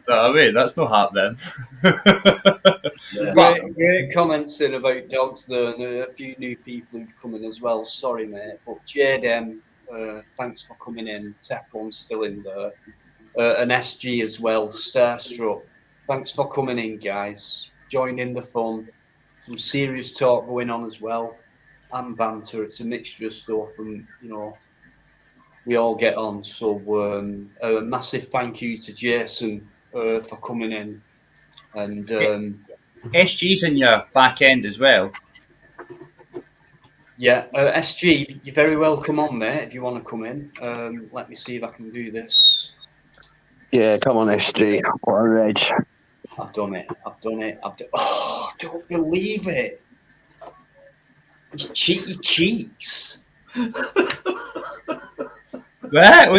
That's not happening. Great comments in about dogs though, and a few new people who've come in as well. Sorry, mate, but JDM. Thanks for coming in. Teflon's still in there. And SG as well, Starstruck. Thanks for coming in, guys. Join in the fun. Some serious talk going on as well. And banter. It's a mixture of stuff, and we all get on. So a massive thank you to Jason for coming in. And SG's in your back end as well. Yeah, SG, you're very welcome on, mate, if you want to come in. Let me see if I can do this. Yeah, come on, SG. What a reg. I've done it. Oh, I don't believe it. You cheeky cheeks. What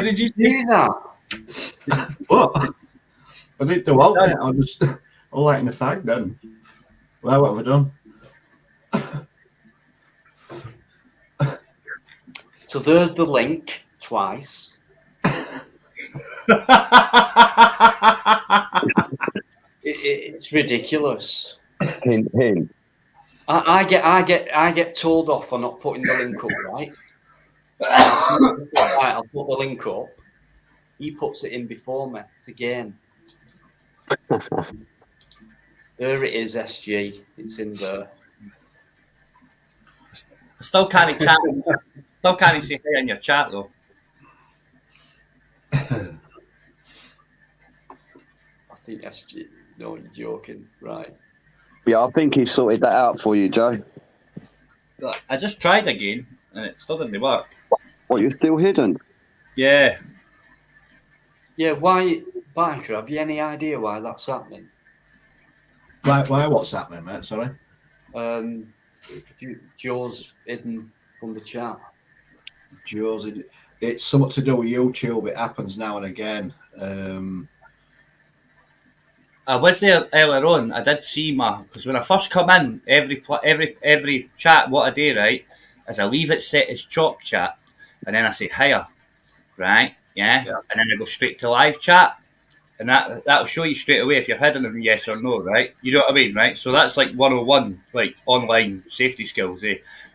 did you do that? What? I didn't do all that. I was all lighting the fag then. Well, what have I done? So there's the link twice. It's ridiculous. Hint. I get told off for not putting the link up, right? Right, I'll put the link up. He puts it in before me. It's again. There it is, SG. It's in there. I still can't chat. Still can't say hey in your chat though. I think SG. No, you're joking, right? Yeah, I think he sorted that out for you, Joe. I just tried again, and it still didn't work. What, you're still hidden? Yeah. Yeah, why, Biker, have you any idea why that's happening? Why what's happening, mate? Sorry? Joe's hidden from the chat. Joe's, it's something to do with YouTube. It happens now and again. I was there earlier on. I did see because when I first come in, every chat what I do, right, is I leave it set as chop chat, and then I say hiya, right, yeah, and then I go straight to live chat, and that'll show you straight away if you're hidden in yes or no, right? You know what I mean, right? So that's like 101, like online safety skills,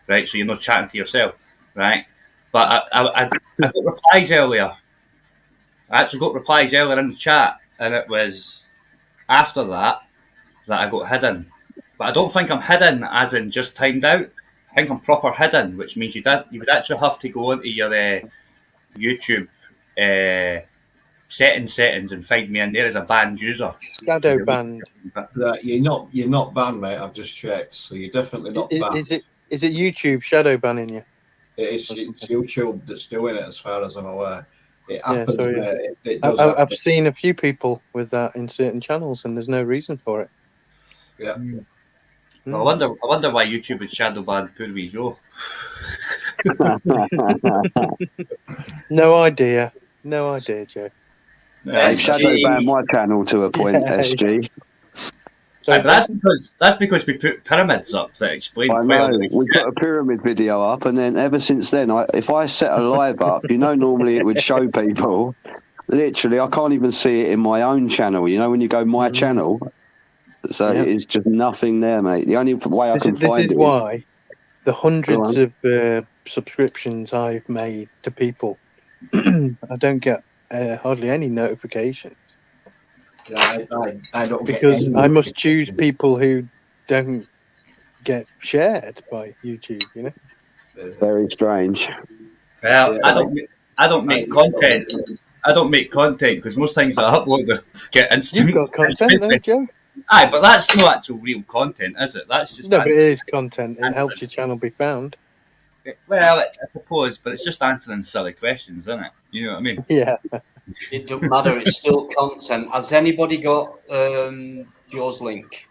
right? So you're not chatting to yourself, right? But I got replies earlier. I actually got replies earlier in the chat, and it was after that I got hidden. But I don't think I'm hidden as in just timed out. I think I'm proper hidden, which means you would actually have to go into your YouTube settings and find me in there as a banned user. Shadow banned. You're not banned, mate. I've just checked, so you're definitely not banned. Is it YouTube shadow banning you? It's YouTube that's doing it, as far as I'm aware. It happens. It does I've seen a few people with that in certain channels, and there's no reason for it. Yeah. Well, I wonder why YouTube would shadow ban poor wee Joe. No idea, Joe. Shadow ban my channel to a point, SG. So but that's because we put pyramids up that explain. I quite a know. lot of We shit. put a pyramid video up, and then ever since then, if I set a live up, normally it would show people. Literally, I can't even see it in my own channel. When you go my channel, so it's just nothing there, mate. The only way I can find this is why the hundreds of subscriptions I've made to people, I don't get hardly any notifications. Yeah, I don't get Because any I must choose notifications. people who don't get shared by YouTube. very strange. Well, Yeah. I don't make content. I don't make content because most things I upload get instant. You've got content, though, Joe. Aye, but that's not actual real content, is it? That's just No, but it is content. It helps your answering. channel be found. Well, I suppose, but it's just answering silly questions, isn't it? You know what I mean? Yeah. It doesn't matter. It's still content. Has anybody got Joe's link?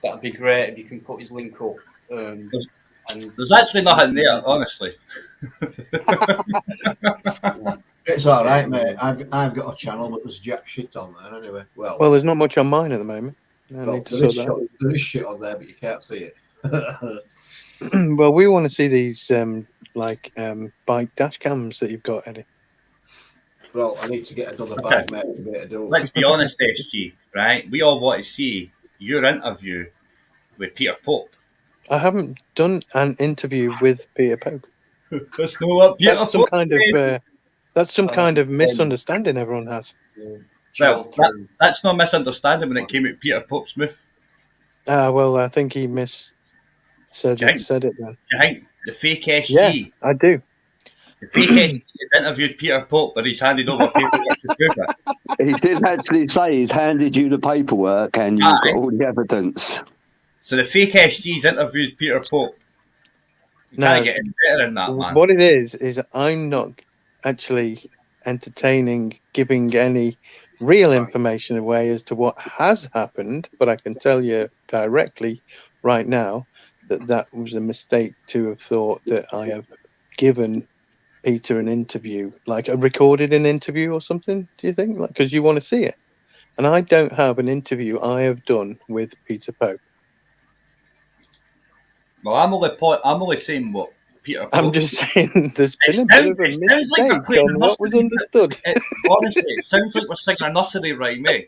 That'd be great if you can put his link up. There's actually nothing there, honestly. It's all right, mate. I've got a channel, but there's jack shit on there anyway. Well, There's not much on mine at the moment. I need to there is sort that out. there is shit on there, but you can't see it. Well, we want to see these bike dash cams that you've got, Eddie. Well, I need to get another That's bike, it. mate, to be able to do it. Let's be honest, SG, right? We all want to see your interview with Peter Pope. I haven't done an interview with Peter Pope. That's not what Peter That's some Pope kind says. of that's some kind of misunderstanding everyone has. Well, that's not misunderstanding when it came out Peter Pope Smith. Well, I think he said it then. Do you think the fake SG? Yeah, I do. The fake SG has interviewed Peter Pope, but he's handed over paperwork to prove it. He did actually say he's handed you the paperwork and you've got all the evidence. So the fake SG's interviewed Peter Pope. You can't get any better than that, man. What it is I'm not actually entertaining giving any real information away as to what has happened, but I can tell you directly right now that was a mistake to have thought that I have given Peter an interview, like a recorded an interview or something. Do you think? Because you want to see it, and I don't have an interview I have done with Peter Pope. Well, I'm only saying what Peter Pope. I'm just saying there's been a bit of a mistake on what was understood. Honestly, it sounds like we're singing a nursery rhyme, eh?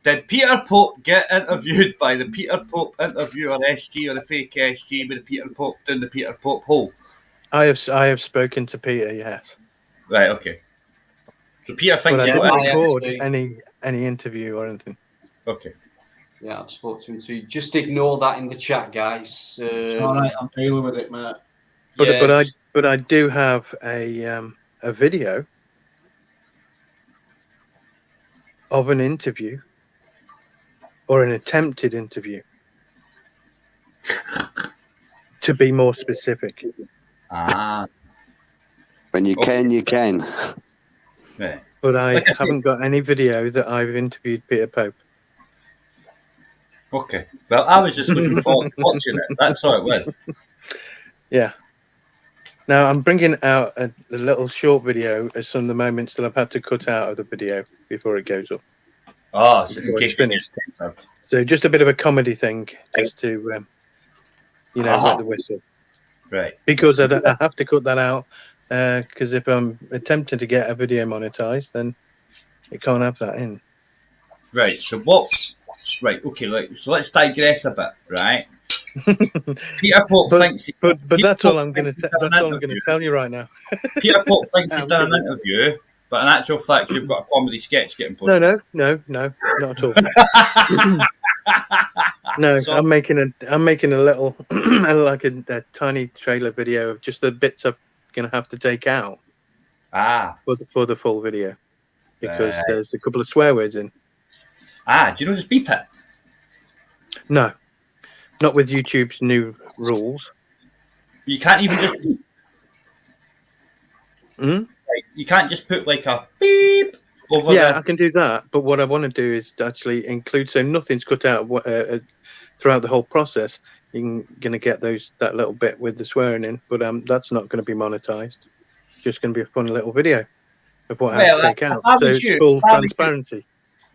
Did Peter Pope get interviewed by the Peter Pope interviewer SG or the fake SG with the Peter Pope down the Peter Pope hole? I have spoken to Peter, yes. Right, okay. So Peter thinks I didn't record any interview or anything. Okay. Yeah, I've spoken to him too. Just ignore that in the chat, guys. It's all right, I'm dealing with it, mate. But I do have a video of an interview or an attempted interview, to be more specific. When you can, you can. Yeah. But I haven't got any video that I've interviewed Peter Pope. Okay. Well, I was just looking forward to watching it. That's all it was. Yeah. Now I'm bringing out a little short video of some of the moments that I've had to cut out of the video before it goes up. Oh, so in case finished. So just a bit of a comedy thing, just to wet the whistle. Right. Because I have to cut that out, because if I'm attempting to get a video monetized, then it can't have that in. Right. So what? Right. Okay. So let's digress a bit. Right. Peter Pope thinks. But that's all I'm going to tell you right now. Peter Pope thinks he's done an interview, but in actual fact, you've got a comedy sketch getting posted. No, not at all. No, so, I'm making a little like a tiny trailer video of just the bits I'm going to have to take out. For the full video, because there's a couple of swear words in. Do you know just beep it? No, not with YouTube's new rules. You can't even just beep. Like, you can't just put like a beep over. Yeah, I can do that. But what I want to do is to actually include, so nothing's cut out throughout the whole process. You're going to get that little bit with the swearing in, but that's not going to be monetized. It's just going to be a fun little video of what I have to take out. So it's full transparency.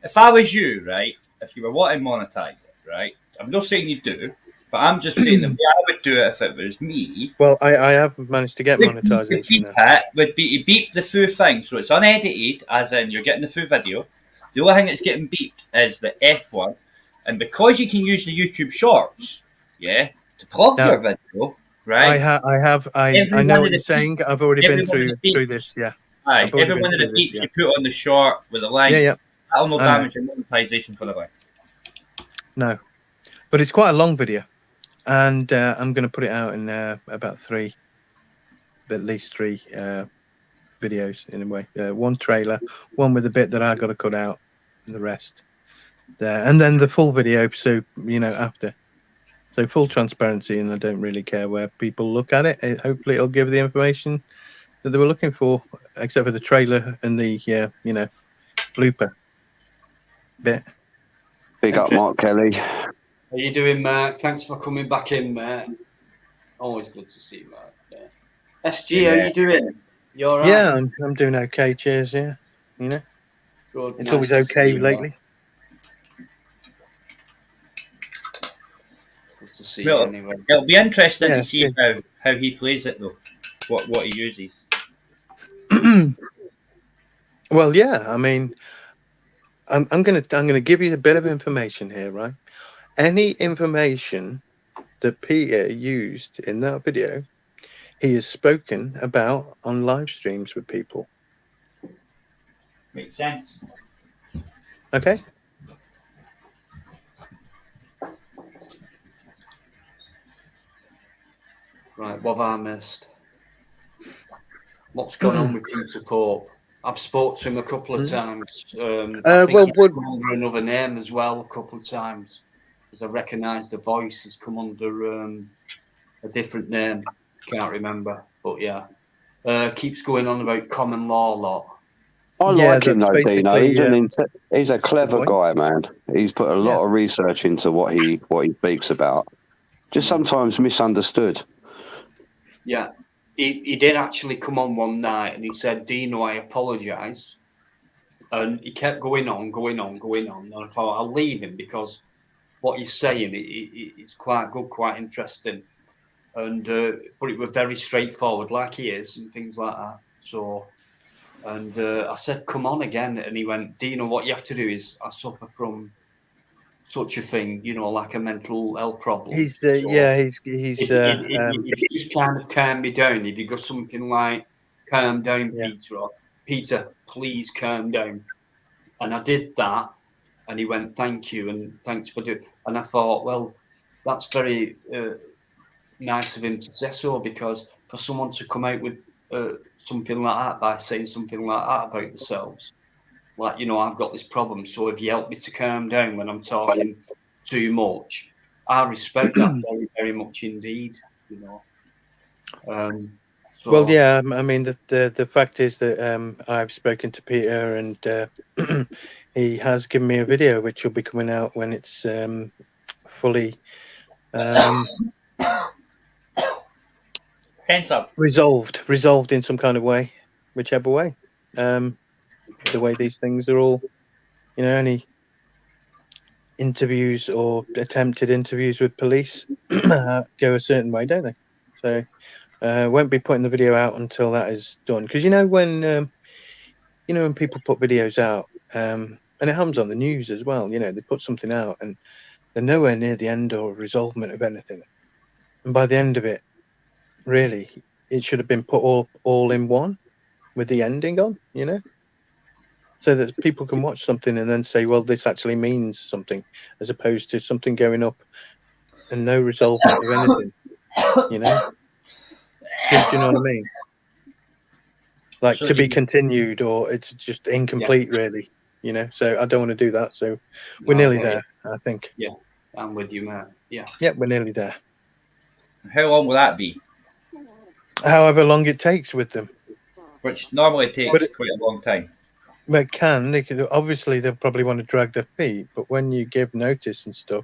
If I was you, right, if you were wanting monetized, right, I'm not saying you do, but I'm just saying the way I would do it if it was me. Well, I have managed to get monetization now. Would be to beep the full thing, so it's unedited, as in you're getting the full video. The only thing that's getting beeped is the F one, and because you can use the YouTube Shorts, to plug your video, right? I know what you're saying. I've already been through this. Yeah. Aye, every one of the beeps you put on the short with a link, that'll not damage your monetization for the link. No, but it's quite a long video, and I'm going to put it out in about at least three videos in a way. One trailer, one with a bit that I got to cut out, and the rest there, and then the full video. So after, so full transparency, and I don't really care where people look at it. Hopefully, it'll give the information that they were looking for, except for the trailer and the blooper bit. Big up, Mark Kelly. How you doing, Mark? Thanks for coming back in, mate. Always good to see you, Mark. Yeah. SG, how you doing? You all right? Yeah, I'm doing okay. Cheers. Yeah, Good. It's nice always okay lately. Good to see you anyway. It'll be interesting to see how he plays it though. What he uses. Well, yeah. I mean, I'm gonna give you a bit of information here, right? Any information that Peter used in that video, he has spoken about on live streams with people. Makes sense. Okay. Right, what have I missed? What's going on with Peter Pope? I've spoke to him a couple of times. I think he's come under another name as well a couple of times. Because I recognise the voice. He's come under a different name. Can't remember. But yeah. Keeps going on about common law a lot. I like him though, Dino. He's a clever guy, man. He's put a lot of research into what he speaks about. Just sometimes misunderstood. Yeah. He did actually come on one night and he said, Dino, I apologise. And he kept going on. And I thought, I'll leave him because what he's saying it's quite good, quite interesting. And but it was very straightforward, like he is, and things like that. So, and I said, come on again. And he went, Dino, what you have to do is I suffer from such a thing, like a mental health problem. He's if you just kind of calm me down, if you got something like calm down, Peter, or Peter, please calm down. And I did that, and he went, thank you, and thanks for doing. And I thought, well, that's very nice of him to say so, because for someone to come out with something like that by saying something like that about themselves, like, I've got this problem, so if you help me to calm down when I'm talking too much, I respect that very, very much indeed, Well, yeah, I mean, the fact is that I've spoken to Peter and he has given me a video which will be coming out when it's fully resolved in some kind of way, whichever way. The way these things are all, any interviews or attempted interviews with police go a certain way, don't they? So won't be putting the video out until that is done. Because when people put videos out, and it happens on the news as well, they put something out and they're nowhere near the end or resolvement of anything. And by the end of it, really, it should have been put all in one with the ending on, so that people can watch something and then say, well, this actually means something, as opposed to something going up and no resolvement of anything, Do you know what I mean? Like, so to be continued, or it's just incomplete, really, So I don't want to do that. So we're nearly there, I think. Yeah, I'm with you, man. Yeah. Yeah, we're nearly there. How long will that be? However long it takes with them. Which normally takes quite a long time. Well, it can. Obviously, they'll probably want to drag their feet, but when you give notice and stuff,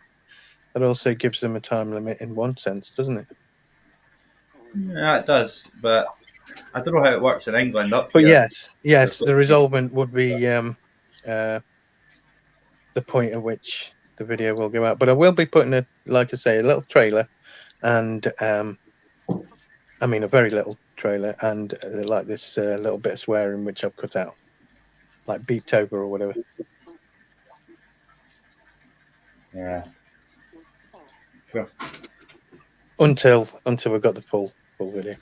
that also gives them a time limit in one sense, doesn't it? Yeah, it does. But I don't know how it works in England up here. But yes, the resolvement would be the point at which the video will go out. But I will be putting a, like I say, a little trailer, and I mean a very little trailer, and like this little bit of swearing which I've cut out, like beeped over or whatever. Yeah. Sure. Until we've got the full video.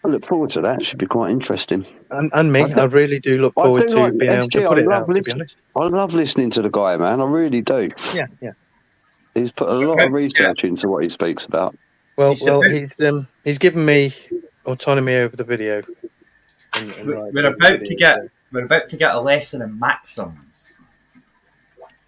I look forward to that. Should be quite interesting. And me, I really do look forward to being able to put it out, to be honest. I love listening to the guy, man. I really do. Yeah. He's put a lot of research into what he speaks about. Well, he's given me autonomy over the video. We're about to get a lesson in maxims.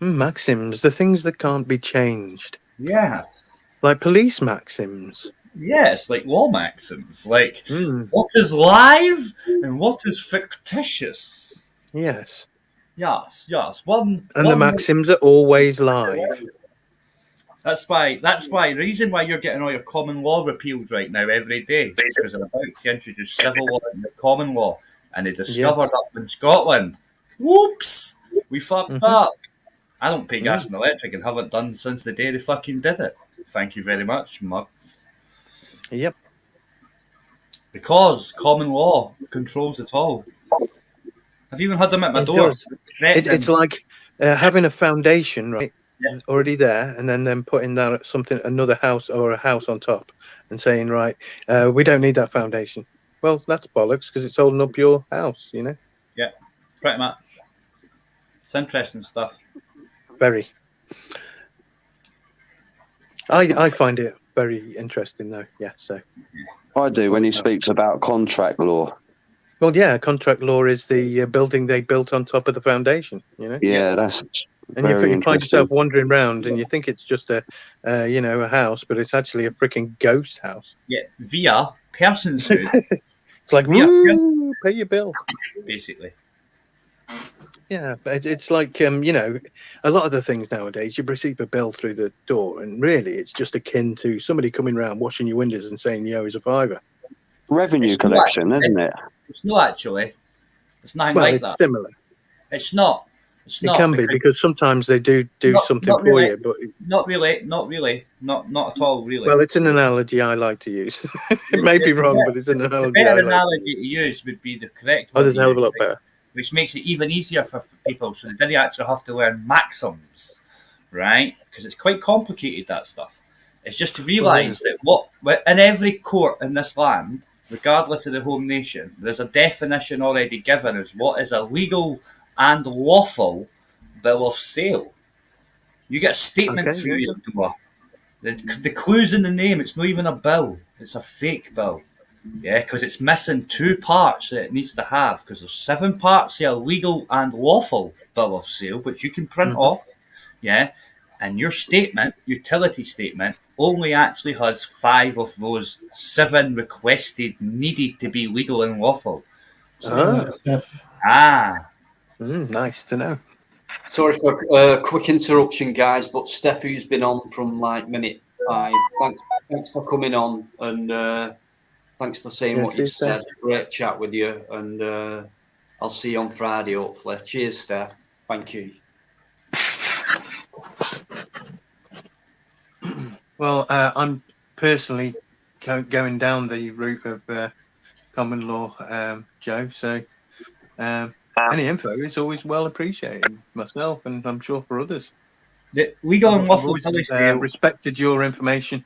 Maxims, the things that can't be changed. Yes. Like police maxims. Yes, like law maxims. Like what is live and what is fictitious. Yes. Yes. The maxims are always live. That's why the reason why you're getting all your common law repealed right now every day is because they're about to introduce civil law and common law, and they discovered up in Scotland. Whoops, we fucked up. I don't pay gas and electric and haven't done since the day they fucking did it. Thank you very much, mugs. Yep. Because common law controls it all. I've even had them at my door. It's like having a foundation, right? Yeah. Already there, and then putting that another house or a house on top, and saying, right, we don't need that foundation. Well, that's bollocks because it's holding up your house, you know. Yeah, pretty much. It's interesting stuff. Very. I find it very interesting, though. Yeah, so. I do when he speaks about contract law. Well, yeah, contract law is the building they built on top of the foundation, you know. Yeah, that's. And you find yourself wandering around, and you think it's just a house, but it's actually a freaking ghost house. Yeah, via personhood. It's like, woo, pay your bill, basically. Yeah, but it's like a lot of the things nowadays, you receive a bill through the door, and really, it's just akin to somebody coming around, washing your windows, and saying, "Yo, here's a £5." Revenue collection, isn't it? It's not actually. It's nothing like that. Similar. It's not. It can be because sometimes they do something for you, but not really, not at all, really. Well, it's an analogy I like to use. It may be wrong, but it's an analogy. The better analogy to use would be the correct one. Oh, there's a hell of a lot better. Which makes it even easier for people, so they didn't actually have to learn maxims, right? Because it's quite complicated, that stuff. It's just to realise that in every court in this land, regardless of the home nation, there's a definition already given as what is a legal and lawful bill of sale. You get a statement through your door. The clue's in the name. It's not even a bill. It's a fake bill. Yeah, because it's missing 2 parts that it needs to have. Because there's 7 parts of a legal and lawful bill of sale, which you can print off. Yeah, and your statement, utility statement, only actually has 5 of those 7 requested, needed to be legal and lawful. Nice to know. Sorry for quick interruption, guys, but Steph, who's been on from like minute 5, thanks for coming on, and thanks for saying what you said. Great chat with you, and I'll see you on Friday, hopefully. Cheers, Steph. Thank you. Well, I'm personally going down the route of common law, Joe, so any info is always well appreciated, myself, and I'm sure for others. The legal and lawful billy sale. Respected your information.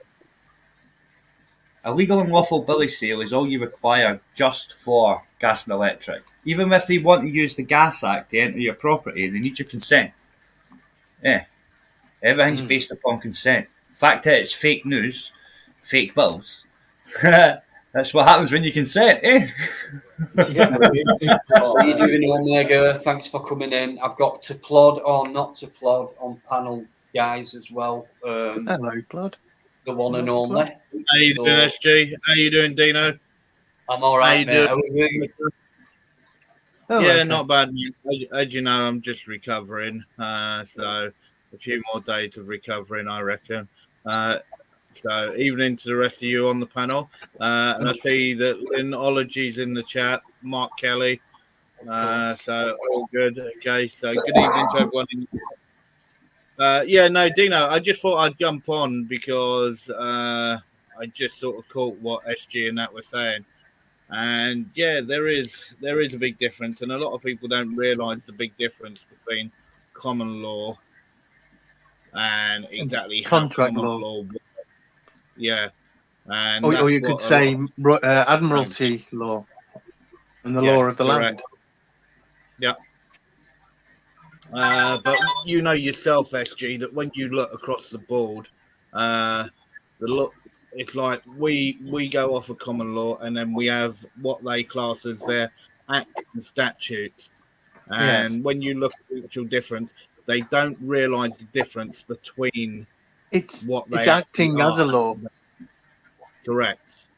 A legal and lawful billy sale is all you require just for gas and electric. Even if they want to use the Gas Act to enter your property, they need your consent. Yeah. Everything's based upon consent. The fact that it's fake news, fake bills, that's what happens when you consent, eh? Yeah. How are you doing, Omega? Thanks for coming in. I've got to plod or not to plod on panel guys as well. Hello, plod. The one and only. How you doing, SG? How you doing, Dino? I'm all right, mate. How are you doing? Yeah, not bad. As you know, I'm just recovering. So a few more days of recovering, I reckon. So evening to the rest of you on the panel. And I see that Linology's in the chat. Mark Kelly. So all good. Okay. So good evening to everyone. No, Dino, I just thought I'd jump on because I just sort of caught what SG and that were saying. And yeah, there is a big difference, and a lot of people don't realise the big difference between common law and exactly how contract common law. law works. Yeah, and Or you that's could what a lot say admiralty law and the law of the correct. land. Yeah. But you know yourself, SG, that when you look across the board, it's like we go off of common law, and then we have what they class as their acts and statutes. And Yes. when you look at the actual difference, they don't realise the difference between It's what they acting as are. a law. Correct.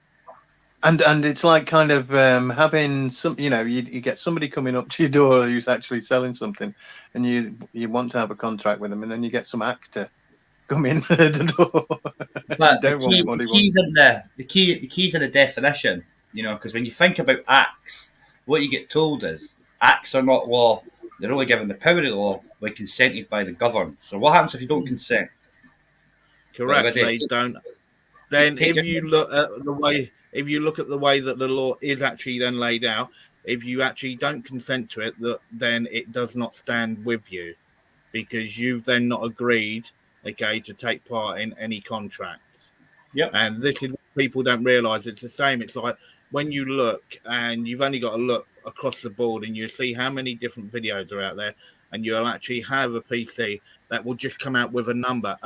And it's like kind of having some, you get somebody coming up to your door who's actually selling something, and you want to have a contract with them, and then you get some actor come in at the door. But the keys in the definition, because when you think about acts, what you get told is acts are not law. They're only given the power of law when consented by the governed. So what happens if you don't consent? Correct. They don't. Then if you look at the way that the law is actually then laid out, if you actually don't consent to it, then it does not stand with you, because you've then not agreed, to take part in any contracts. Yep. And this is what people don't realise. It's the same. It's like when you look, and you've only got to look across the board, and you see how many different videos are out there, and you'll actually have a PC that will just come out with a number,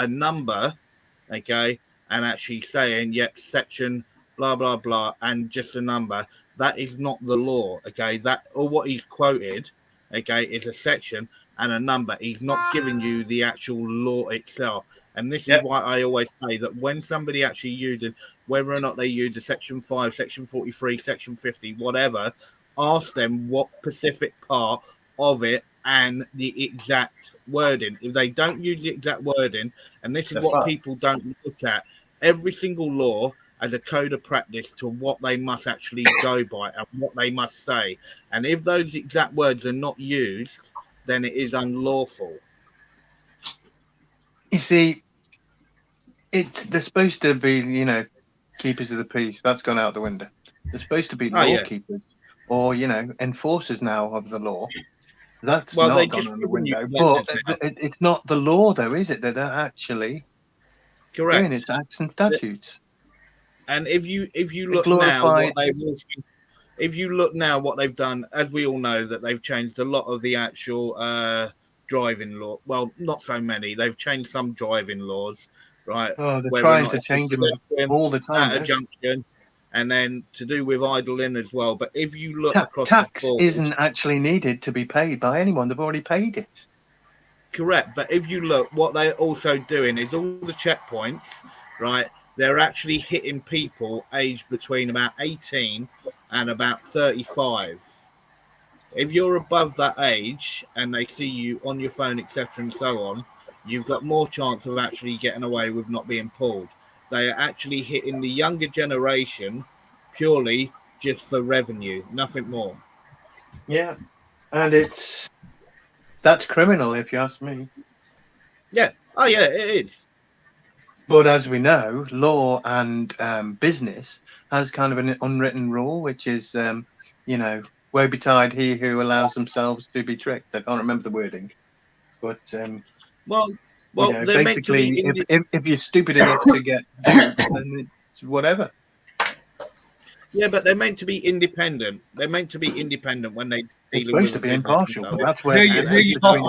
and actually saying, yep, section blah blah blah, and just a number. That is not the law. That, or what he's quoted, is a section and a number. He's not giving you the actual law itself. And this is why I always say that when somebody actually uses, whether or not they use a section 5, section 43, section 50, whatever, ask them what specific part of it and the exact wording. If they don't use the exact wording, and this is what people don't look at, every single law as a code of practice to what they must actually go by and what they must say. And if those exact words are not used, then it is unlawful. You see, they're supposed to be, keepers of the peace. That's gone out the window. They're supposed to be law keepers or, enforcers now of the law. That's not gone out the window. But it's not the law, though, is it? They're actually doing its acts and statutes. And if you look now what they've done, as we all know, that they've changed a lot of the actual driving law. Well, not so many. They've changed some driving laws, right? Oh, they're trying to change them all the time. At a junction, and then to do with idling as well. But if you look across tax the board, isn't actually needed to be paid by anyone. They've already paid it. Correct. But if you look, what they're also doing is all the checkpoints, right? They're actually hitting people aged between about 18 and about 35. If you're above that age and they see you on your phone, etc., and so on, you've got more chance of actually getting away with not being pulled. They are actually hitting the younger generation purely just for revenue, nothing more. Yeah, and that's criminal if you ask me. Yeah. Oh, yeah, it is. But as we know, law and business has kind of an unwritten rule, which is, woe betide he who allows themselves to be tricked. I can't remember the wording, but well, they're basically, if you're stupid enough to get duped, then it's whatever. Yeah, but they're meant to be independent. They're meant to be independent when they're dealing with to be impartial. So that's where who are you talking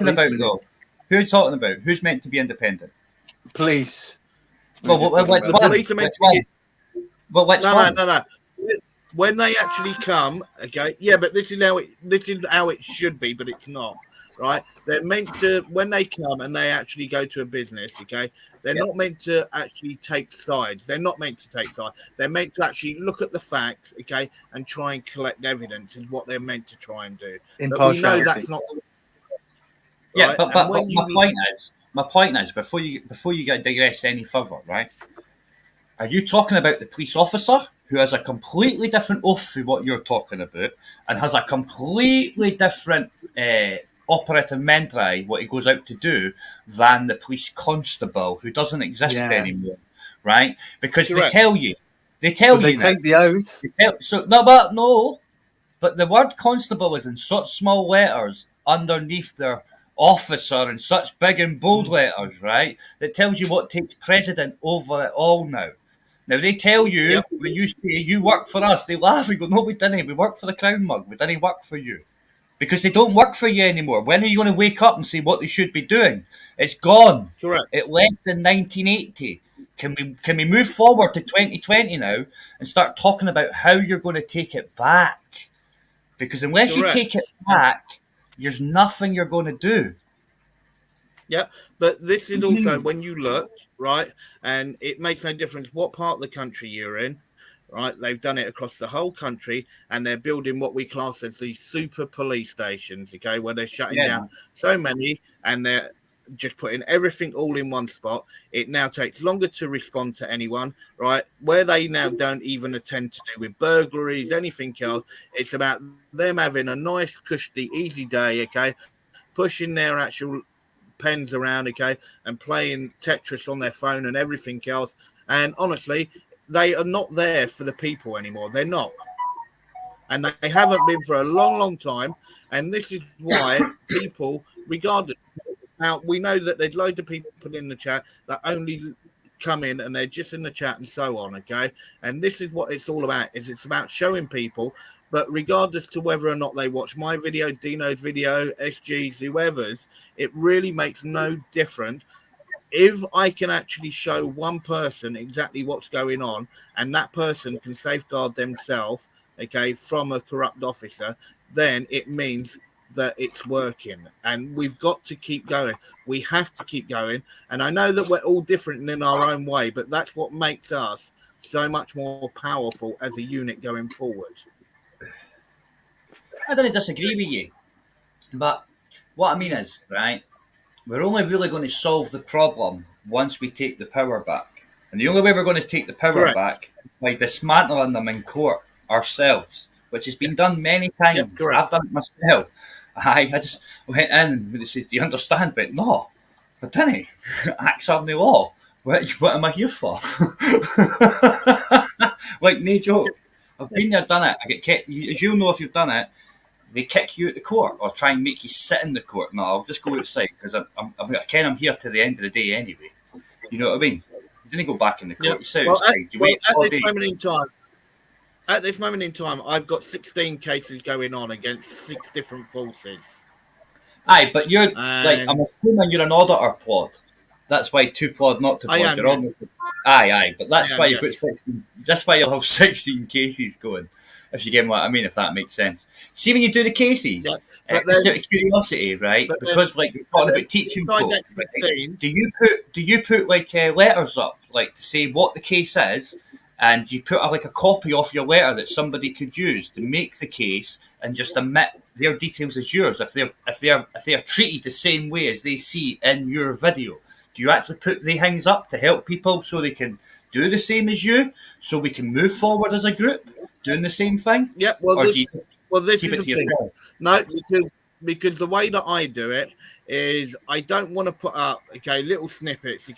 about? Who are you talking about? Who's meant to be independent? Police. Well, the police are meant to be. Well, no. When they actually come, but this is how it should be, but it's not, right? They're meant to, when they come and they actually go to a business, they're not meant to actually take sides. They're not meant to take sides. They're meant to actually look at the facts, and try and collect evidence is what they're meant to try and do. But we know that's not. Yeah, right? but my point is, before you digress any further, right? Are you talking about the police officer, who has a completely different oath to what you're talking about and has a completely different operative mentally what he goes out to do than the police constable who doesn't exist anymore, right? Because Correct. they tell you But they now. take the oath. But the word constable is in such small letters underneath their officer in such big and bold letters, right? That tells you what takes precedent over it all now. Now they tell you when you say you work for us, they laugh and go, "No, we didn't. We work for the Crown Mug. We didn't work for you." Because they don't work for you anymore. When are you going to wake up and say what they should be doing? It's gone. Correct. It left in 1980. Can we move forward to 2020 now and start talking about how you're going to take it back? Because unless you take it back, there's nothing you're going to do. Yeah, but this is also when you look, right, and it makes no difference what part of the country you're in, right? They've done it across the whole country, and they're building what we class as these super police stations, okay, where they're shutting down so many, and they're just putting everything all in one spot. It now takes longer to respond to anyone, right? Where they now don't even attend to do with burglaries, anything else. It's about them having a nice, cushy, easy day, okay, pushing their actual pens around, okay, and playing Tetris on their phone and everything else. And honestly, they are not there for the people anymore. They're not. And they haven't been for a long, long time. And this is why people, regardless, now we know that there's loads of people in the chat that only come in and they're just in the chat and so on, okay? And this is what it's all about, is it's about showing people, but regardless to whether or not they watch my video, Dino's video, SG's, whoever's, it really makes no difference. If I can actually show one person exactly what's going on and that person can safeguard themselves, okay, from a corrupt officer, then it means that it's working, and we've got to keep going. We have to keep going, and I know that we're all different in our own way, but that's what makes us so much more powerful as a unit going forward. I don't disagree with you, but what I mean is, right, we're only really going to solve the problem once we take the power back, and the only way we're going to take the power back is by dismantling them in court ourselves, which has been done many times. I've done it myself. I just went in and they said, "Do you understand?" But no, I didn't. Acts of the law. What am I here for? Like, no joke. I've been there, done it. I get kicked. As you'll know if you've done it, they kick you out the court or try and make you sit in the court. No, I'll just go outside because I'm here to the end of the day anyway. You know what I mean? You didn't go back in the court. You sit outside. At this moment in time, I've got 16 cases going on against 6 different forces. Aye, but you're like, I'm assuming you're an auditor, Plod. That's why 2 Plod, not 2 Plod. You're almost. Aye, but that's why you've got 16. That's why you'll have 16 cases going. If you get what I mean, if that makes sense. See, when you do the cases, just out of curiosity, right? Because like you're talking about teaching folk, right? Do you put like letters up, like to say what the case is? And you put like a copy of your letter that somebody could use to make the case, and just admit their details as yours if they're treated the same way as they see in your video. Do you actually put the things up to help people so they can do the same as you, so we can move forward as a group doing the same thing? Yeah, this is the thing. No, because the way that I do it is I don't want to put up little snippets,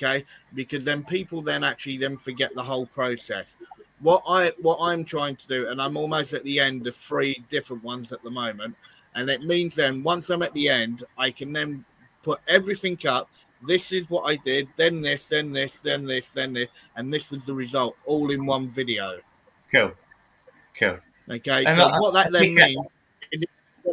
because then people actually forget the whole process. What I'm trying to do, and I'm almost at the end of 3 different ones at the moment, and it means then once I'm at the end, I can then put everything up. This is what I did, then this, then this, then this, then this, and this was the result, all in one video. Cool. Okay, so what that then means is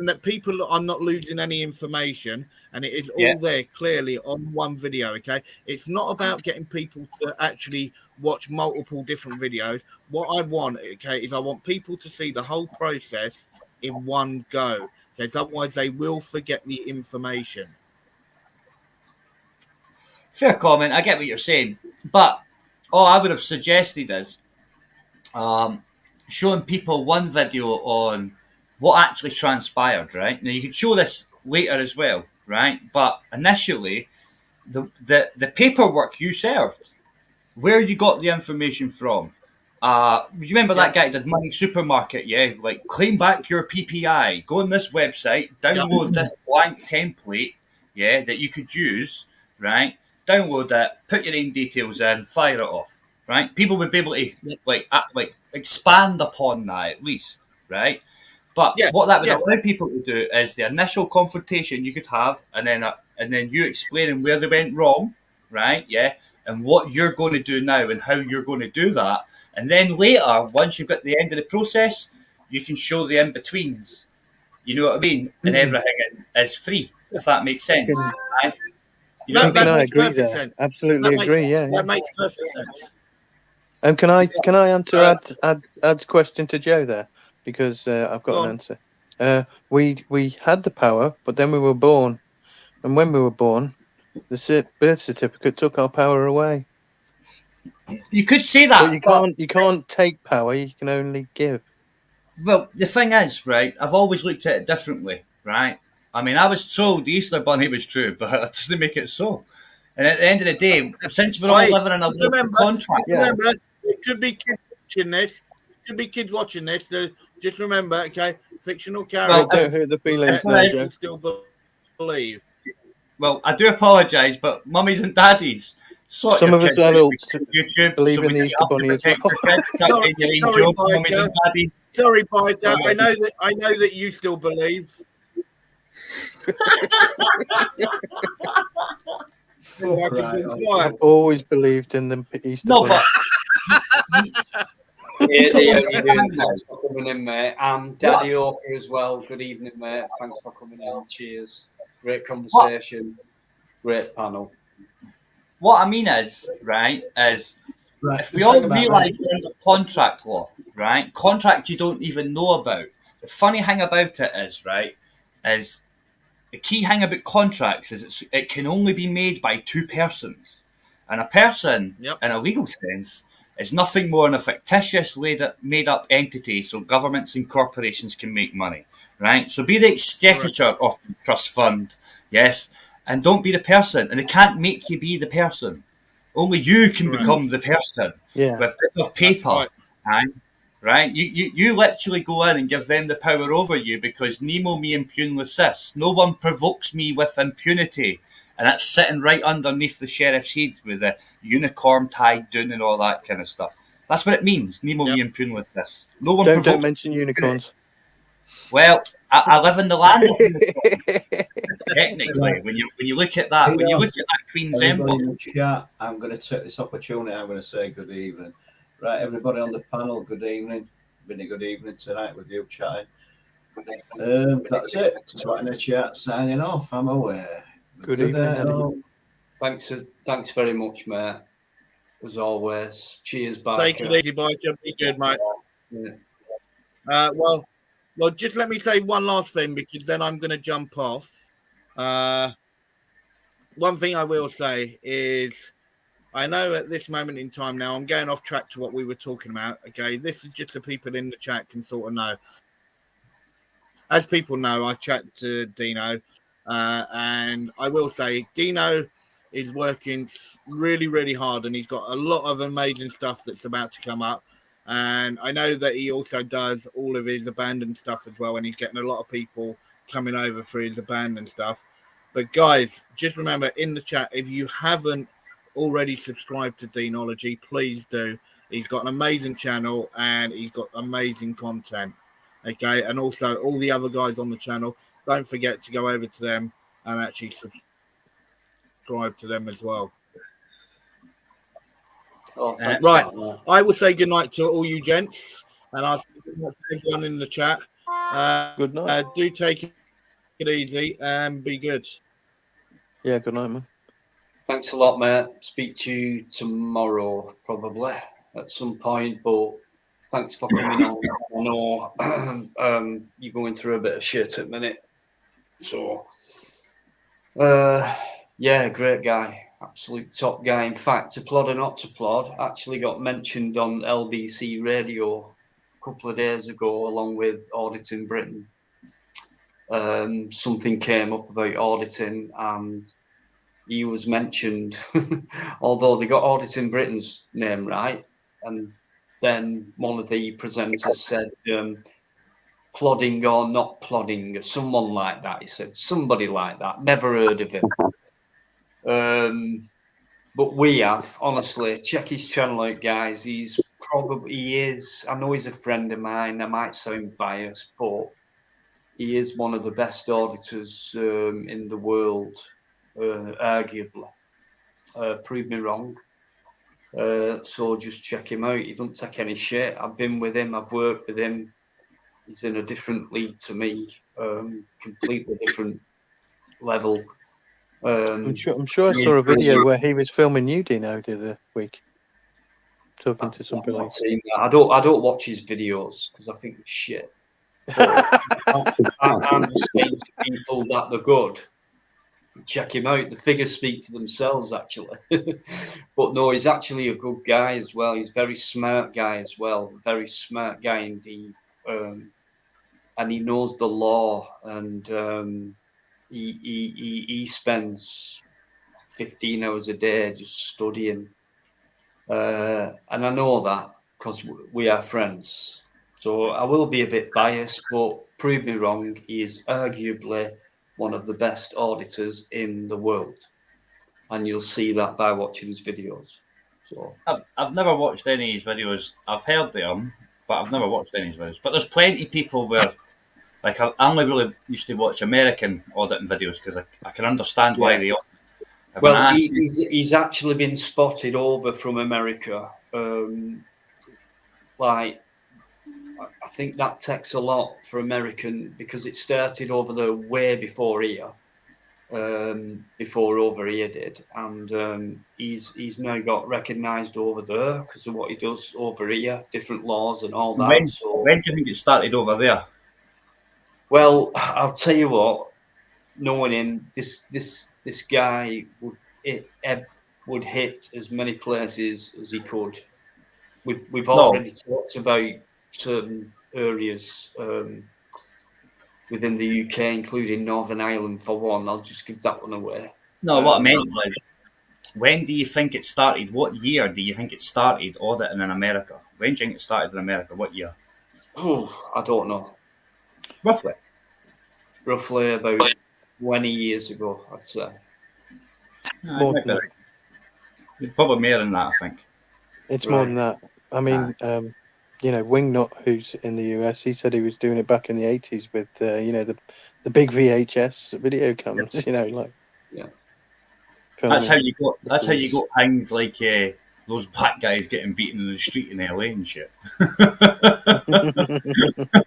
that people are not losing any information, and it is all there clearly on one video. Okay, it's not about getting people to actually watch multiple different videos. What I want, is I want people to see the whole process in one go, because otherwise they will forget the information. Fair comment. I get what you're saying, but all I would have suggested is showing people one video on what actually transpired, right? Now, you can show this later as well, right? But initially, the paperwork you served, where you got the information from, You remember that guy that did Money Supermarket? Yeah, like claim back your PPI. Go on this website, download this blank template. Yeah, that you could use. Right, download it, put your name details in, fire it off. Right, people would be able to like expand upon that at least. Right. But what that would allow people to do is the initial confrontation you could have, and then you explaining where they went wrong, right? Yeah, and what you're going to do now and how you're going to do that, and then later, once you've got the end of the process, you can show the in betweens. You know what I mean? And everything is free, if that makes sense. Right? You know Can I makes agree perfect there? sense. Absolutely agree. That makes perfect sense. And can I answer Ad's question to Joe there, because I've got an answer. We had the power, but then we were born, and when we were born, the birth certificate took our power away. You could say that, but you can't take power. You can only give. Well, the thing is, right, I've always looked at it differently, right? I mean, I was told the Easter Bunny was true, but that doesn't make it so. And at the end of the day, since we're all living in a contract... Remember, it could be kids watching this. Could be kids watching this. So just remember, okay, fictional characters... Well, don't hurt the feelings now, Joe. Still believe. Well, I do apologise, but mummies and daddies... Some of us adults YouTube, believe in the Easter Bunny as well. Sorry, Biter. I know that you still believe. I've always believed in the Easter Bunny. Thanks for coming in, mate. And Daddy Oka as well. Good evening, mate. Thanks for coming in. Cheers. Great conversation. Great panel. What I mean is, if we all realise we're under contract law, right? Contract you don't even know about. The funny thing about it is, is the key thing about contracts is it can only be made by two persons. And a person, in a legal sense, is nothing more than a fictitious made-up entity so governments and corporations can make money, right? So be the exchequer of the trust fund, yes, and don't be the person. And they can't make you be the person. Only you can become the person with a bit of paper, right? You literally go in and give them the power over you because nemo me impune sis. No one provokes me with impunity. And that's sitting right underneath the sheriff's head with the unicorn tied down and all that kind of stuff. That's what it means, nemo me impune sis. No one don't mention unicorns. Well, I live in the land of unicorns. Technically, when you look at that, when you look at that Queen's emblem. Chat, I'm going to take this opportunity. I'm going to say good evening. Right, everybody on the panel, good evening. Been a good evening tonight with you chatting. That's it. Twat in the chat, signing off. I'm aware. Good evening. Thanks very much, mate. As always. Cheers, Biker. Take it easy, Biker. Be good, mate. Yeah. Well, just let me say one last thing because then I'm going to jump off. One thing I will say is I know at this moment in time now, I'm going off track to what we were talking about. Okay, this is just the people in the chat can sort of know. As people know, I chat to Dino, and I will say Dino is working really, really hard, and he's got a lot of amazing stuff that's about to come up. And I know that he also does all of his abandoned stuff as well, and he's getting a lot of people coming over for his abandoned stuff. But guys, just remember in the chat, if you haven't already subscribed to Deanology, please do. He's got an amazing channel and he's got amazing content. Okay, and also all the other guys on the channel, don't forget to go over to them and actually subscribe to them as well. Right, I will say goodnight to all you gents, and I'll see everyone in the chat. Good night. Do take it easy and be good. Yeah, good night, man. Thanks a lot, mate. Speak to you tomorrow, probably at some point. But thanks for coming on. I know you're going through a bit of shit at the minute. So, yeah, great guy. Absolute top guy. In fact, to plod or not to plod, actually got mentioned on LBC radio a couple of days ago, along with Auditing Britain. Something came up about auditing, and he was mentioned, although they got Auditing Britain's name right, and then one of the presenters said, plodding or not plodding, or someone like that. He said, somebody like that. Never heard of him. But we have, honestly. Check his channel out, guys. He is, I know he's a friend of mine. I might sound biased, but he is one of the best auditors in the world, arguably. Prove me wrong. So just check him out. He doesn't take any shit. I've been with him. I've worked with him. He's in a different league to me, completely different level. I'm sure I saw a video where he was filming you, Dino, the other week, talking to somebody. I don't watch his videos because I think it's shit. I'm just saying to people that they're good. Check him out. The figures speak for themselves, actually. But no, he's actually a good guy as well. He's a very smart guy as well. Very smart guy indeed. And he knows the law, and he spends 15 hours a day just studying. And I know that because we are friends. So I will be a bit biased, but prove me wrong. He is arguably one of the best auditors in the world, and you'll see that by watching his videos. So I've never watched any of his videos. I've heard them, but I've never watched any of his videos. But there's plenty of people where, like, I only really used to watch American auditing videos because I can understand why they. Well, he's actually been spotted over from America. Like, I think that takes a lot for American because it started over there way before here. Before over here did, and he's now got recognised over there because of what he does over here, different laws and all that. When do you think it started over there? Well, I'll tell you what, knowing him, this guy would hit as many places as he could. We've already talked about certain areas within the UK, including Northern Ireland for one. I'll just give that one away. No, what I meant was, when do you think it started? What year do you think it started auditing in America? When do you think it started in America? What year? Oh, I don't know. Roughly about 20 years ago, I'd say. More than that. Probably more than that, I think. It's more than that. I mean, Wingnut, who's in the US, he said he was doing it back in the 80s with, the big VHS video cams, Yeah. That's how you got things like those black guys getting beaten in the street in LA and shit.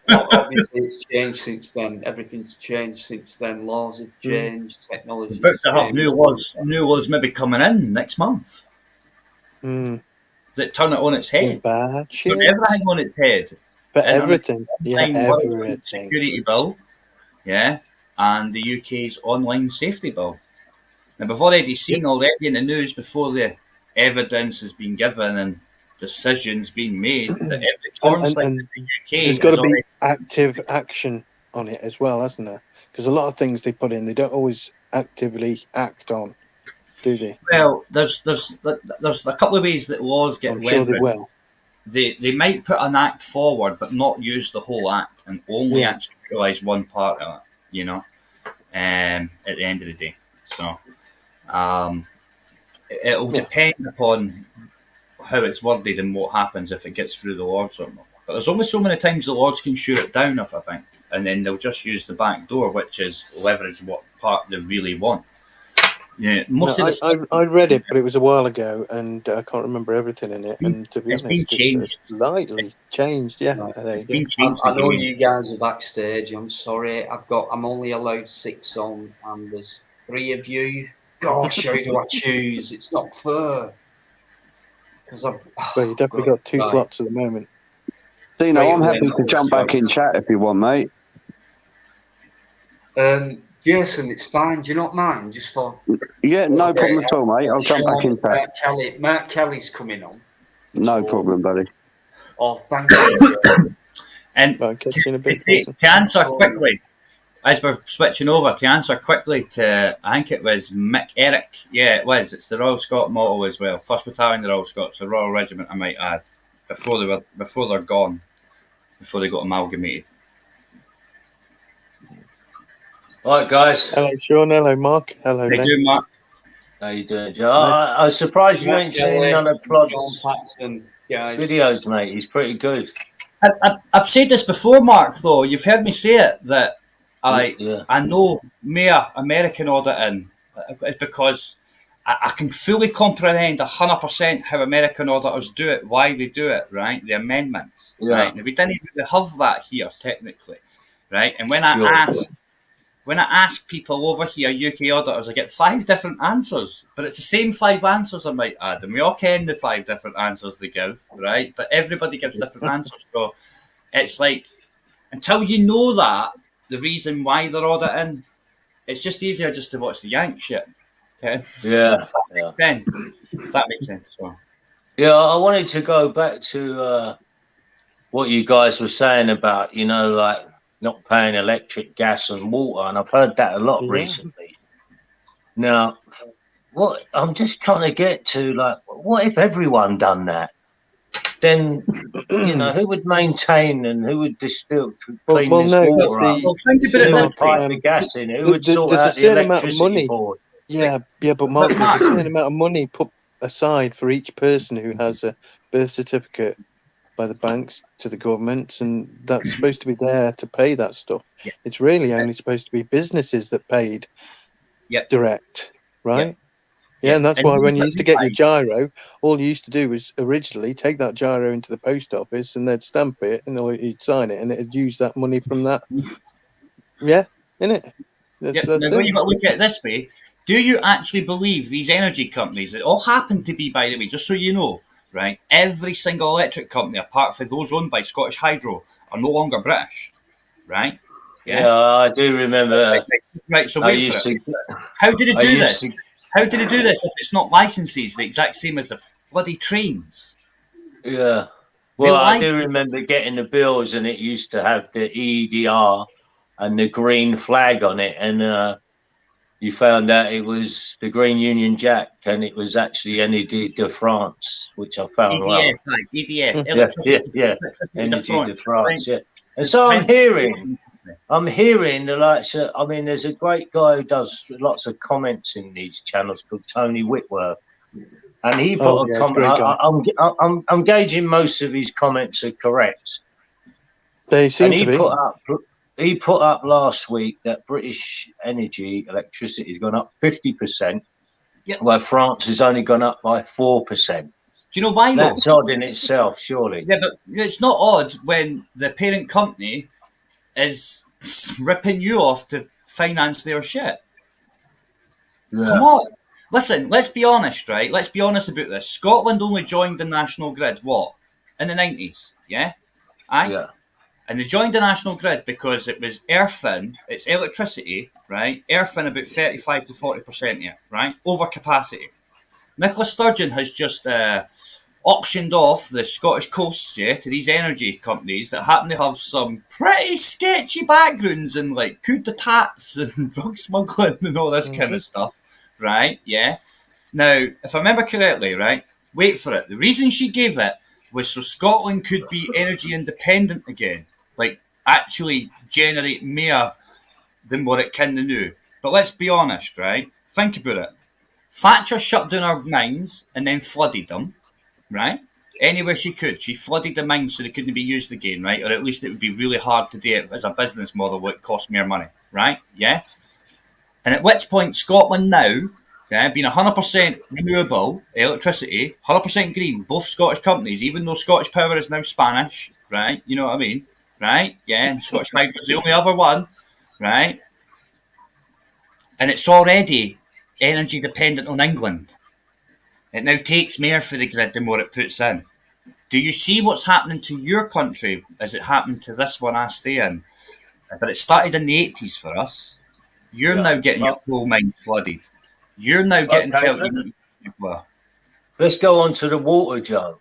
Obviously, it's changed since then. Everything's changed since then. Laws have changed. Technology. About to have new laws maybe coming in next month. That turn it on its head. Turn everything on its head. But everything. Everything. Security bill. Yeah. And the UK's online safety bill. Now, we've already seen already in the news before the evidence has been given and decisions being made that every porn site in the UK there's got to be active action on it as well, hasn't there? Because a lot of things they put in, they don't always actively act on, do they? Well, there's a couple of ways that laws get sure they will. They might put an act forward, but not use the whole act and only actually realise one part of it. At the end of the day, so. It'll depend upon how it's worded and what happens if it gets through the Lords or not. But there's only so many times the Lords can shoot it down, if I think, and then they'll just use the back door, which is leverage what part they really want. Yeah, I read it, but it was a while ago, and I can't remember everything in it. And to be honest, it's slightly changed. Yeah, I know you guys are backstage. I'm sorry, I'm only allowed 6 on, and there's 3 of you. Gosh, how do I choose? It's not fair. Well, you definitely got 2 slots at the moment. Dino, I'm happy to jump back in chat if you want, mate. Jason, it's fine. Do you not mind? Just for no problem at all, mate. I'll jump back in chat. Mark Kelly's coming on. No problem, buddy. Oh, thank you. And to answer quickly, as we're switching over, to answer quickly to, I think it was Mick Eric. Yeah, it was. It's the Royal Scot motto as well. 1st Battalion, the Royal Scots, the Royal Regiment, I might add. before they're gone, before they got amalgamated. All right, guys. Hello, Sean. Hello, Mark. Hello, They Len. do, Mark. How you doing, Joe? I was surprised you ain't seen none of Plod's videos, mate. He's pretty good. I've said this before, Mark, though. You've heard me say it, that I know mere American auditing because I can fully comprehend 100% how American auditors do it, why they do it, right? The amendments, right? Now, we didn't really have that here, technically, right? And when I ask people over here, UK auditors, I get 5 different answers, but it's the same 5 answers, I might add, and we all ken the 5 different answers they give, right? But everybody gives different answers, so it's like, until you know that, the reason why they're auditing, it's just easier just to watch the Yank shit, okay? Yeah. If that makes sense. So. Yeah, I wanted to go back to what you guys were saying about, like not paying electric, gas and water, and I've heard that a lot recently. Now, what I'm just trying to get to, like, what if everyone done that? Then, who would maintain and who would distill, clean this water up? Think about it this pipe the gas in? Who would sort out the electricity board? Yeah, but Mark, there's a certain amount of money put aside for each person who has a birth certificate by the banks to the government, and that's supposed to be there to pay that stuff. Yeah. It's really only supposed to be businesses that paid direct, right? Yeah, and that's why when you used to get your gyro, all you used to do was originally take that gyro into the post office and they'd stamp it and you'd sign it and it'd use that money from that. Yeah, innit? Now, you've got to look at it this way. Do you actually believe these energy companies, that all happen to be, by the way, just so you know, right, every single electric company, apart from those owned by Scottish Hydro, are no longer British, right? Yeah, I do remember. Right, so wait for it. How did it do this? How did it do this if it's not licenses, the exact same as the bloody trains? Yeah. Well, I do remember getting the bills and it used to have the EDR and the green flag on it. And you found out it was the Green Union Jack and it was actually Energy de France, which I found EDF, well. EDF. Yeah. Energy de France, yeah. And so I'm hearing the likes of, I mean, there's a great guy who does lots of comments in these channels called Tony Whitworth. And he put a comment. I'm gauging most of his comments are correct. They seem to be. He put up last week that British electricity has gone up 50%, where France has only gone up by 4%. Do you know why? That's odd in itself, surely. Yeah, but it's not odd when the parent company is ripping you off to finance their shit. Yeah. Come on. Listen, let's be honest, right? Let's be honest about this. Scotland only joined the national grid, in the 90s, yeah? Aye? Yeah. And they joined the national grid because it was earthing, it's electricity, right? Earthing about 35 to 40% here, right? Over capacity. Nicola Sturgeon has just auctioned off the Scottish coast, to these energy companies that happen to have some pretty sketchy backgrounds in like coup d'etats and drug smuggling and all this kind of stuff, right? Yeah. Now, if I remember correctly, right, wait for it. The reason she gave it was so Scotland could be energy independent again, like actually generate more than what it can now. But let's be honest, right? Think about it. Thatcher shut down our mines and then flooded them. Right? Anywhere she could. She flooded the mines so they couldn't be used again, right? Or at least it would be really hard to do it as a business model where it costs more money, right? Yeah? And at which point Scotland now, being 100% renewable electricity, 100% green, both Scottish companies, even though Scottish Power is now Spanish, right? You know what I mean? Right? Yeah, and Scottish Hydro is the only other one, right? And it's already energy dependent on England. It now takes more for the grid than what it puts in. Do you see what's happening to your country as it happened to this one I stay in? But it started in the 80s for us. You're now getting your coal mine flooded. You're now getting told. Let's go on to the water, Joe.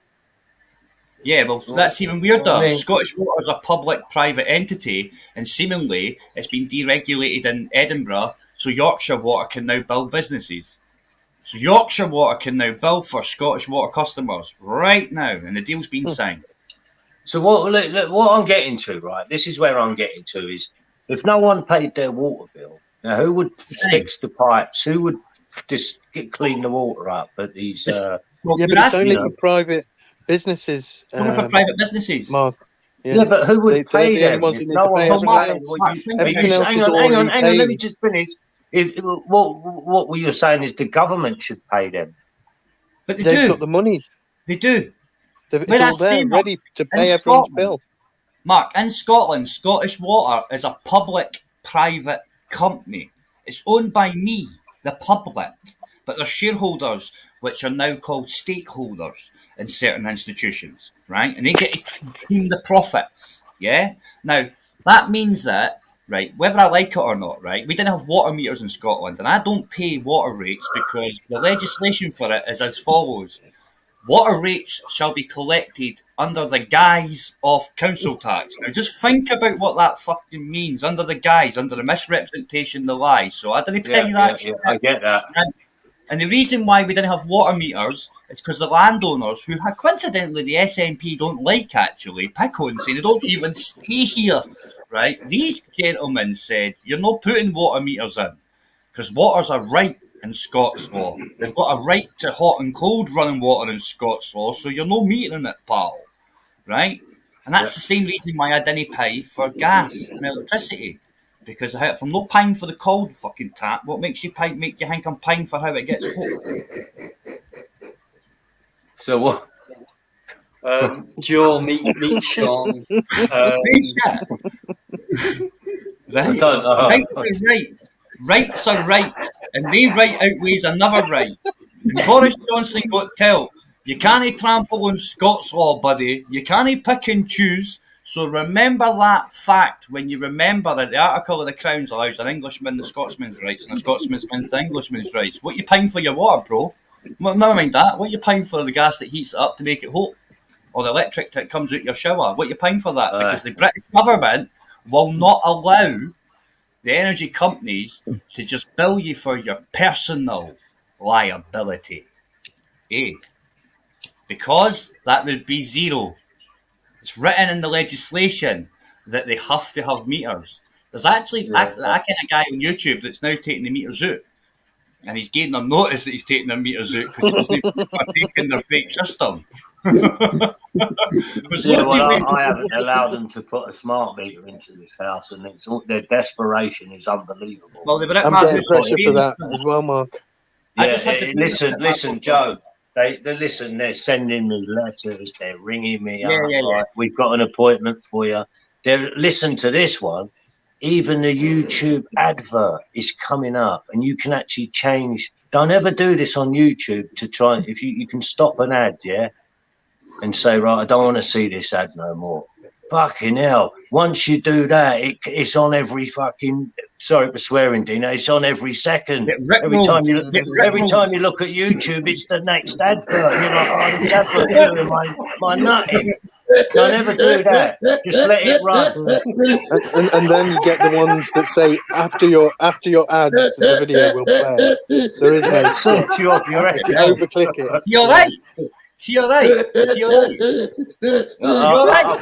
Yeah, well, that's even weirder. Scottish Water is a public-private entity, and seemingly it's been deregulated in Edinburgh, so Yorkshire Water can now build businesses. So Yorkshire Water can now bill for Scottish Water customers right now, and the deal's been signed. So what I'm getting to, right? This is where I'm getting to is if no one paid their water bill, now who would fix the pipes? Who would just clean the water up at these? But it's only for private businesses. Only for private businesses, Mark. Yeah, but who would pay them? If no one was paying, hang on. Let me just finish. What you're saying is the government should pay them, but they've got the money. They do. It's all there, ready to pay everyone's bill. Mark, in Scotland, Scottish Water is a public-private company. It's owned by me, the public, but there's shareholders, which are now called stakeholders in certain institutions, right? And they get to consume the profits, yeah? Now, that means that, right, whether I like it or not, right, we didn't have water meters in Scotland, and I don't pay water rates because the legislation for it is as follows. Water rates shall be collected under the guise of council tax. Now, just think about what that fucking means. Under the guise, under the misrepresentation, the lie. So I didn't pay that shit. I get that. And the reason why we didn't have water meters is because the landowners, who coincidentally the SNP don't like actually, pick on saying they don't even stay here, right? These gentlemen said, you're not putting water meters in because water's a right in Scots law. They've got a right to hot and cold running water in Scots law, so you're no metering it, pal. Right? And that's the same reason why I didn't pay for gas and electricity. Because if I'm not paying for the cold fucking tap, what makes you think I'm paying for how it gets hot? So what? Joe, meet Sean. Right? Rights are right. Rights are right. And they right outweighs another right. And Boris Johnson got told, you can't trample on Scots law, buddy. You can't pick and choose. So remember that fact when you remember that the article of the Crown allows an Englishman the Scotsman's rights and a Scotsman's the Englishman's rights. What are you paying for your water, bro? Well, never mind that. What are you paying for the gas that heats it up to make it hot? Or the electric that comes out your shower? What are you paying for that? Because the British government will not allow the energy companies to just bill you for your personal liability. Because that would be zero. It's written in the legislation that they have to have meters. There's actually that kind of guy on YouTube that's now taking the meters out. And he's getting them notice that he's taking their meters out because he wasn't taking their fake system. I haven't allowed them to put a smart meter into this house, and their desperation is unbelievable. Well, I'm getting pressure for that as well, Mark. Listen, Joe. They listen. They're sending me letters. They're ringing me up. Yeah. We've got an appointment for you. Listen to this one. Even the YouTube advert is coming up, and you can actually change. Don't ever do this on YouTube to try. If you can stop an ad, and say, right, I don't want to see this ad no more. Fucking hell. Once you do that, it's on every fucking, sorry for swearing, Dino, it's on every second. Every time you look at YouTube, it's the next advert. You're like, oh, this advert doing my nutting. Don't ever do that. Just let it run. And then you get the ones that say after your ad, the video will play. There is no set you off your head. Overclick it. You're right. You're right. I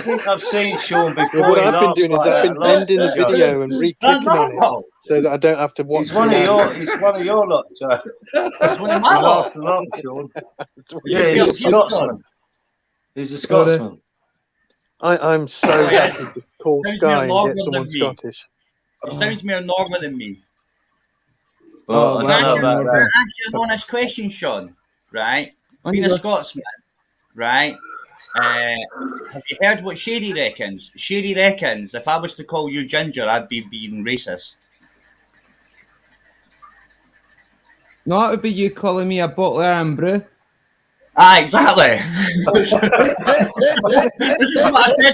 think I've seen Sean before. Yeah, what I've been doing is I've been ending the video and re-clicking on it so that I don't have to watch. He's one of your lot, Joe. It's one of my lot. Sean. Yeah, he's a Scotsman. He's a Scotsman. I'm so happy to call Sky and get someone Scottish. It sounds more normal than me. Well, Can I ask you an honest question, Sean? Right? Being a Scotsman, right? Have you heard what Sherry reckons? Sherry reckons if I was to call you Ginger, I'd be being racist. No, that would be you calling me a bottle of Ambrose. Ah, exactly. This is what I said.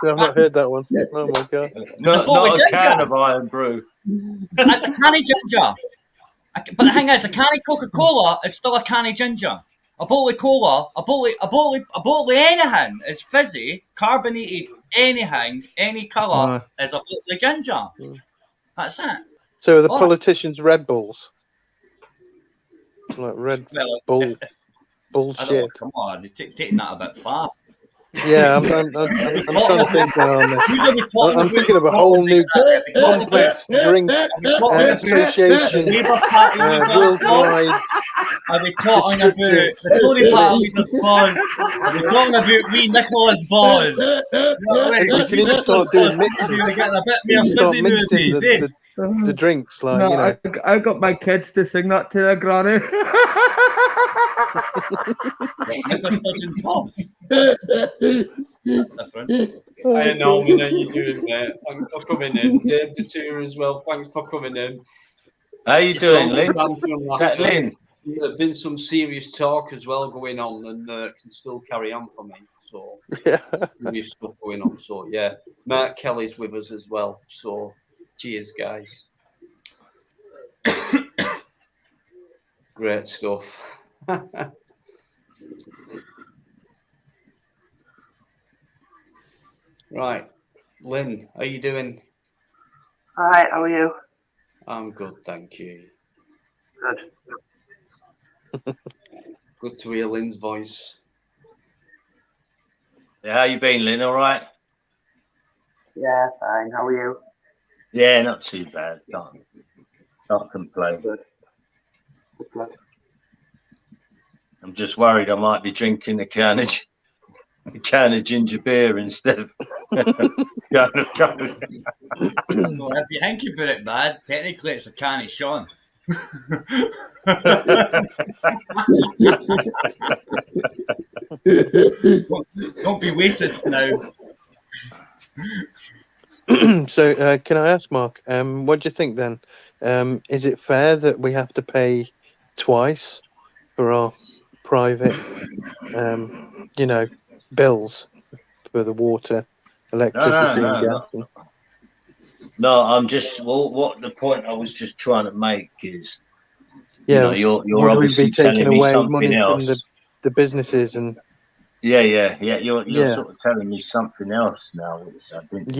I've not heard that one. Oh my god! Not a can of Iron Brew. That's a can of ginger. But the thing is, a can of Coca-Cola is still a can of ginger. A bottle of cola, a bottle of anything is fizzy, carbonated, anything, any colour is a bottle of ginger. That's it. So are the politicians Red Bulls? Like Red Bull bullshit. Come on, you're taking that a bit far. Yeah, I'm trying to think now. I'm thinking of a whole new complex drink association worldwide. Are we talking about the Tory party leader's boss? Are we talking about wee Nicholas Boss? You need to start doing mixes. You're getting a bit more Start fizzy mixing nowadays, the drinks, like No, you know. I got my kids to sing that to their granny. Nicholas Sturgeon's Boss. Different. Hi, Norman, how you doing, mate? Thanks for coming in. Dave Detour as well, thanks for coming in. How you doing, Lynn? Is that Lynn? There's been some serious talk as well going on, and can still carry on for me. So, serious stuff going on. So, yeah, Mark Kelly's with us as well. So, cheers, guys. Great stuff. Right, Lynn, how you doing? Hi, how are you? I'm good, thank you. Good. Good to hear Lynn's voice. Yeah, how you been, Lynn? All right? Yeah, fine. How are you? Yeah, not too bad. Can't complain. Good. Good. I'm just worried I might be drinking a can of ginger beer instead of Well, if you think about it, bad, technically it's a can of Sean. Don't be racist now. So, can I ask, Mark? What do you think then? Is it fair that we have to pay twice for our private, bills for the water, electricity, and gas? No, I'm just what the point I was just trying to make is, you're would obviously we be taking telling me away something money else. from the businesses and You're sort of telling me something else now, which I didn't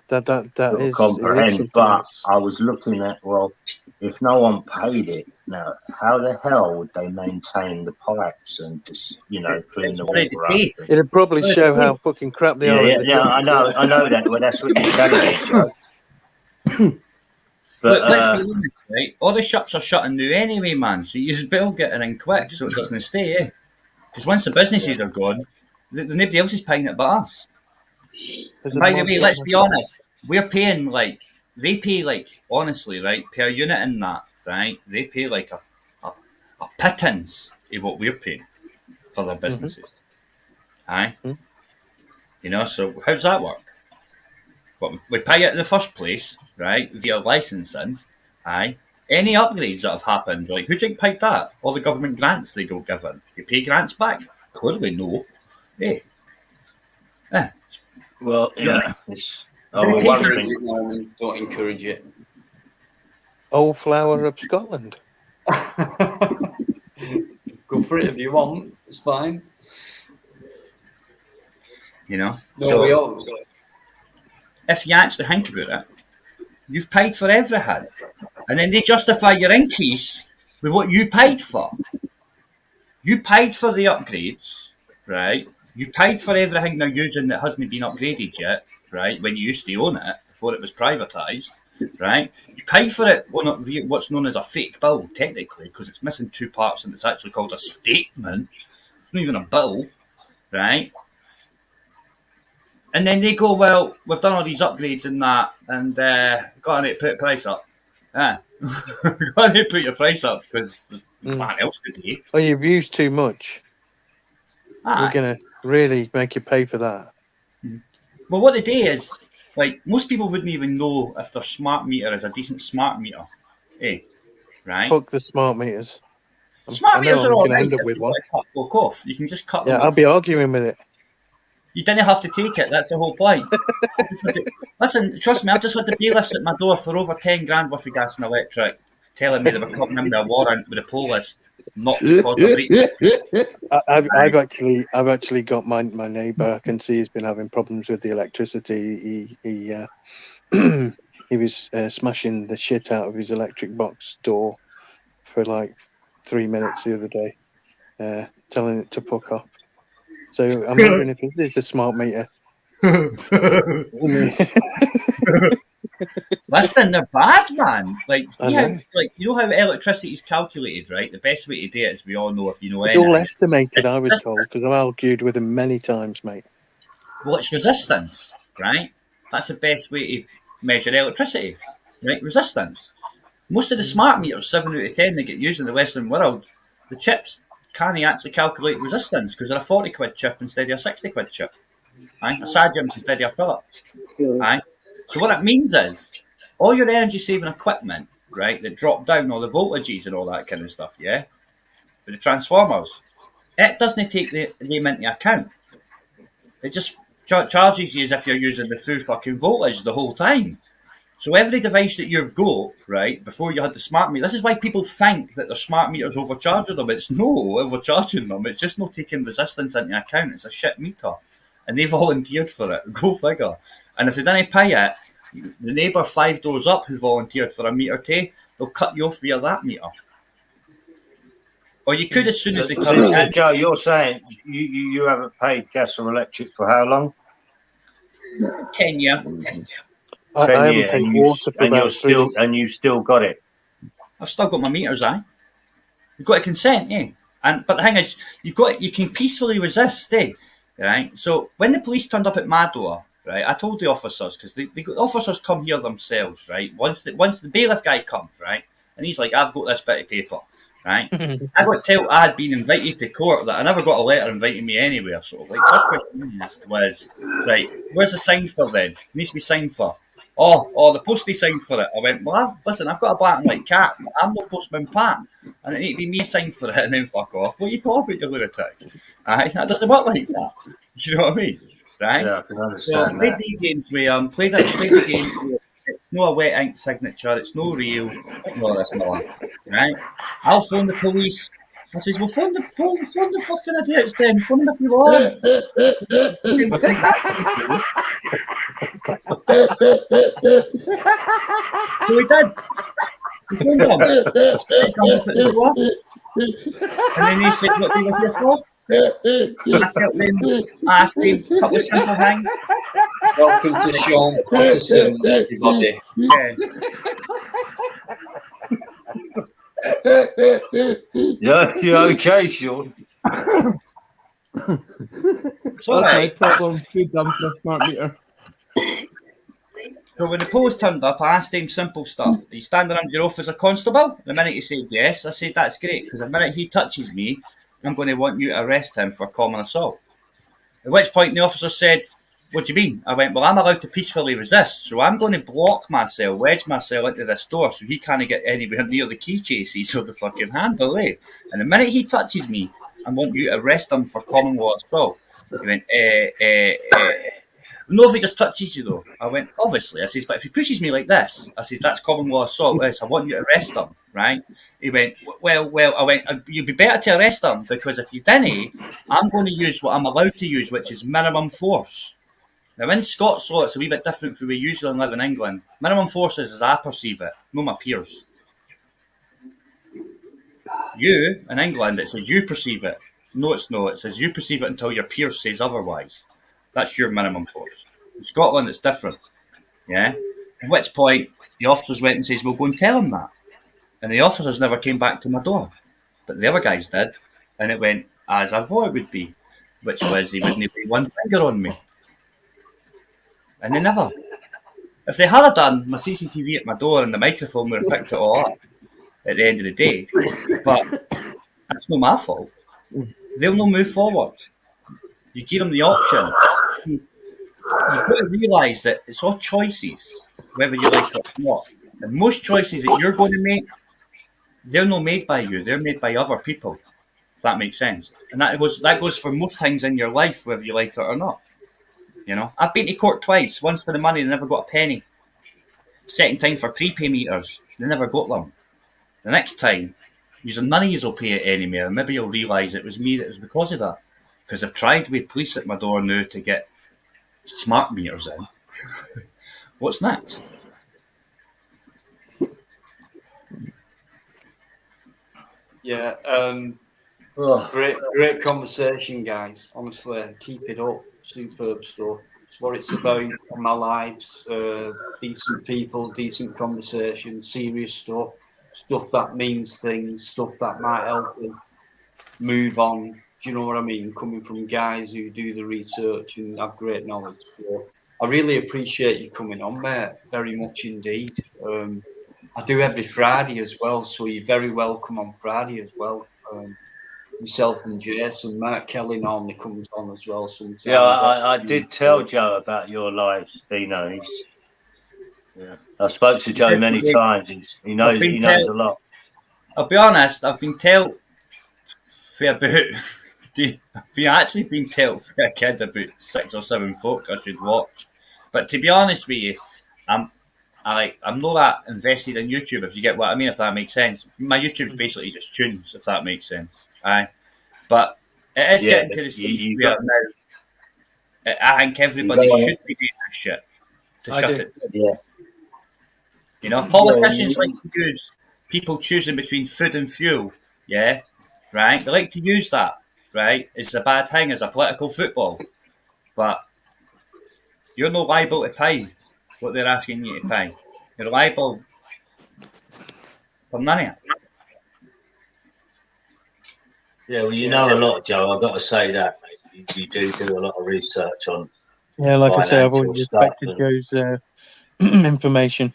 that is comprehend. But I was looking at, well, if no one paid it, now how the hell would they maintain the pipes and just clean the water up? It'd probably show how fucking crap they are. I know that. Well, that's what you're telling me, Joe. But let's be honest, right? All the shops are shutting now anyway, man. So you better get it in quick so it doesn't stay, eh? Because once the businesses are gone, nobody else is paying it but us. And by the way, let's be honest, we're paying they pay honestly, right, per unit in that, right? They pay a pittance of what we're paying for their businesses. Aye? So how does that work? Well, we pay it in the first place, right, via licensing, aye? Any upgrades that have happened, who do you think paid that? All the government grants they go given. You pay grants back? Clearly no. Hey. Well, it's Don't encourage it. Old flower of Scotland. Go for it if you want. It's fine. If you actually think about it, you've paid for everything. And then they justify your increase with what you paid for. You paid for the upgrades, right? You paid for everything they're using that hasn't been upgraded yet, right? When you used to own it before it was privatised, right? You paid for it what's known as a fake bill, technically, because it's missing two parts and it's actually called a statement. It's not even a bill, right? And then they go, well, we've done all these upgrades and that, and got to put the price up. Got to put your price up because there's nothing else to do. Oh, you've used too much. We're going to really make you pay for that. Well, what they do is, most people wouldn't even know if their smart meter is a decent smart meter. Right? Fuck the smart meters. Smart meters are all right. End up with one. Fuck off. You can just cut them off. I'll be arguing with it. You didn't have to take it. That's the whole point. Listen, trust me, I've just had the bailiffs at my door for over 10 grand worth of gas and electric, telling me they were coming in with a warrant with a police, not to cause a breach. I've actually got my neighbour. I can see he's been having problems with the electricity. He he was smashing the shit out of his electric box door for like 3 minutes the other day, telling it to fuck off. So I'm wondering if it is a smart meter. Listen, they're bad, man. Like, I see how, know. like, you know how electricity is calculated, right? The best way to do it, as we all know, if you know It's anything, all estimated, I was told, because I've argued with him many times, mate. well, it's resistance, right? That's the best way to measure electricity, right? Resistance. Most of the smart meters, 7 out of 10, that get used in the Western world, the chips can't actually calculate resistance because they're a 40 quid chip instead of a 60 quid chip. Right? A Sagims instead of a Philips. Right? So what it means is, all your energy saving equipment, right, that drop down all the voltages and all that kind of stuff, yeah, with the transformers, it doesn't take them into account. It just charges you as if you're using the full fucking voltage the whole time. So every device that you've got, right, before you had the smart meter, this is why people think that their smart meters overcharging them. It's no overcharging them. It's just not taking resistance into account. It's a shit meter. And they volunteered for it. Go figure. And if they didn't pay it, the neighbour 5 doors up who volunteered for a meter too, they'll cut you off via that meter. Or you could, as soon as they turn it So, Joe, you're saying you haven't paid gas or electric for how long? 10 years. 10 years, and you've still got it. I've still got my meters, aye. You've got to consent, eh? But the thing is, you can peacefully resist, eh? Right? So when the police turned up at my door, right, I told the officers, because the officers come here themselves, right? Once the bailiff guy comes, right, and he's like, I've got this bit of paper, right? I got told I had been invited to court, that I never got a letter inviting me anywhere. So, like, first question I asked was, right, where's the sign for then? It needs to be signed for. Oh, the postie signed for it. I went, well, I've got a black and white cat. I'm no postman Pat. And it need to be me signed for it and then fuck off. What are you talking about, you lunatic? Aye, that doesn't work like that. You know what I mean? Right? Yeah, I can understand so, play the games where, play the game where it's no a wet ink signature, it's no real, no this, no that. Right? I'll phone the police. I says, well, phone the fucking idiots then. Phone them if you want. So we did. We phoned them. They jumped up at the door. And then they said, what do you want here for? I told them, I asked them a couple of simple things. Welcome to Sean Patterson, everybody. Yeah, you okay, Sean? So my problem. Too dumb for a smart meter. So when the police turned up, I asked him simple stuff. Are you standing under your oath as a constable? The minute he said yes, I said that's great, because the minute he touches me, I'm going to want you to arrest him for common assault. At which point the officer said, what do you mean? I went, well, I'm allowed to peacefully resist, so I'm going to block myself, wedge myself into this door so he can't get anywhere near the key chases or the fucking handle, eh? And the minute he touches me, I want you to arrest him for common law assault. He went, no, if he just touches you, though. I went, obviously. I says, but if he pushes me like this, I says, that's common law assault. Yes, I want you to arrest him, right? He went, well, I went, you'd be better to arrest him, because if you didn't, I'm going to use what I'm allowed to use, which is minimum force. Now, in Scots law, it's a wee bit different from we usually live in England. Minimum force is as I perceive it, not my peers. You, in England, it says you perceive it. No, it's not. It says you perceive it until your peers says otherwise. That's your minimum force. In Scotland, it's different. Yeah? At which point, the officers went and says, well, go and tell him that. And the officers never came back to my door. But the other guys did. And it went as I thought it would be, which was he wouldn't put one finger on me. And they never. If they had done, my CCTV at my door and the microphone would have picked it all up at the end of the day. But that's not my fault. They'll not move forward. You give them the option. You've got to realise that it's all choices, whether you like it or not. And most choices that you're going to make, they're not made by you. They're made by other people. If that makes sense. And that goes for most things in your life, whether you like it or not. You know, I've been to court twice. Once for the money, they never got a penny. Second time for prepay meters, they never got them. The next time, none of you will pay it anymore. Maybe you'll realise it was me that was because of that. Because I've tried with police at my door now to get smart meters in. What's next? Yeah. Great conversation, guys. Honestly, keep it up. Superb stuff. It's what it's about in my lives. Decent people, decent conversation, serious stuff that means things, stuff that might help them move on. Do you know what I mean? Coming from guys who do the research and have great knowledge. So I really appreciate you coming on, mate. Very much indeed. I do every Friday as well, so you're very welcome on Friday as well. Yourself and Jason, Mark Kelly normally comes on as well sometimes. Yeah, I did tell Joe about your lives, Dino. I spoke to Joe many times. He knows a lot. I'll be honest, I've been told for about I've actually been told for a kid about 6 or 7 folk I should watch. But to be honest with you, I'm not that invested in YouTube, if you get what I mean, if that makes sense. My YouTube's basically just tunes, if that makes sense. Aye. But it is getting to the stage where now I think everybody should be doing this shit to shut it down. Yeah. You know, politicians like to use people choosing between food and fuel, yeah, right? They like to use that, right? It's a bad thing as a political football. But you're no liable to pay what they're asking you to pay. You're liable for none of it. Yeah, well, you know a lot, Joe. I've got to say that, mate. You do a lot of research on. Yeah, like I say, I've always respected Joe's information.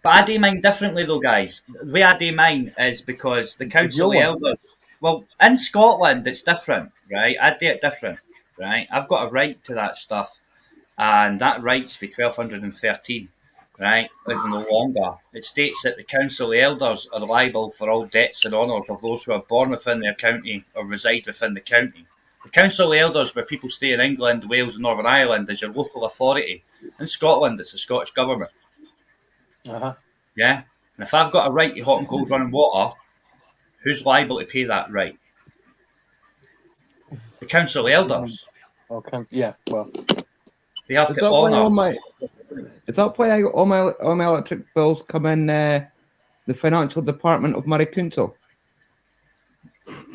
But I do mine differently, though, guys. The way I do mine is because the Council of Elders. Well, in Scotland, it's different, right? I do it different, right? I've got a right to that stuff, and that right's for 1213. Right, even no longer. It states that the Council of Elders are liable for all debts and honours of those who are born within their county or reside within the county. The Council of Elders, where people stay in England, Wales and Northern Ireland, is your local authority. In Scotland, it's the Scottish Government. Uh-huh. Yeah? And if I've got a right to hot and cold running water, who's liable to pay that right? The Council of Elders. Okay. Yeah, well. They have to honour... Is that why I got all my electric bills come in the financial department of Murray Council?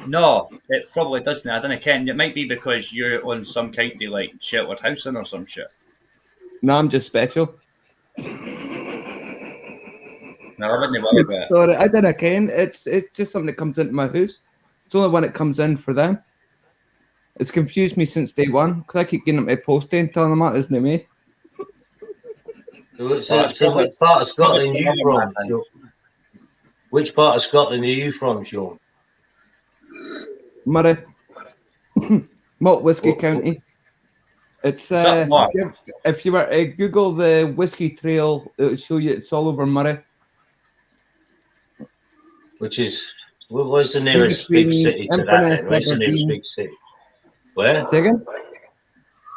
No, it probably doesn't. I don't know, Ken. It might be because you're on some kind of like sheltered housing or some shit. No, I'm just special. No, I wouldn't worry about it. Sorry, I don't know, Ken. It's just something that comes into my house. It's only when it comes in for them. It's confused me since day one because I keep getting at my post and telling them that, isn't it me? So which part of Scotland are you from? Which part of Scotland are you from, Sean? Murray. Malt Whiskey County. It's if you were to Google the Whiskey Trail, it will show you it's all over Murray. Which is, where's the nearest big city to that? Where's the nearest big city? Where? Say again?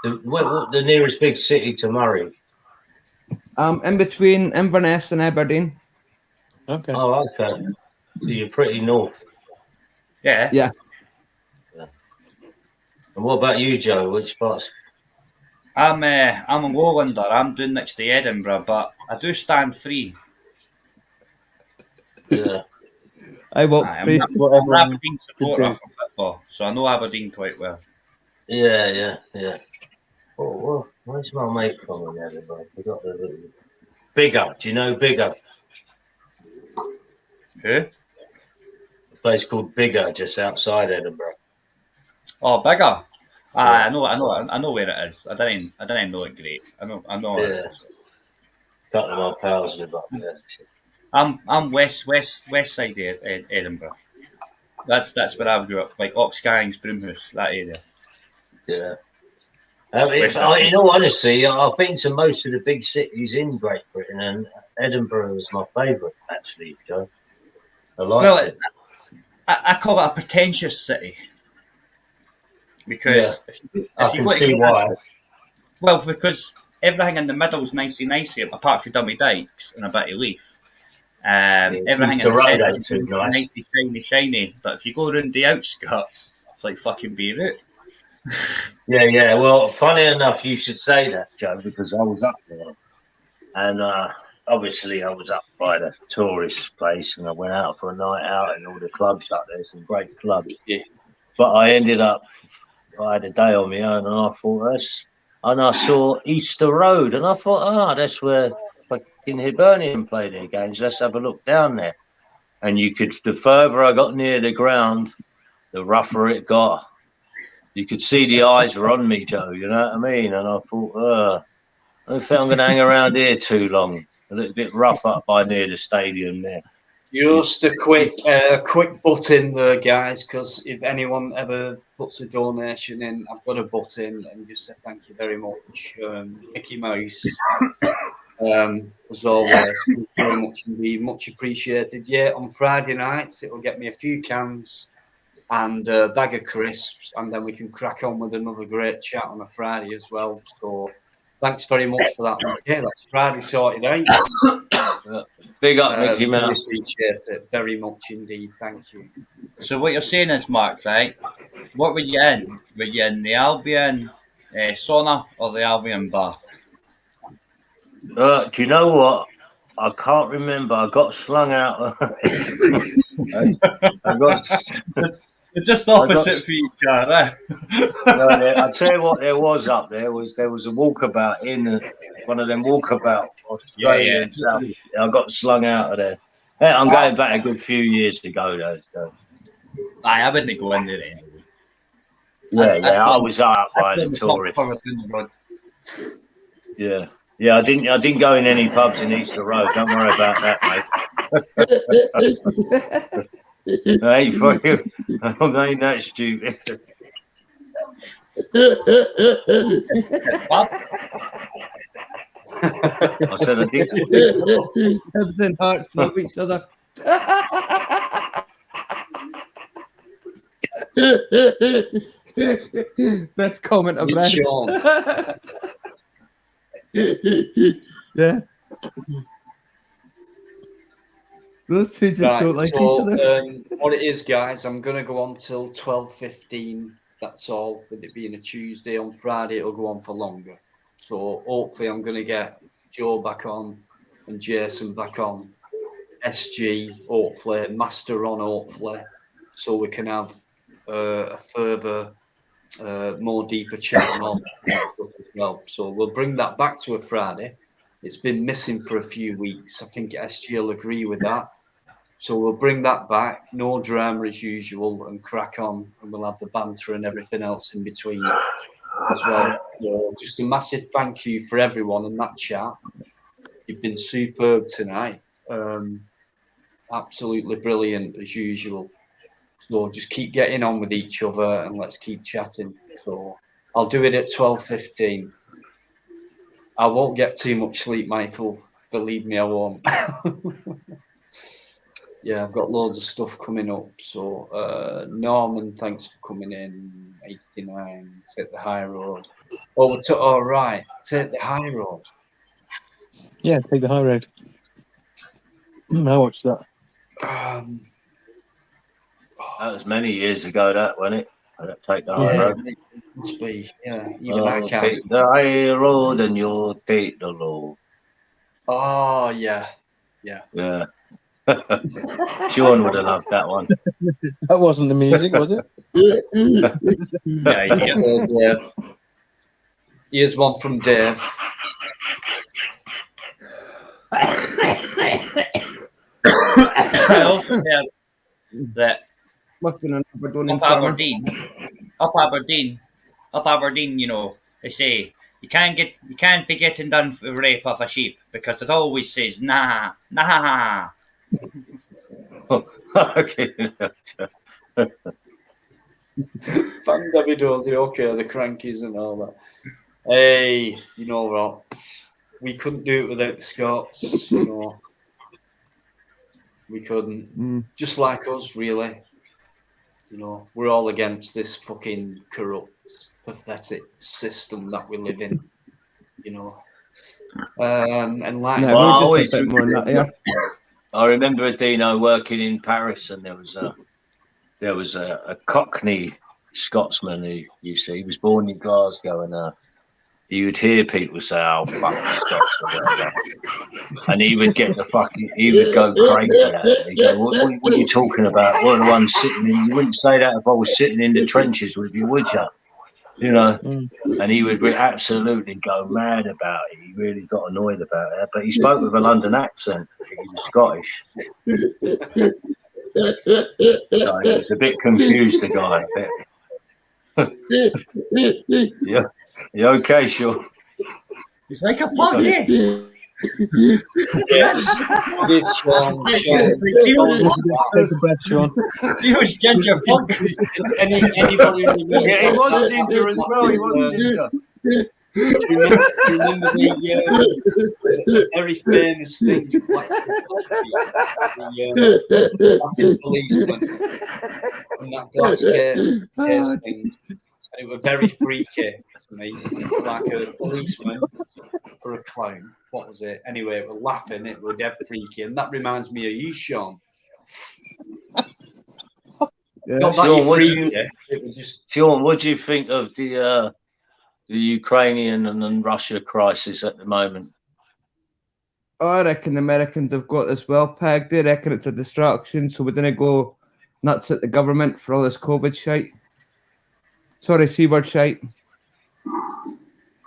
The nearest big city to Murray? In between Inverness and Aberdeen. Okay. Oh, okay. So you're pretty north. Yeah. Yeah. And what about you, Joe? Which parts? I'm a Lowlander. I'm doing next to Edinburgh, but I do stand free. Yeah. I walk free. I'm an Aberdeen supporter for football, so I know Aberdeen quite well. Yeah. Oh, where's my mate from in Edinburgh? I forgot the little... Bigger. Do you know Bigger? Who? A place called Bigger, just outside Edinburgh. Oh, Bigger. I know where it is. I didn't know it great. I know. Yeah. A couple of my pals live up there. I'm west side of Edinburgh. That's where I grew up, like Oxcarrings, Broomhouse, that area. Yeah. In all honesty, I've been to most of the big cities in Great Britain, and Edinburgh is my favourite, actually, Joe. I like it. I call it a pretentious city. Because I can see why. Well, because everything in the middle is nicey, apart from Dummy Dykes and a bit of Leaf. Everything in the centre is nicey, shiny. But if you go around the outskirts, it's like fucking Beirut. Yeah. Well, funny enough, you should say that, Joe, because I was up there, and obviously I was up by the tourist place, and I went out for a night out in all the clubs up there, some great clubs. Yeah. But I ended up, I had a day on my own, and I thought and I saw Easter Road, and I thought, that's where fucking Hibernian play their games. Let's have a look down there. And the further I got near the ground, the rougher it got. You could see the eyes were on me, Joe, you know what I mean? And I thought, I don't think I'm going to hang around here too long. A little bit rough up by near the stadium there. Just a quick butt in there, guys, because if anyone ever puts a donation in, I've got a butt in and just say thank you very much. Mickey Mouse, as always, thank you very much indeed, much appreciated. Yeah, on Friday nights, it'll get me a few cans and a bag of crisps, and then we can crack on with another great chat on a Friday as well. So thanks very much for that. Yeah, that's Friday sorted out. Big up, Mickey Mouse. Appreciate it very much indeed. Thank you. So what you're saying is, Mark, right? What were you in? Were you in the Albion sauna or the Albion bath? Do you know what? I can't remember. I got slung out. They're just opposite for each other. I'll tell you what there was up there. There was a walkabout in one of them walkabout Australian South. I got slung out of there. Yeah, I'm going back a good few years ago though. So. I wouldn't go in there anyway. I was out by the tourists. Yeah, I didn't go in any pubs in Easter Road. Don't worry about that, mate. Hey, for you, I'm not that stupid. I said I did. Heads and hearts love each other. Best comment I've read. Yeah. Those two just don't like each other. What it is, guys, I'm going to go on till 12:15. That's all, with it being a Tuesday. On Friday, it'll go on for longer. So hopefully I'm going to get Joe back on and Jason back on. SG, hopefully. Master on, hopefully. So we can have a further, more deeper chat on stuff as well. So we'll bring that back to a Friday. It's been missing for a few weeks. I think SG will agree with that. So we'll bring that back, no drama as usual, and crack on, and we'll have the banter and everything else in between as well. So just a massive thank you for everyone in that chat. You've been superb tonight. Absolutely brilliant as usual. So just keep getting on with each other and let's keep chatting. So I'll do it at 12:15. I won't get too much sleep, Michael. Believe me, I won't. Yeah, I've got loads of stuff coming up. So Norman, thanks for coming in. 89, take the high road. All right, take the high road. Yeah, take the high road. I watched that. That was many years ago, that, wasn't it? Take the high road. It must be, yeah. Even I can't. Take the high road and you'll take the low. Oh, yeah. Sean would have loved that one. That wasn't the music, was it? Yeah. Dave. Here's one from Dave. I also heard that Must have been up Aberdeen, you know, they say you can't be getting done for rape of a sheep because it always says nah. Okay. Fan David Dozy, okay, the crankies and all that. Hey, you know what? We couldn't do it without the Scots, you know. We couldn't. Just like us, really. You know, we're all against this fucking corrupt, pathetic system that we live in, you know. And like, I remember Dino working in Paris, and there was a Cockney Scotsman who, you see, he was born in Glasgow, and he would hear people say, "Oh, fuck the Scots," or whatever. And he would get he would go crazy at it. He'd go, what are you talking about? We're the ones sitting in, you wouldn't say that if I was sitting in the trenches with you, would you? You know? And he would absolutely go mad about it. He really got annoyed about it. But he spoke with a London accent. He was Scottish. So he was a bit confused, the guy, a bit. Yeah. You okay, Sean? It's like a pug, yeah. Give Sean. Take a breath, Sean. He was ginger pug. Anybody Yeah, he was ginger as well. He was ginger. remember the very famous thing, like the policeman and that glass case thing. And it was very freaky to me, like a policeman or a clown. What was it? Anyway, we're laughing. It was dead freaky, and that reminds me of you, Sean. Yeah. Sean, what do you think of the Ukrainian and Russia crisis at the moment? I reckon the Americans have got this well pegged. They reckon it's a distraction, so we're going to go nuts at the government for all this COVID shite. Sorry, C-word shite.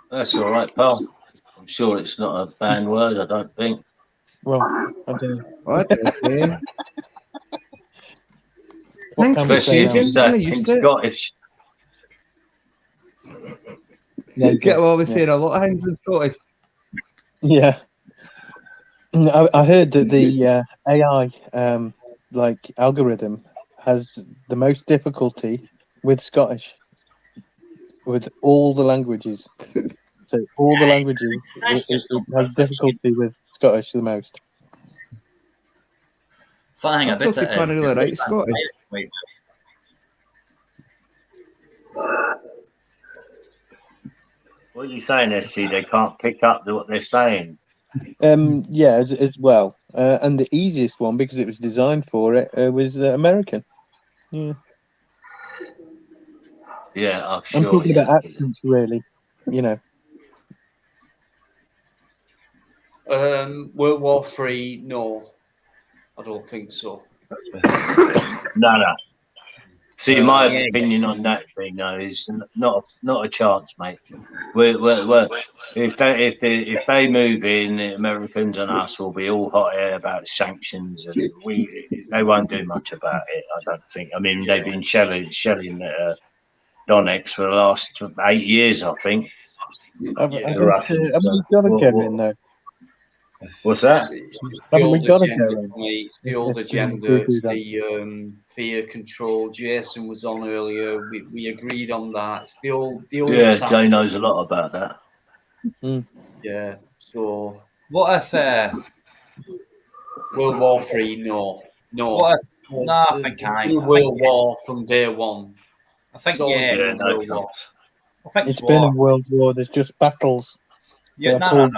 That's all right, pal. I'm sure it's not a banned word, I don't think. Well, I don't know. I don't know. Especially if you say in Scottish. You get what we're saying, a lot of things in Scottish. Yeah. I heard that the AI like algorithm has the most difficulty with Scottish, with all the languages. So all the languages, it has difficulty with Scottish the most. Funny thing about it can't really write Scottish. What are you saying, SG? They can't pick up what they're saying. Yeah, as well. And the easiest one, because it was designed for it, was American. Yeah. Yeah, I'm I'm talking about accents, really. You know. World War III, no. I don't think so. No. See, my opinion on that thing, though, is not a chance, mate. If they move in, the Americans and us will be all hot air about sanctions, and they won't do much about it. I don't think. I mean, they've been shelling Donetsk for the last 8 years, I think. Haven't we got to go in though? What's that? Haven't we got to go in? It's the old agenda. It's the fear control. Jason was on earlier. We agreed on that. It's the old. Yeah, Jay knows a lot about that. Yeah. So what if World War III? No. What if, no, I think World War from day one. I think no war. I think it's been a world war. There's just battles. Yeah, no.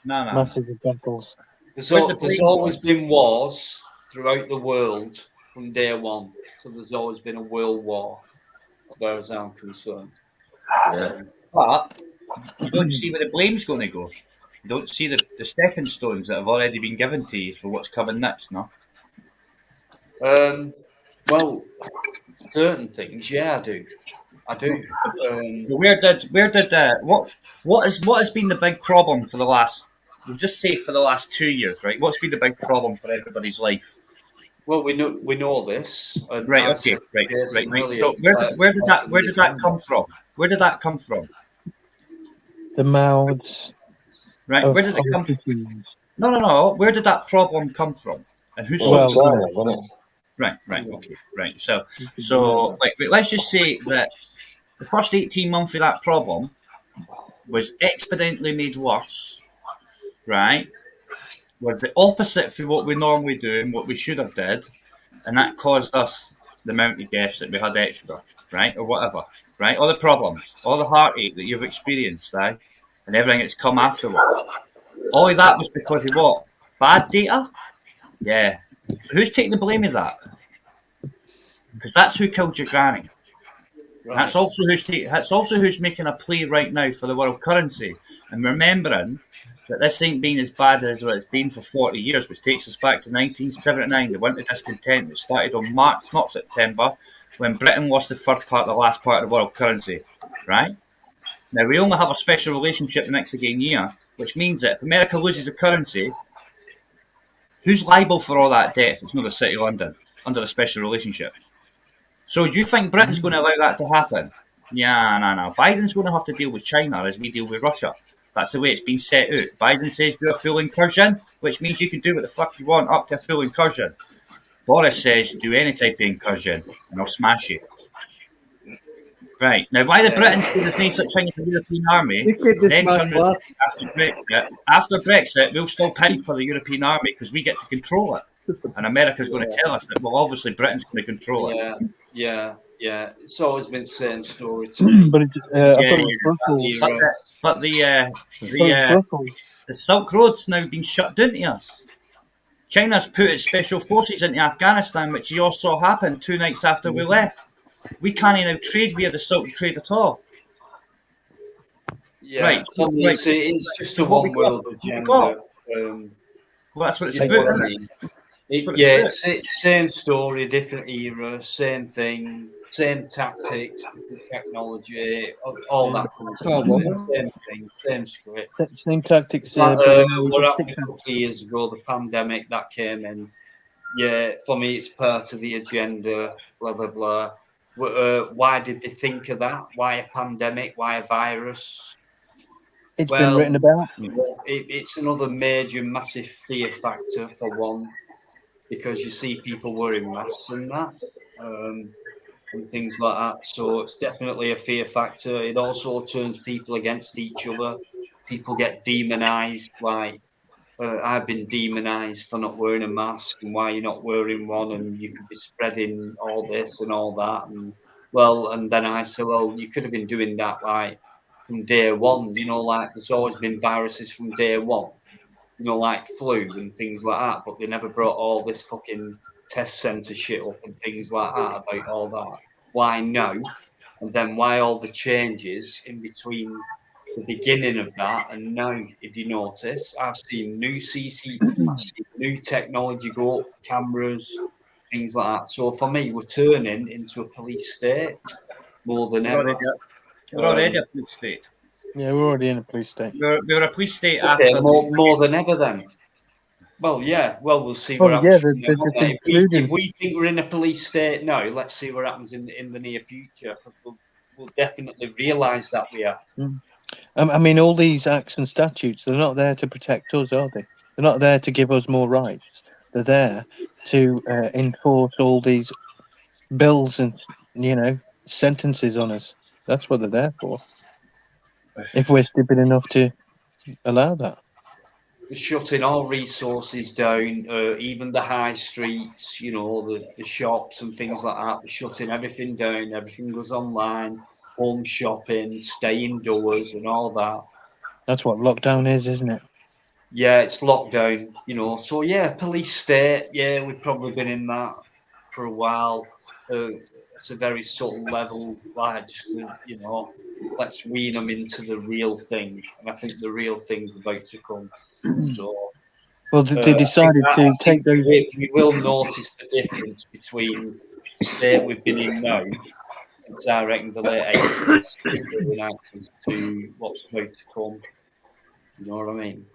Masses of battles. There's always been wars throughout the world from day one. So there's always been a world war, as far as I'm concerned. Yeah. But you don't see where the blame's going to go. You don't see the stepping stones that have already been given to you for what's coming next, no? Well, certain things, yeah, I do. What has been the big problem for the last? We'll just say for the last 2 years, right? What's been the big problem for everybody's life? Well, we know this. Right. Okay. Right. So where did that come from? Where did that come from? The mouths. Right. Where did it come from? No. Where did that problem come from? And who solved it? Right. Okay. Right. So let's just say that the first 18 months of that problem was exponentially made worse, right? Was the opposite for what we normally do and what we should have did, and that caused us the amount of deaths that we had extra, right? Or whatever, right? All the problems, all the heartache that you've experienced, right? And everything that's come afterward. All of that was because of what? Bad data? Yeah. So who's taking the blame of that? Because that's who killed your granny. Right. That's also who's making a play right now for the world currency, and remembering that this ain't been as bad as what it's been for 40 years, which takes us back to 1979, the winter discontent that started on March, not September, when Britain lost the last part of the world currency, right? Now, we only have a special relationship the next again year, which means that if America loses a currency, who's liable for all that debt if it's not the City of London under the special relationship? So do you think Britain's going to allow that to happen? Yeah, no. Biden's going to have to deal with China as we deal with Russia. That's the way it's been set out. Biden says do a full incursion, which means you can do what the fuck you want up to a full incursion. Boris says do any type of incursion and I'll smash you. Right. Now, why the Britons say there's no such thing as a European army, then turn around after Brexit, we'll still pay for the European army because we get to control it. And America's going to tell us that, well, obviously Britain's going to control it. Yeah. It's always been the same story to me. But the Silk Road's now been shut down to us. China's put its special forces into Afghanistan, which you all saw happen 2 nights after we left. We can't now trade via the Silk Trade at all. Yeah, right. So, it's just a one world agenda. Well, that's what it's about, isn't it? It's same story, different era, same thing, same tactics, different technology, all that kind of stuff. Same thing, same script. Same tactics. What happened a couple of years ago, the pandemic that came in. Yeah, for me, it's part of the agenda, blah, blah, blah. Why did they think of that? Why a pandemic? Why a virus? It's been written about. It's another major, massive fear factor for one, because you see people wearing masks and that, and things like that. So it's definitely a fear factor. It also turns people against each other. People get demonized, like I've been demonized for not wearing a mask, and why you're not wearing one, and you could be spreading all this and all that. And then I say, well, you could have been doing that like from day one, like there's always been viruses from day one, like flu and things like that, but they never brought all this fucking test centre shit up and things like that about all that. Why now? And then why all the changes in between the beginning of that and now? If you notice, I've seen new new technology go up, cameras, things like that. So for me, we're turning into a police state more than ever. We're already a police state. Yeah, we're already in a police state. We're a police state after more than ever then. Well, yeah. Well, we'll see what happens. If we think we're in a police state now, let's see what happens in the near future, because we'll definitely realise that we are. I mean, all these acts and statutes, they're not there to protect us, are they? They're not there to give us more rights. They're there to enforce all these bills and, sentences on us. That's what they're there for. If we're stupid enough to allow that. They're shutting all resources down, even the high streets, the shops and things like that. They're shutting everything down. Everything goes online, home shopping, stay indoors and all that. That's what lockdown is, isn't it? Yeah, it's lockdown, So, yeah, police state, yeah, we've probably been in that for a while. It's a very subtle level, like just to, let's wean them into the real thing. And I think the real thing's about to come. So, well, they decided to take those. We will notice the difference between the state we've been in now, since I reckon the late 80s, early 90s, to what's about to come. You know what I mean?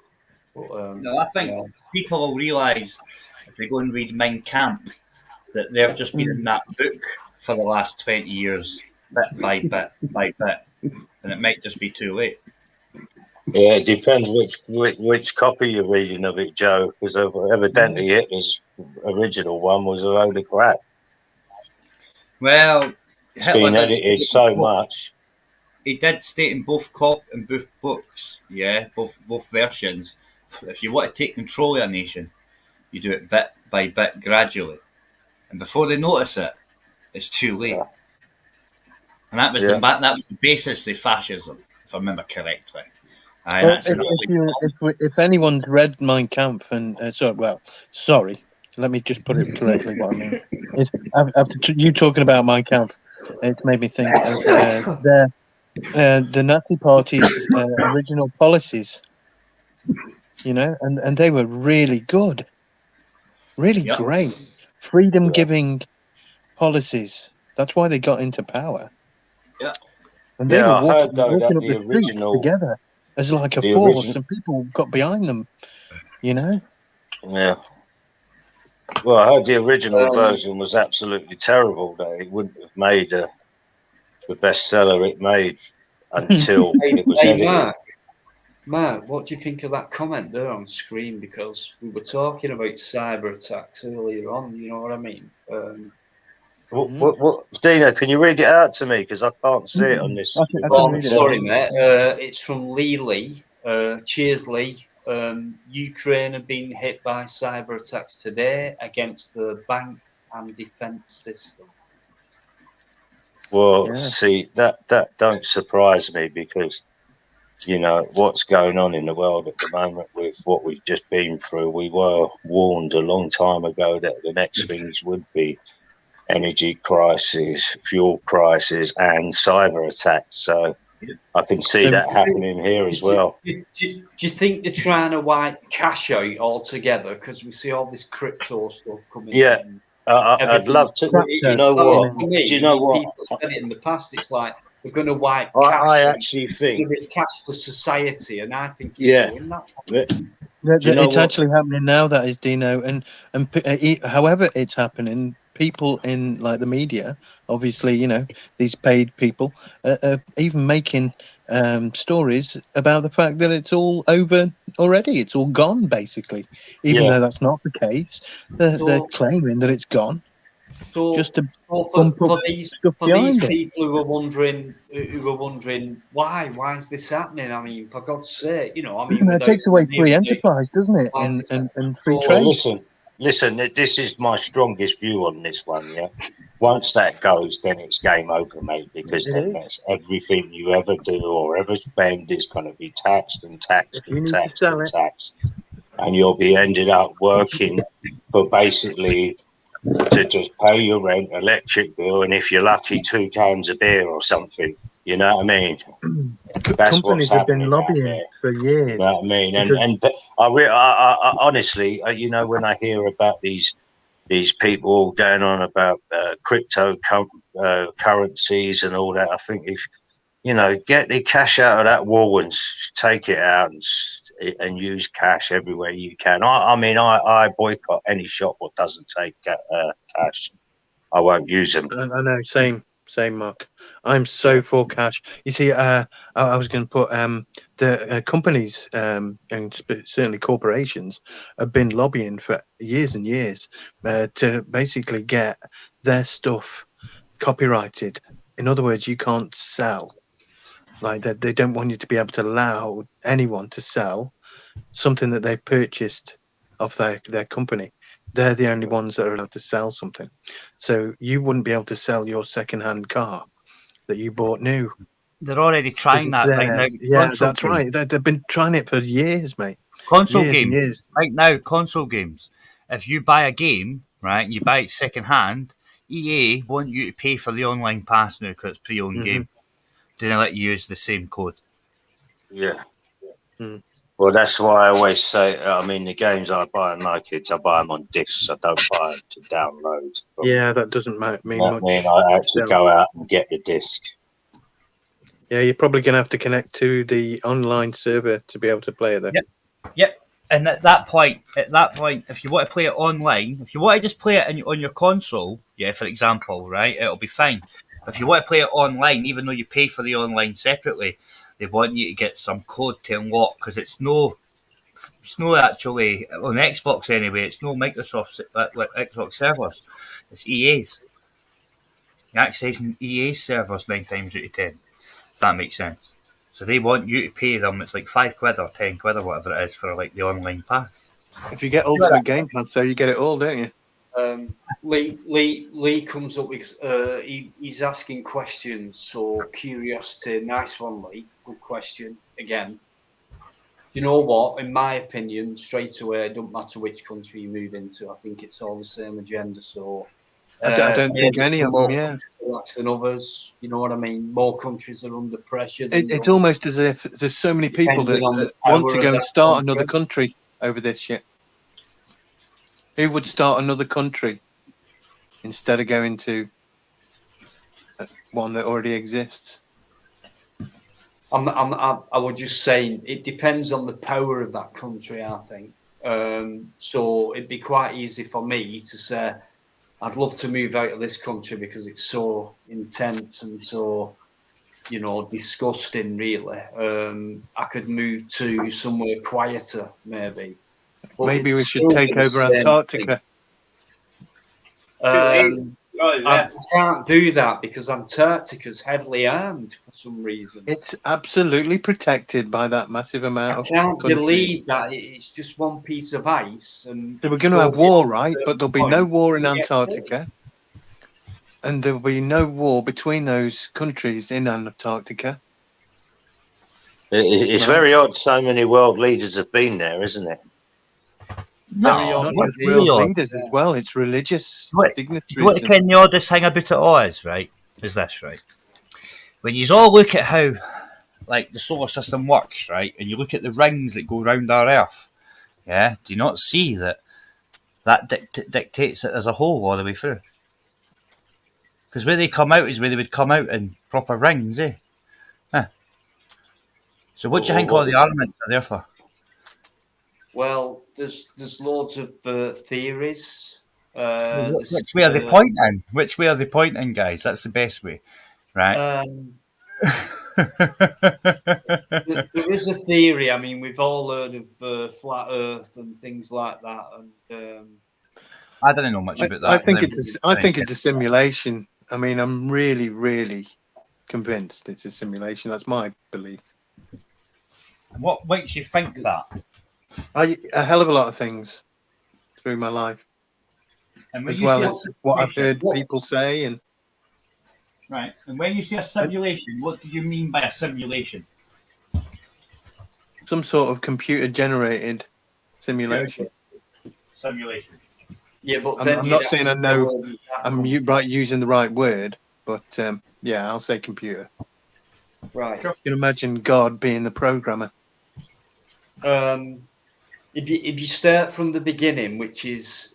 But, no, I think people will realise if they go and read Mein Kampf that they've just been in that book for the last 20 years, bit by bit by bit, and it might just be too late. Yeah, it depends which copy you're reading of it, Joe, because evidently Hitler's original one was a load of crap. Well, it's been edited so much. He did state in both books, both versions. If you want to take control of a nation, you do it bit by bit, gradually, and before they notice it, it's too late. Yeah. And that was the basis of fascism, if I remember correctly. Well, if anyone's read Mein Kampf and sorry, let me just put it correctly. What I mean is, after you talking about Mein Kampf, It's made me think of the Nazi Party's original policies, you know, and they were really good, really great, freedom-giving policies. That's why they got into power. Yeah. And they were I heard though walking that up the the streets original, together as like a the force, original, and people got behind them, you know. yeah. Well, I heard the original version was absolutely terrible. That it wouldn't have made the bestseller it made until it was edited. Mark, what do you think of that comment there on screen? Because we were talking about cyber attacks earlier on. You know what I mean? What, Dino? Can you read it out to me? Because I can't see it on this. I can read it. Sorry, mate. It's from Lee. Cheers, Lee. Ukraine have been hit by cyber attacks today against the banks and defence system. Well, see, that don't surprise me, because you know what's going on in the world at the moment with what we've just been through. We were warned a long time ago that the next things would be energy crisis, fuel crisis, and cyber attacks. So I can see that happening here as well. Do you think they're trying to wipe cash out altogether? Because we see all this crypto stuff coming in. I'd love to. Do you know what? Do you know what? People said it in the past. It's like they're going to wipe I cash. actually think give it cashless society, and I think it's doing that. It's actually happening now. That is, Dino, and however it's happening, people in like the media, obviously, you know, these paid people, even making stories about the fact that it's all over already. It's all gone, basically. Even though that's not the case, they're claiming that it's gone. So, just to for these people who are wondering why is this happening? I mean, for God's sake, you know, I mean, it takes away free enterprise, doesn't it, and free trade. Listen. This is my strongest view on this one. Yeah, once that goes, then it's game over, mate. Because then that's everything you ever do or ever spend is going to be taxed and taxed and taxed and taxed, and you'll be ended up working for basically to just pay your rent, electric bill, and if you're lucky, 2 cans of beer or something. You know what I mean? That's what's Companies have been happening lobbying for years. You know what I mean? And I honestly, you know, when I hear about these people going on about crypto currencies and all that, I think if you know, get the cash out of that wall and take it out and use cash everywhere you can. I mean, I boycott any shop that doesn't take cash. I won't use them. I know, same, Mark. I'm so for cash. You see, I was going to put the companies and certainly corporations have been lobbying for years and years to basically get their stuff copyrighted. In other words, you can't sell. Like they don't want you to be able to allow anyone to sell something that they've purchased off their company. They're the only ones that are allowed to sell something. So you wouldn't be able to sell your second-hand car that you bought new. They're already trying that right now. Yeah, that's right. They've been trying it for years, mate. Console years games. Years. Right now, console games. If you buy a game, right, and you buy it second-hand, EA want you to pay for the online pass now because it's pre-owned game. They don't let you use the same code. Yeah. Well, that's why I always say, I mean, the games I buy on my kids, I buy them on discs. I don't buy them to download. Yeah, that doesn't mean much. I actually go out and get the disc. Yeah, you're probably going to have to connect to the online server to be able to play it there. Yep. And at that point, if you want to play it online, if you want to just play it on your console, yeah, for example, right, it'll be fine. But if you want to play it online, even though you pay for the online separately, they want you to get some code to unlock because it's no actually on Xbox anyway. It's no Microsoft Xbox servers. It's EA's. You're accessing EA's servers 9 times out of 10. If that makes sense. So they want you to pay them. It's like £5 or £10 or whatever it is for like the online pass. If you get Ultimate Game Pass, so you get it all, don't you? Lee comes up with he's asking questions. So curiosity, nice one, Lee. Good question again. You know what? In my opinion, straight away, it don't matter which country you move into. I think it's all the same agenda. So I don't think any of them, yeah. Relaxed than others, you know what I mean? More countries are under pressure. It's almost as if there's so many people that want to go and start another country over this shit. Who would start another country instead of going to one that already exists? I would just say it depends on the power of that country, I think. So it'd be quite easy for me to say, I'd love to move out of this country because it's so intense and so, you know, disgusting, really. I could move to somewhere quieter, maybe. But maybe we should take over Antarctica. I can't do that because Antarctica's heavily armed for some reason. It's absolutely protected by that massive amount of countries. I can't countries. believe that it's just one piece of ice. And so we're going to have war, right? But there'll be no war in Antarctica. And there'll be no war between those countries in Antarctica. It's very odd so many world leaders have been there, isn't it? No, not just world leaders as well. It's religious dignitaries. What kind of the oddest thing about it all is, right, is this, right? When you all look at how, like, the solar system works, right, and you look at the rings that go around our Earth, yeah, do you not see that dictates it as a whole all the way through? Because where they come out is where they would come out in proper rings, eh? Huh. So what do you think all the arguments are there for? Well, there's loads of theories. Which way are they pointing? Which way are they pointing, guys? That's the best way, right? There is a theory. I mean, we've all heard of flat Earth and things like that. And I don't know much about that. I think it's a simulation. I mean, I'm really, really convinced it's a simulation. That's my belief. What makes you think that? A hell of a lot of things through my life, and as well as what I've heard people say. And right, and when you say a simulation, what do you mean by a simulation? Some sort of computer-generated simulation. Simulation. Yeah, but I'm not saying I know I'm using the right word, but yeah, I'll say computer. Right. You can imagine God being the programmer. If you start from the beginning, which is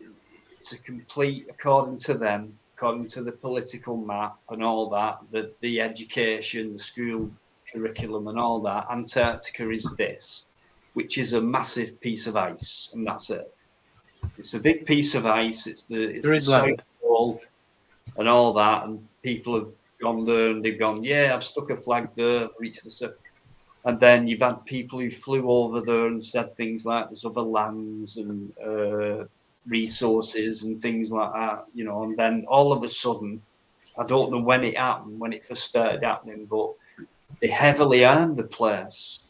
it's a complete, according to them, according to the political map and all that, the education, the school curriculum and all that, Antarctica is this, which is a massive piece of ice, and that's it. It's a big piece of ice. It's the South Pole and all that, and people have gone there and they've gone, yeah, I've stuck a flag there, reached the surface. And then you've had people who flew over there and said things like there's other lands and resources and things like that, you know. And then all of a sudden, I don't know when it happened, when it first started happening, but they heavily armed the place.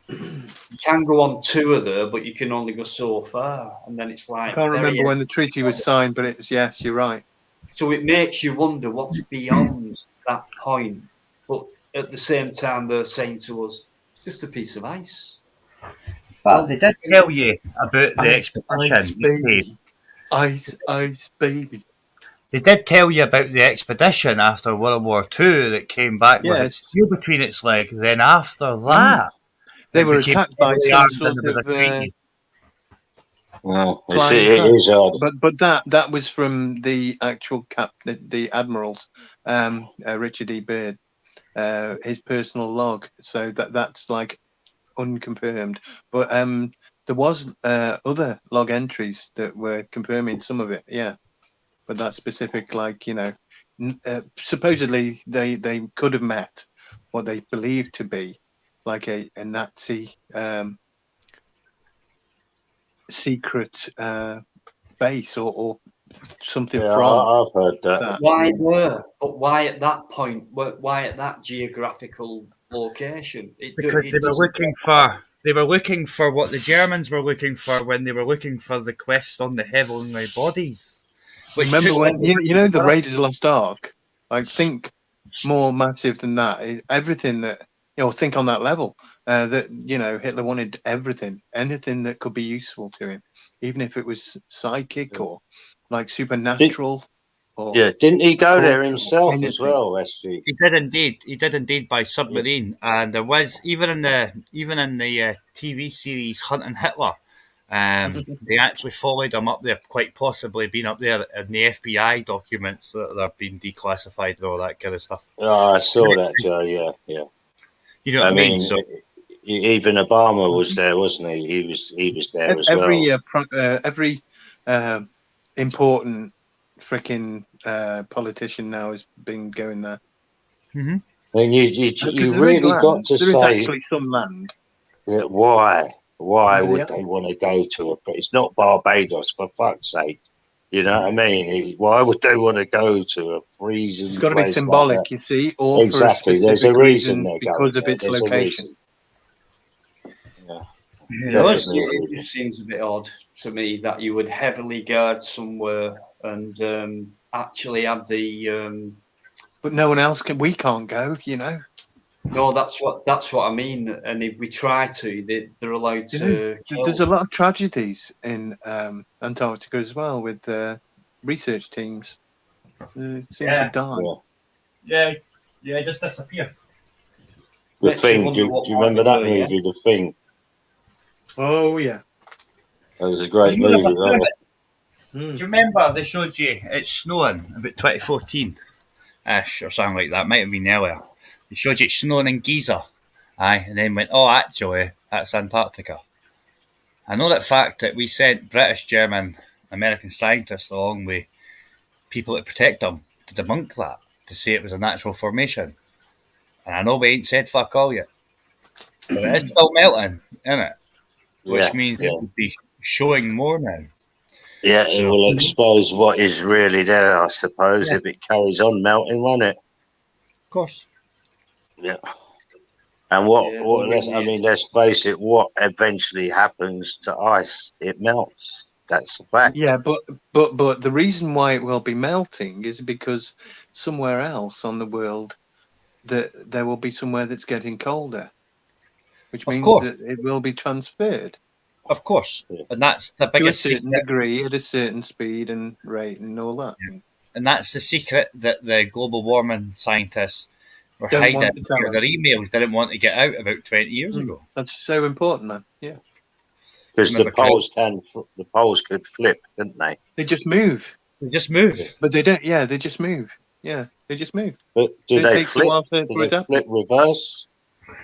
You can go on tour there, but you can only go so far. And then it's like... I can't remember when the treaty was signed, but it was, yes, you're right. So it makes you wonder what's beyond that point. But at the same time, they're saying to us, it's just a piece of ice. But they did tell you about the expedition. Ice, baby. They did tell you about the expedition after World War II that came back with its tail between its legs. Then after that, they were attacked by some sort of... Well, it is odd. But that was from the actual the admiral's, Richard E. Byrd, his personal log. So that's like unconfirmed. But there was other log entries that were confirming some of it. Yeah, but that specific, like, you know, supposedly they could have met what they believed to be like a Nazi secret base or something from. I've heard that. Why at that point? Why at that geographical location? Because they were looking for what the Germans were looking for when they were looking for the quest on the heavenly bodies. Remember when you know the Raiders of the Lost Ark? I think more massive than that. Everything that, you know, think on that level. That, you know, Hitler wanted everything, anything that could be useful to him, even if it was psychic or like supernatural. Or didn't he go there himself as well, SG? He did indeed by submarine, and there was even in the TV series Hunting Hitler. They actually followed him up there, quite possibly being up there in the FBI documents that have been declassified and all that kind of stuff. Oh, I saw that, Joe. Yeah. You know what I mean? So even Obama was there, wasn't he? He was there as well. Every important freaking politician now has been going there. Mm-hmm. And you really got to there say, is actually some land. Why would they want to go to it's not Barbados, for fuck's sake. You know what I mean? Why would they want to go to a freezing It's got to be place symbolic, like you see, or exactly. for a There's a reason reason because of its location. It just seems a bit odd to me that you would heavily guard somewhere and actually have the. But no one else can. We can't go. You know. No, that's what I mean. And if we try to, they're allowed to. There's a lot of tragedies in Antarctica as well with research teams. Seem to die. Yeah, just disappear. The Thing. Do you remember that movie, The Thing? Oh yeah, that was a great movie. Do you remember they showed you it's snowing about 2014-ish or something like that? Might have been earlier. They showed you it's snowing in Giza, and then went, oh, actually, that's Antarctica. I know that fact that we sent British, German, American scientists along with people that protect them to debunk that, to say it was a natural formation. And I know we ain't said fuck all yet, but it is still melting, isn't it? Which means it would be showing more now. Yeah, it will expose what is really there, I suppose, if it carries on melting, won't it? Of course. Yeah. And let's face it, what eventually happens to ice? It melts. That's a fact. Yeah, but the reason why it will be melting is because somewhere else on the world there will be somewhere that's getting colder, which means that it will be transferred. Of course, and that's the biggest to a certain secret. degree, at a certain speed and rate, and all that. Yeah. And that's the secret that the global warming scientists were Don't hiding. want to tell us. Their emails didn't want to get out about 20 years ago. That's so important, man. Yeah, because the poles could flip, couldn't they? They just move. But they don't. Yeah, they just move. Yeah, they just move. But do they flip? Do they flip reverse?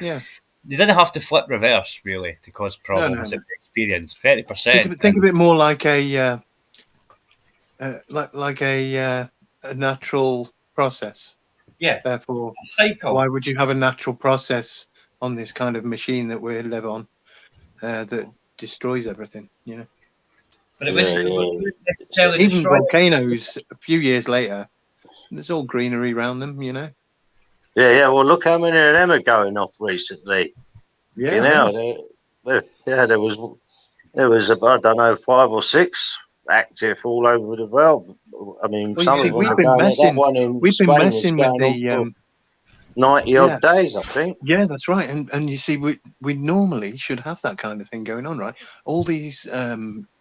Yeah. You didn't have to flip reverse really to cause problems in the experience. 30%. Think of it more like a like a natural process. Yeah. Therefore, cycle. Why would you have a natural process on this kind of machine that we live on that destroys everything? You know. But it wouldn't necessarily even destroy volcanoes. A few years later, there's all greenery around them. You know. Yeah. Well, look how many of them are going off recently. Yeah. You know, there was I don't know 5 or 6 active all over the world. I mean, some of them we've been messing with the 90 odd days, I think. Yeah, that's right. And you see, we normally should have that kind of thing going on, right? All these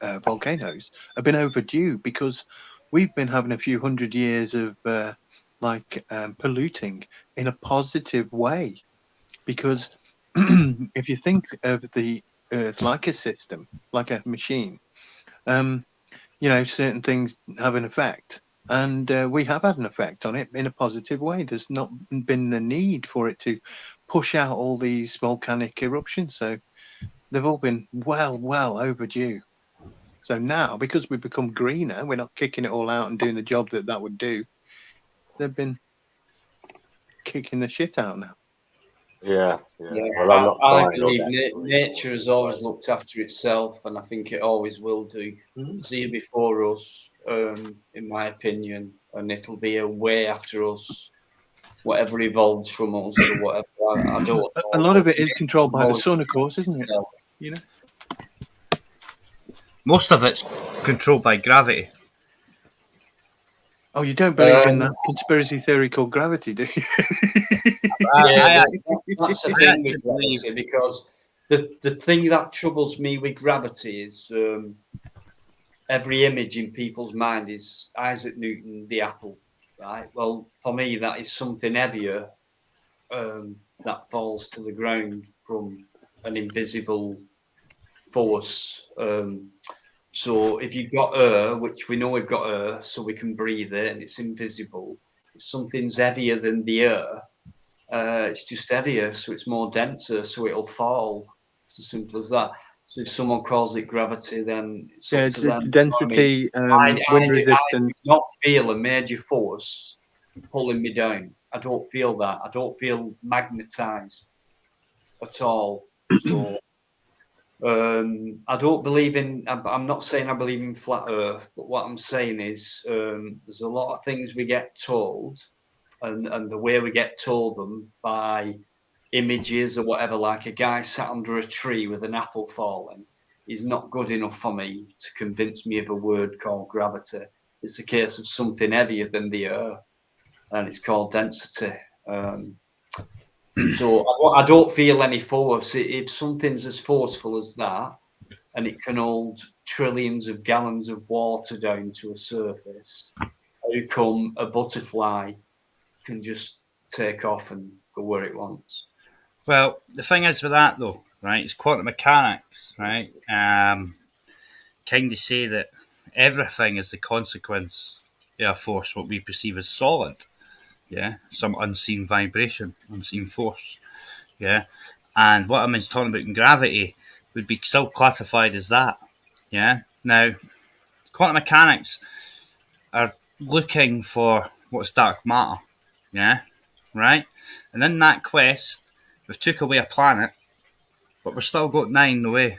volcanoes have been overdue because we've been having a few hundred years of polluting in a positive way. Because if you think of the Earth like a system, like a machine, you know, certain things have an effect. And we have had an effect on it in a positive way. There's not been the need for it to push out all these volcanic eruptions. So they've all been well overdue. So now, because we've become greener, we're not kicking it all out and doing the job that would do. They've been kicking the shit out now. Yeah. Well, I believe nature has always looked after itself, and I think it always will do. It's here before us, in my opinion, and it'll be a way after us, whatever evolves from us or whatever. I don't know. A lot of it is controlled by the sun, of course, isn't it? You know, most of it's controlled by gravity. Oh, you don't believe in that conspiracy theory called gravity, do you? That's the thing with gravity, because the thing that troubles me with gravity is every image in people's mind is Isaac Newton, the apple, right? Well, for me, that is something heavier that falls to the ground from an invisible force. So if you've got air, which we know we've got air, so we can breathe it, and it's invisible. If something's heavier than the air, it's just heavier, so it's more denser, so it'll fall. It's as simple as that. So if someone calls it gravity, then it's up to them. Density, wind I resistance. do not feel a major force pulling me down. I don't feel that. I don't feel magnetized at all. So I don't believe in. I'm not saying I believe in flat Earth, but what I'm saying is there's a lot of things we get told, and the way we get told them by images or whatever, like a guy sat under a tree with an apple falling, is not good enough for me to convince me of a word called gravity. It's a case of something heavier than the Earth, and it's called density. So I don't feel any force. If something's as forceful as that, and it can hold trillions of gallons of water down to a surface, how come a butterfly can just take off and go where it wants? Well, the thing is with that though, right? It's quantum mechanics, right? Kind of say that everything is the consequence of a force, what we perceive as solid. Yeah, some unseen vibration, unseen force. Yeah, and what I'm talking about in gravity would be still classified as that. Yeah. Now, quantum mechanics are looking for what's dark matter. Yeah, right. And in that quest, we've took away a planet, but we've still got 9 away.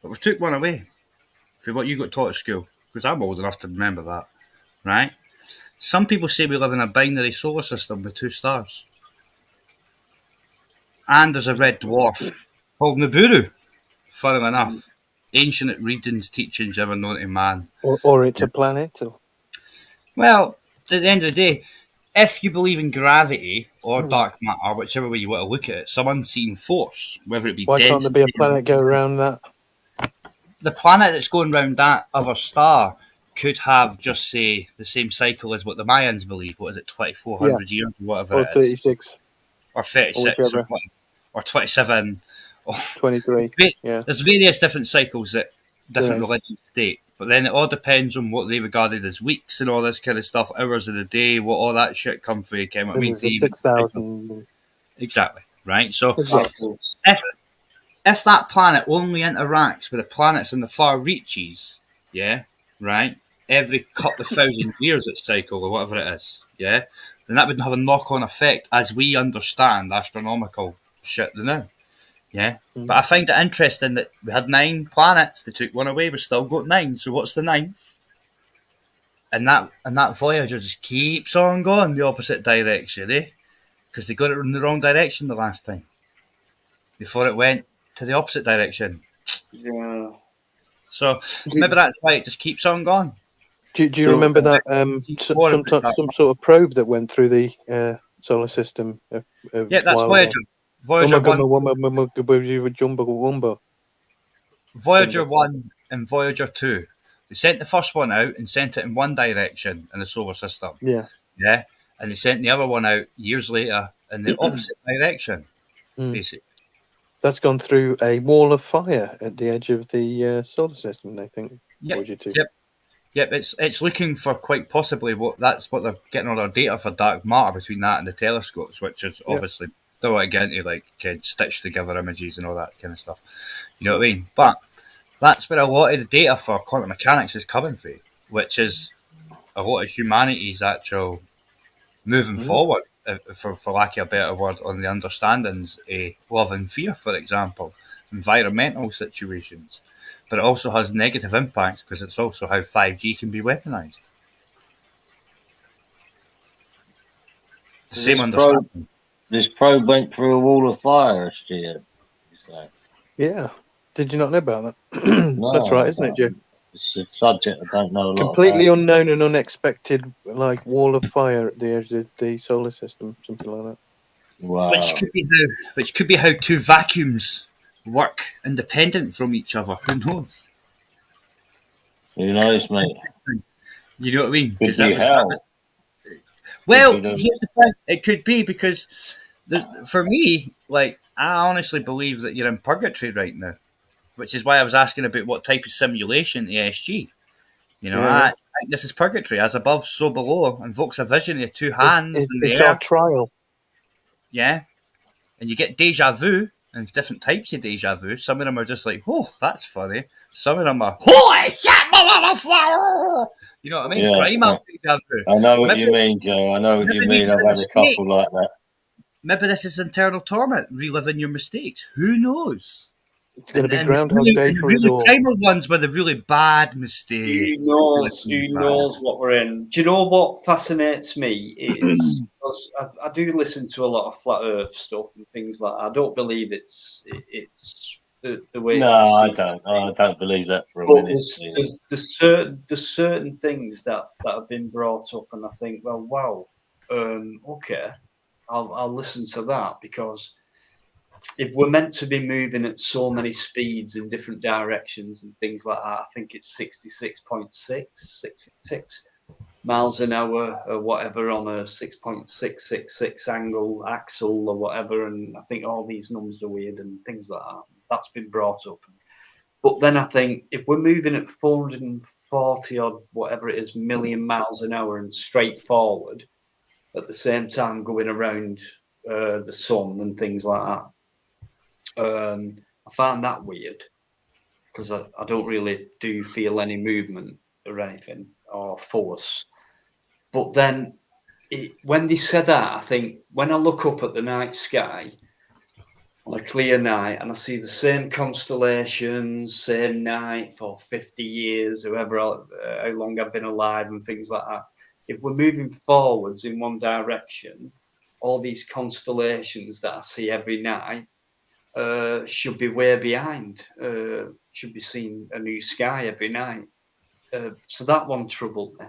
But we've took one away for what you got taught at school, because I'm old enough to remember that. Right. Some people say we live in a binary solar system with 2 stars. And there's a red dwarf called Nibiru. Funny enough. Ancient readings, teachings ever known to man. Or it's a planet? Or... Well, at the end of the day, if you believe in gravity or dark matter, whichever way you want to look at it, some unseen force, whether it be Why can't there be a planet go around that? The planet that's going around that other star could have just, say, the same cycle as what the Mayans believe. What is it, 2,400 years or whatever or it is? 36. Or 36 or 27. Or 23. Yeah. There's various different cycles that different religions state. But then it all depends on what they regarded as weeks and all this kind of stuff, hours of the day, what all that shit come from. I mean, 6,000. Exactly, right? So if that planet only interacts with the planets in the far reaches, yeah, right, every couple of thousand years its cycle or whatever it is, yeah, then that would have a knock-on effect as we understand astronomical shit now. Yeah, but I find it interesting that we had 9 planets. They took one away. We've still got 9. So what's the 9th? And that Voyager just keeps on going the opposite direction, eh? Because they got it in the wrong direction the last time. Before it went to the opposite direction. Yeah. So maybe that's why it just keeps on going. Do you remember that some sort of probe that went through the solar system? Yeah, that's Voyager. Voyager 1 and Voyager 2. They sent the first one out and sent it in one direction in the solar system. Yeah. Yeah. And they sent the other one out years later in the opposite direction, basically. That's gone through a wall of fire at the edge of the solar system, I think. Voyager 2. Yep, it's looking for quite possibly that's what they're getting all their data for dark matter between that and the telescopes, which is obviously don't want to get into like stitch together images and all that kind of stuff. You know what I mean? But that's where a lot of the data for quantum mechanics is coming from, which is a lot of humanity's actual moving forward, for lack of a better word, on the understandings of love and fear, for example, environmental situations. But it also has negative impacts because it's also how 5G can be weaponized. The same understanding. This probe went through a wall of fire last year. Yeah. Did you not know about that? No, that's right, isn't it, Joe? It's a subject I don't know a lot Completely about. unknown and unexpected, like wall of fire at the edge of the solar system, something like that. Wow. Which could be how 2 vacuums work independent from each other. Who knows? Who knows, mate? You know what I mean? Could be hell. Well, here's the thing. It could be because for me, like, I honestly believe that you're in purgatory right now, which is why I was asking about what type of simulation ESG. You know, Yeah. I think this is purgatory, as above, so below. Invokes a vision of two hands in the It's air. our trial. Yeah, and you get deja vu, and different types of deja vu. Some of them are just like, oh, that's funny. Some of them are, holy shit, motherfucker! You know what I mean? Yeah, Primal deja vu. I know what you mean, Joe. I know what you mean. I've had a couple like that. Maybe this is internal torment, reliving your mistakes. Who knows? It's going to be And Groundhog Day for us really all. primal ones were the really bad mistakes. Who knows what we're in? Do you know what fascinates me? It's I do listen to a lot of flat Earth stuff and things like that. I don't believe it's the way. No, I don't. I don't believe that for a minute. There's certain things that have been brought up, and I think, well, wow, okay, I'll listen to that, because if we're meant to be moving at so many speeds in different directions and things like that, I think it's 66 miles an hour or whatever on a 6.666 angle axle or whatever, and I think all these numbers are weird and things like that. That's been brought up. But then I think if we're moving at 440 or whatever it is million miles an hour and straight forward at the same time going around the sun and things like that, I find that weird, because I don't really do feel any movement or anything or force. But then when they said that, I think when I look up at the night sky on a clear night and I see the same constellations, same night for 50 years, how long I've been alive and things like that, if we're moving forwards in one direction, all these constellations that I see every night should be way behind, should be seeing a new sky every night. So that one troubled me.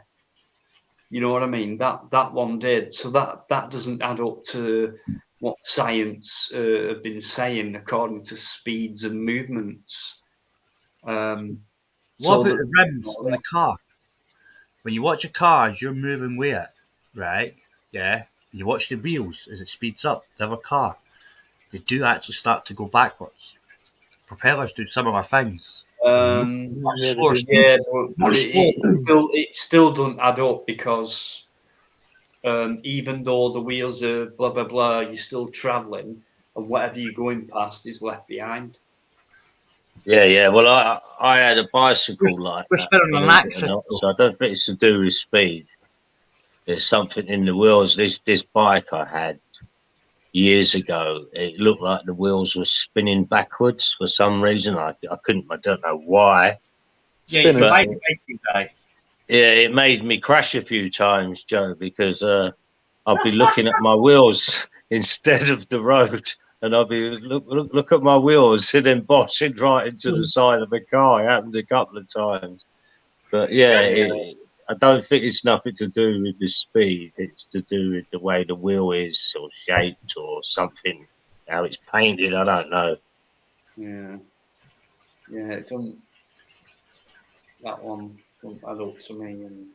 You know what I mean? That one did. So that doesn't add up to what science have been saying according to speeds and movements. What about the rims on the car? When you watch a car as you're moving with it, right? Yeah. And you watch the wheels as it speeds up, the other car, they do actually start to go backwards. Propellers do similar things. It still doesn't add up, because even though the wheels are blah blah blah, you're still traveling, and whatever you're going past is left behind. Yeah. Well, I had a bicycle like that, on an axis, so I don't think it's to do with speed. There's something in the wheels. This bike I had years ago, it looked like the wheels were spinning backwards for some reason. I don't know why. Yeah, it made me crash a few times, Joe, because I'll be looking at my wheels instead of the road, and I'll be look at my wheels and then bossing right into the side of the car. It happened a couple of times, but I don't think it's nothing to do with the speed. It's to do with the way the wheel is, or shaped, or something. How it's painted, I don't know. Yeah, it doesn't. That one doesn't add up to me, and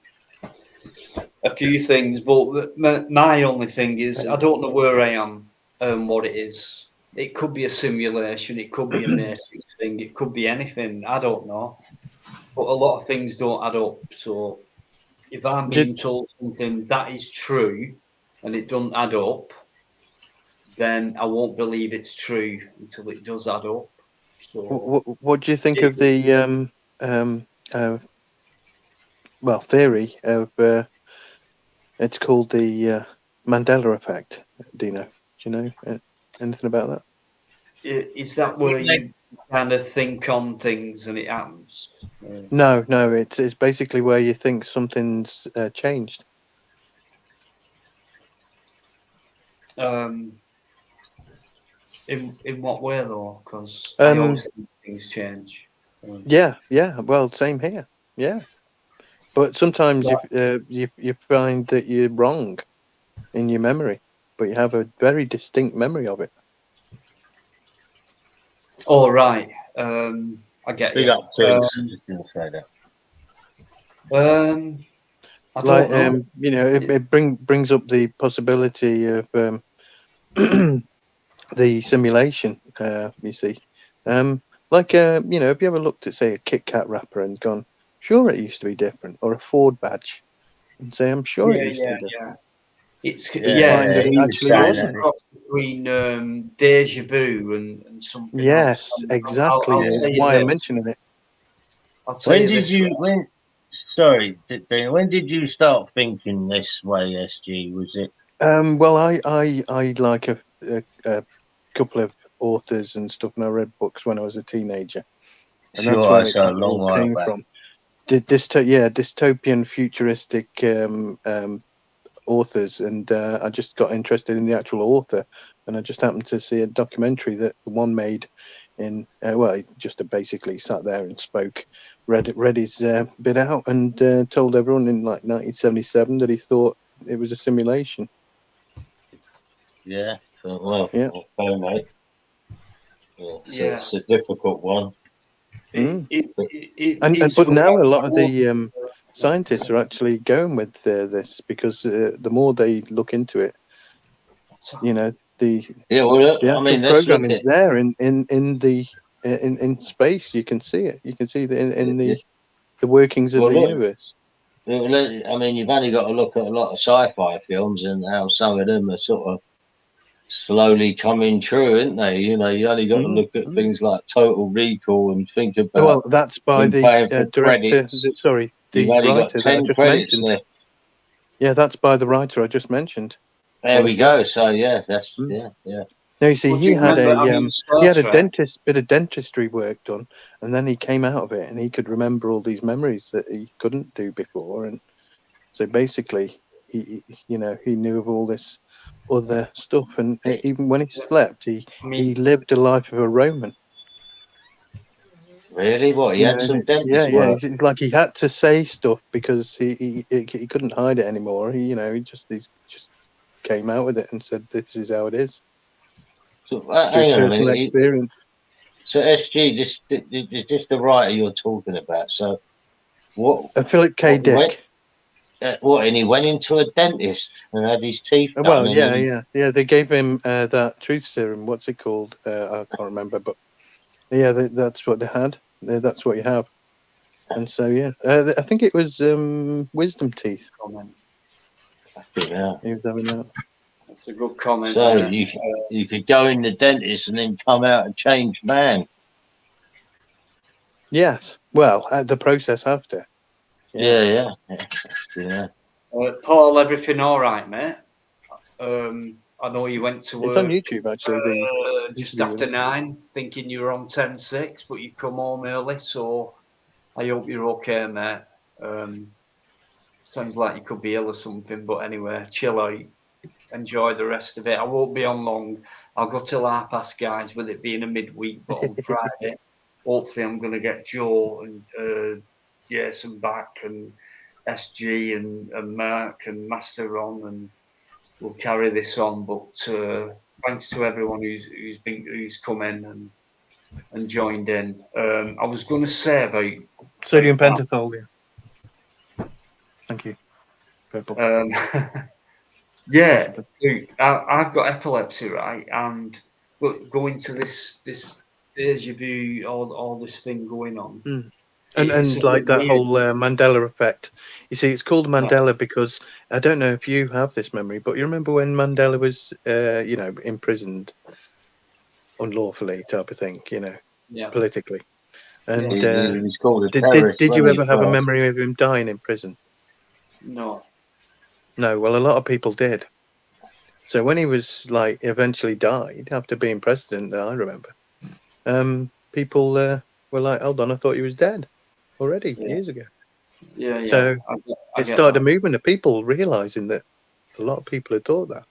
a few things. But my only thing is, I don't know where I am and what it is. It could be a simulation. It could be a matrix thing. It could be anything. I don't know. But a lot of things don't add up. So if I'm being told something that is true and it doesn't add up, then I won't believe it's true until it does add up. So, what do you think of the theory of it's called the Mandela effect, Dino? Do you know anything about that? Is that where you kind of think on things and it happens? No, it's basically where you think something's changed. In what way though? Because I always think things change. Yeah. Well, same here. Yeah, but sometimes you find that you're wrong in your memory, but you have a very distinct memory of it. Oh right, I get Big you. up to just gonna say that. I don't know. You know, it brings up the possibility of the simulation. You see, you know, have you ever looked at, say, a Kit Kat wrapper and gone, sure, it used to be different, or a Ford badge, and say, I'm sure it used to be different. It's find that it actually wasn't. Cross between deja vu and something Yes, else. exactly. I'll tell you why this. I'm mentioning it. I'll tell When you did this, you when did you start thinking this way, SG? Was it Well, I like a couple of authors and stuff, and I read books when I was a teenager, and that's sure? where It's it a kind of long all while came back. from. Dystopian, futuristic authors, and I just got interested in the actual author, and I just happened to see a documentary that one made in well, he just basically sat there and spoke, read his bit out, and told everyone in like 1977 that he thought it was a simulation. Yeah. Well, Yeah. okay, mate. Yeah, it's a difficult one. But now a lot of the scientists are actually going with this because the more they look into it, you know, the actual programming is there in space. You can see it. You can see in the workings of the universe. I mean, you've only got to look at a lot of sci-fi films and how some of them are sort of slowly coming true, isn't they? You know, you only got to look at things like Total Recall and think about. Well, that's by the director. Sorry, the only writer got that I 10 just credits mentioned. left. Yeah, that's by the writer I just mentioned. There we go. So yeah, that's yeah. No, you see, Well, he had a Trek? bit of dentistry work done, and then he came out of it, and he could remember all these memories that he couldn't do before, and so basically, he knew of all this other stuff, and even when he slept, he lived a life of a Roman. Really? What? He had some dentist work? It's like he had to say stuff because he couldn't hide it anymore. He just came out with it and said, "This is how it is." So, hang on a minute. Experience. So SG, this is just the writer you're talking about. So what? Philip K. Dick. And he went into a dentist and had his teeth done. Well, yeah. They gave him that truth serum. What's it called? I can't remember, but yeah, that's what they had. That's what you have. And so I think it was wisdom teeth. Yeah, he was having that. That's a good comment. So you could go in the dentist and then come out a changed man. Yes. Well, the process after. Yeah. Paul, everything all right, mate? I know you went to work. It's on YouTube, actually. Just after 9, thinking you were on 10:06, but you come home early. So I hope you're okay, mate. Sounds like you could be ill or something, but anyway, chill out. Enjoy the rest of it. I won't be on long. I'll go till 5:30, guys, with it being a midweek. But on Friday, hopefully, I'm going to get Joe and Jason back and SG and Mark and Master on, and we'll carry this on. But thanks to everyone who's come in and joined in. I was going to say about sodium pentothal. Thank you. Yeah, dude, I've got epilepsy, right? And going to this deja vu, all this thing going on. And like that whole Mandela effect. You see, it's called Mandela because I don't know if you have this memory, but you remember when Mandela was, imprisoned unlawfully, type of thing, politically. And he was called a terrorist. Did you ever have a memory of him dying in prison? No. No. Well, a lot of people did. So when he was eventually died after being president, that I remember, people were like, "Hold on, I thought he was dead already years ago." Yeah. So it started a movement of people realizing that a lot of people had thought that.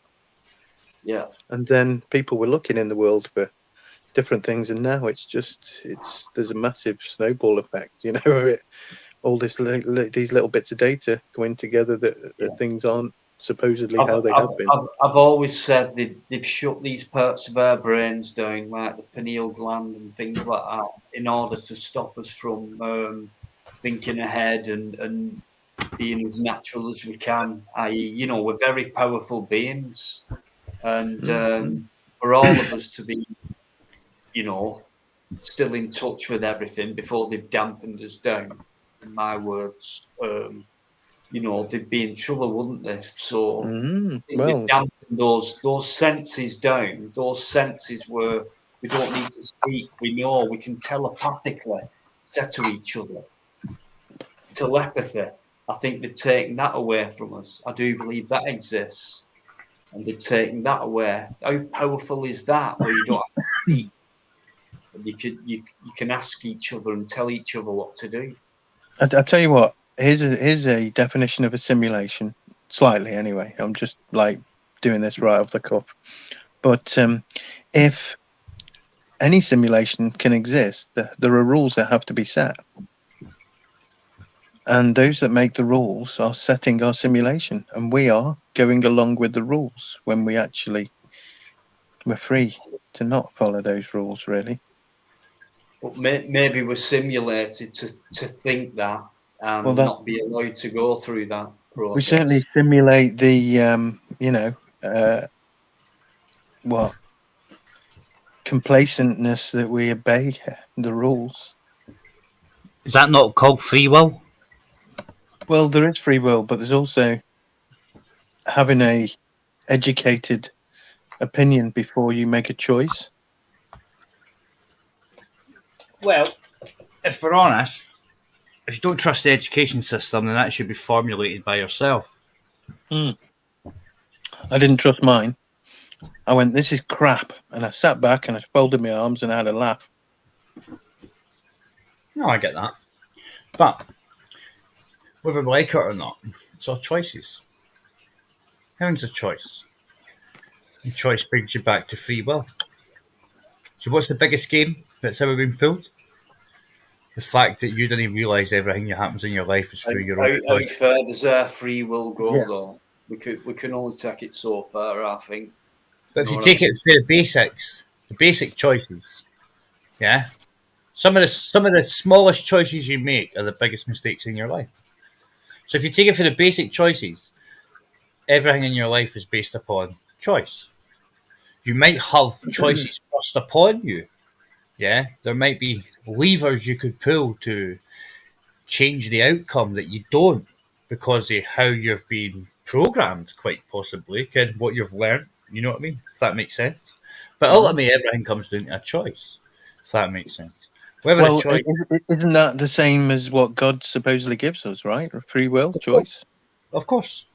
Yeah. And then people were looking in the world for different things, and now there's a massive snowball effect, of it. All these little bits of data going together that things aren't supposedly how they have been. I've always said they've shut these parts of our brains down, like the pineal gland and things like that, in order to stop us from thinking ahead and being as natural as we can. I.e., we're very powerful beings, and for all of us to be, still in touch with everything before they've dampened us down, in my words, they'd be in trouble, wouldn't they? So they've dampened those senses down. Those senses where we don't need to speak. We know, we can telepathically say to each other. Telepathy. I think they've taken that away from us. I do believe that exists. And they've taken that away. How powerful is that? Where you don't have to speak. You can ask each other and tell each other what to do. I'll tell you what. Here's a definition of a simulation, slightly anyway. I'm just like doing this right off the cuff. But if any simulation can exist, there are rules that have to be set. And those that make the rules are setting our simulation, and we are going along with the rules when we're free to not follow those rules, really. But maybe we're simulated to think that and not be allowed to go through that process. We certainly simulate the, complacentness that we obey the rules. Is that not called free will? Well, there is free will, but there's also having a educated opinion before you make a choice. Well, if we're honest, if you don't trust the education system, then that should be formulated by yourself. I didn't trust mine. I went, this is crap. And I sat back and I folded my arms and I had a laugh. No, I get that. But whether we like it or not, it's our choices. Everything's a choice. And choice brings you back to free will. So what's the biggest game that's ever been pulled? The fact that you didn't realise everything that happens in your life is through your own choice. How far does our free will go, though? We can only take it so far, I think. But if you take it through the basics, the basic choices, yeah, some of the smallest choices you make are the biggest mistakes in your life. So if you take it for the basic choices, everything in your life is based upon choice. You might have choices thrust upon you. Yeah, there might be levers you could pull to change the outcome that you don't because of how you've been programmed, quite possibly, and what you've learned. You know what I mean? If that makes sense. But ultimately, everything comes down to a choice. If that makes sense. Well, isn't that the same as what God supposedly gives us, right? Free will, choice. Of course.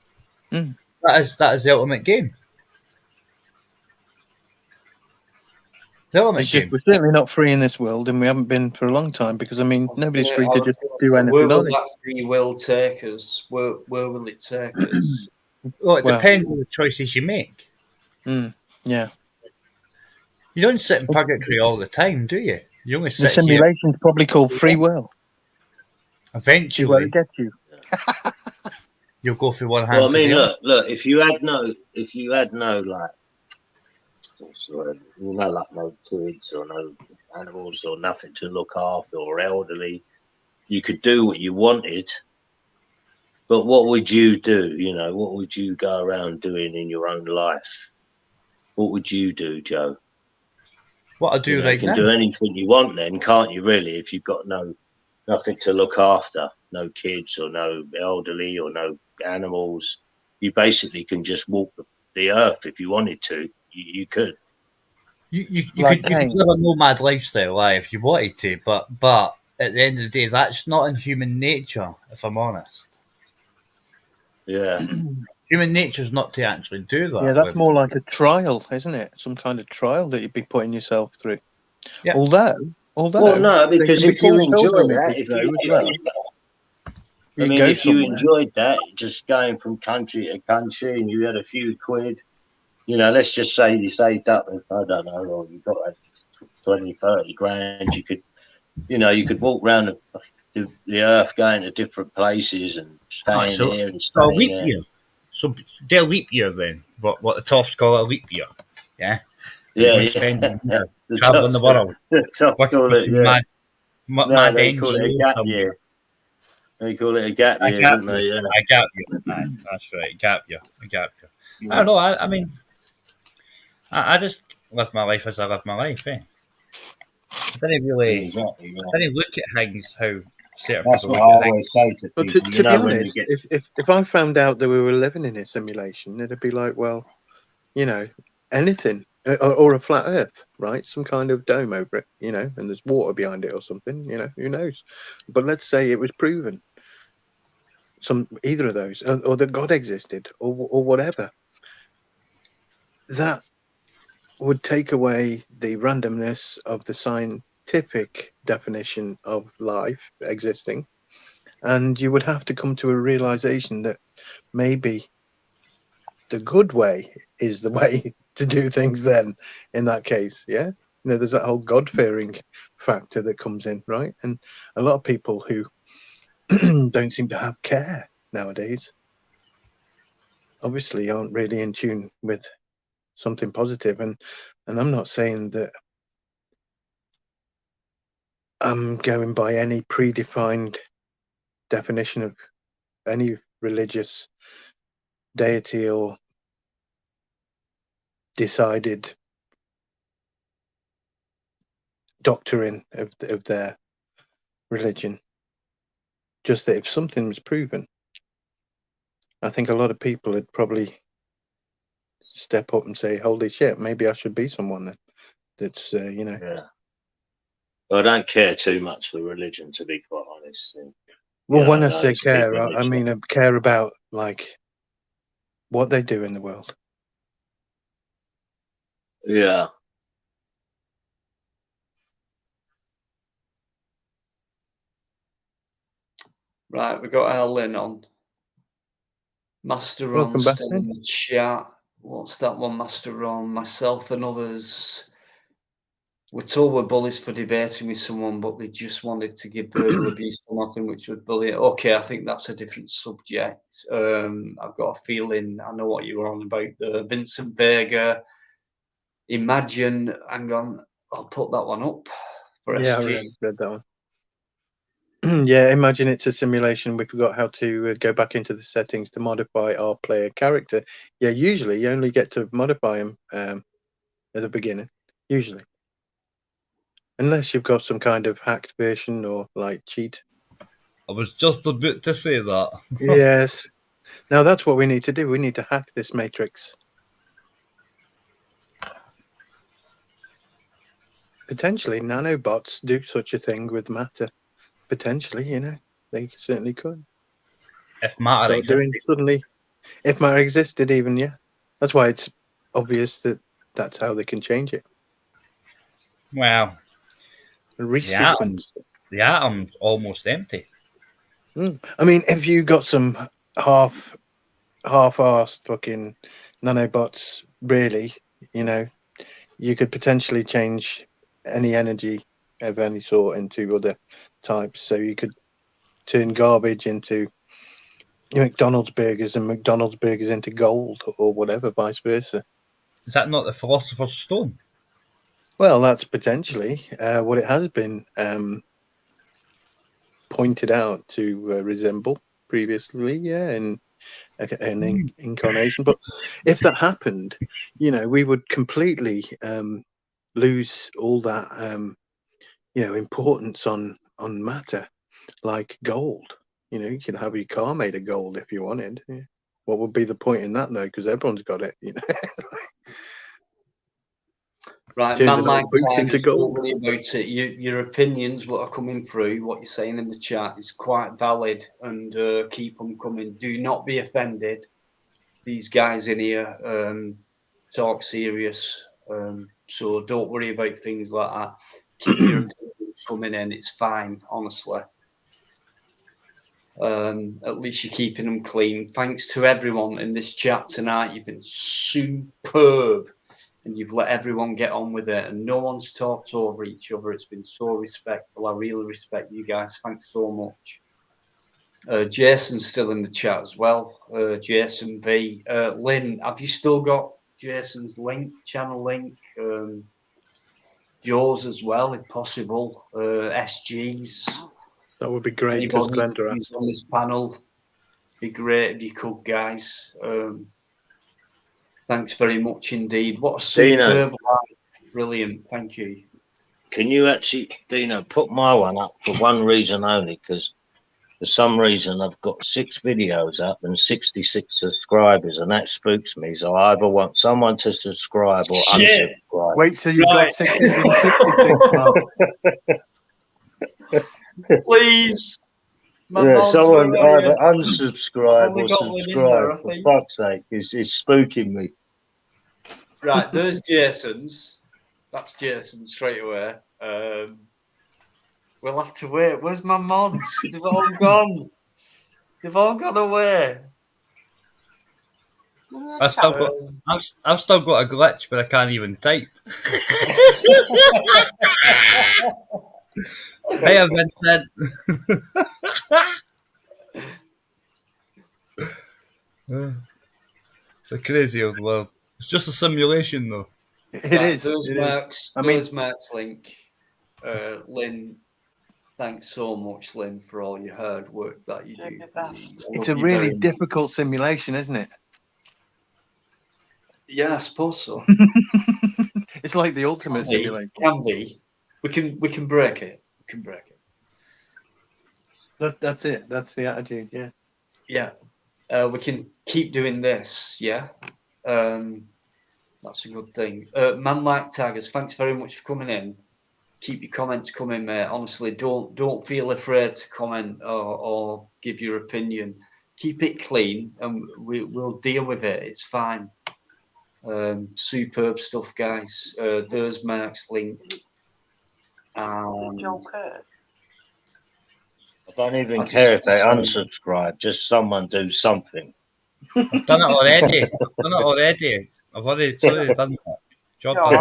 That is the ultimate game. It's just, we're certainly not free in this world, and we haven't been for a long time because, nobody's free to just do anything. Where will that free will take us? Where will it take us? Well, it depends on the choices you make. Yeah. You don't sit in purgatory all the time, do you? You only sit the simulation's probably called free will. Eventually, it gets you. You'll go through one hand. Well, look. If you had no, like, like no kids or no animals or nothing to look after or elderly, you could do what you wanted. But what would you do? What would you go around doing in your own life? What would you do, Joe? What I do right now? You can do anything you want then, can't you, really, if you've got nothing to look after, no kids or no elderly or no animals. You basically can just walk the earth if you wanted to. You could. You could live a nomad lifestyle if you wanted to, but at the end of the day, that's not in human nature, if I'm honest. Yeah. Human nature is not to actually do that. Yeah, that's more like a trial, isn't it? Some kind of trial that you'd be putting yourself through. Yeah. Although. Well, no, because if you enjoy that, if you enjoyed that, just going from country to country, and you had a few quid, let's just say you saved up, I don't know, or you got 20, 30 grand, you could walk around the earth, going to different places and staying there and staying leap there. Year. So they're leap year then, what the Toffs call a leap year, yeah? Yeah, traveling the world. Mad they call it a gap year. They call it a gap I year, gap don't they? you. Yeah. I gap you. Aye, that's right. Gap you. I gap you. I don't know. I mean, I just live my life as I live my life. I didn't really. Exactly. I didn't look at things how certain That's people what look I at things. always say to But people. to You be know, when they honest, get if I found out that we were living in a simulation, it'd be like, well, you know, anything or a flat Earth, right? Some kind of dome over it, you know, and there's water behind it or something, you know, who knows? But let's say it was proven, either of those, or that God existed, or whatever. That would take away the randomness of the scientific definition of life existing, and you would have to come to a realization that maybe the good way is the way to do things then in that case. Yeah, you know, there's that whole God-fearing factor that comes in, right? And a lot of people who don't seem to have care nowadays obviously aren't really in tune with something positive. And I'm not saying that I'm going by any predefined definition of any religious deity or decided doctrine of their religion. Just that if something was proven, I think a lot of people would probably step up and say, "Holy shit, maybe I should be someone then." That's you know. Yeah. Well, I don't care too much for religion, to be quite honest. And, Well, when I loads say of care, people I mean I care about like what they do in the world. Yeah. Right, we've got our Lynn on. Master Ron Welcome back, still Lynn. in the chat. What's that one, Master Ron? Myself and others. We're told we're bullies for debating with someone, but they just wanted to give verbal abuse to nothing, which would bully. Okay, I think that's a different subject. I've got a feeling I know what you were on about. Vincent Berger. Imagine. Hang on, I'll put that one up for Yeah, SG. I read that one. Yeah, imagine it's a simulation. We forgot how to go back into the settings to modify our player character. Yeah, usually you only get to modify him at the beginning. Usually, unless you've got some kind of hacked version or like cheat. I was just about to say that. Yes. Now that's what we need to do. We need to hack this matrix. Potentially, nanobots do such a thing with matter. Potentially, you know, they certainly could. If matter existed. Suddenly, if matter existed, even, yeah. That's why it's obvious that that's how they can change it. Well, resequence. The atom's almost empty. I mean, if you got some half-assed fucking nanobots, really, you know, you could potentially change any energy of any sort into other types. So you could turn garbage into McDonald's burgers and McDonald's burgers into gold or whatever, vice versa. Is that not the Philosopher's Stone? Well, that's potentially what it has been pointed out to resemble previously, yeah, in an incarnation. But if that happened, you know, we would completely lose all that, you know, importance on matter, like gold. You know, you could have your car made of gold if you wanted. Yeah. What would be the point in that, though? Because everyone's got it, you know. Right, Turns man an like old boot into Tigers, don't gold. worry about it. Your opinions, what are coming through, what you're saying in the chat is quite valid, and keep them coming. Do not be offended. These guys in here talk serious, so don't worry about things like that. Keep your opinions coming in. It's fine, honestly. At least you're keeping them clean. Thanks to everyone in this chat tonight. You've been superb. And you've let everyone get on with it, and no one's talked over each other. It's been so respectful. I really respect you guys. Thanks so much. Jason's still in the chat as well. Jason V. Lynn, have you still got Jason's link, channel link? Yours as well, if possible. SG's. That would be great because Glenda who's on this panel. Be great if you could, guys. Thanks very much indeed. What a superb live. Brilliant. Thank you. Can you actually, Dino, put my one up for one reason only? Because for some reason I've got 6 videos up and 66 subscribers, and that spooks me. So I either want someone to subscribe or unsubscribe. Wait till you've got 666 now. Please. Someone either unsubscribe or subscribe. For fuck's sake, it's spooking me. Right, there's Jason's. That's Jason straight away. We'll have to wait. Where's my mods? They've all gone. They've all gone away. I've still got a glitch, but I can't even type. Hey, Vincent. It's a crazy old world. It's just a simulation, though. It is. There's Mark's link. Lynn, thanks so much, Lynn, for all your hard work that you do for me. It's a really difficult simulation, isn't it? Yeah, I suppose so. It's like the ultimate simulation. Can be. We can break it. We can break it. That's it. That's the attitude. Yeah. Yeah. We can keep doing this. Yeah. That's a good thing. Man like Tigers, thanks very much for coming in. Keep your comments coming, mate. Honestly, don't feel afraid to comment or give your opinion. Keep it clean, and we'll deal with it. It's fine. Superb stuff, guys. There's Mark's link. And I don't even care if they unsubscribe. Just someone do something. I've done it already. I've already done that. Job done.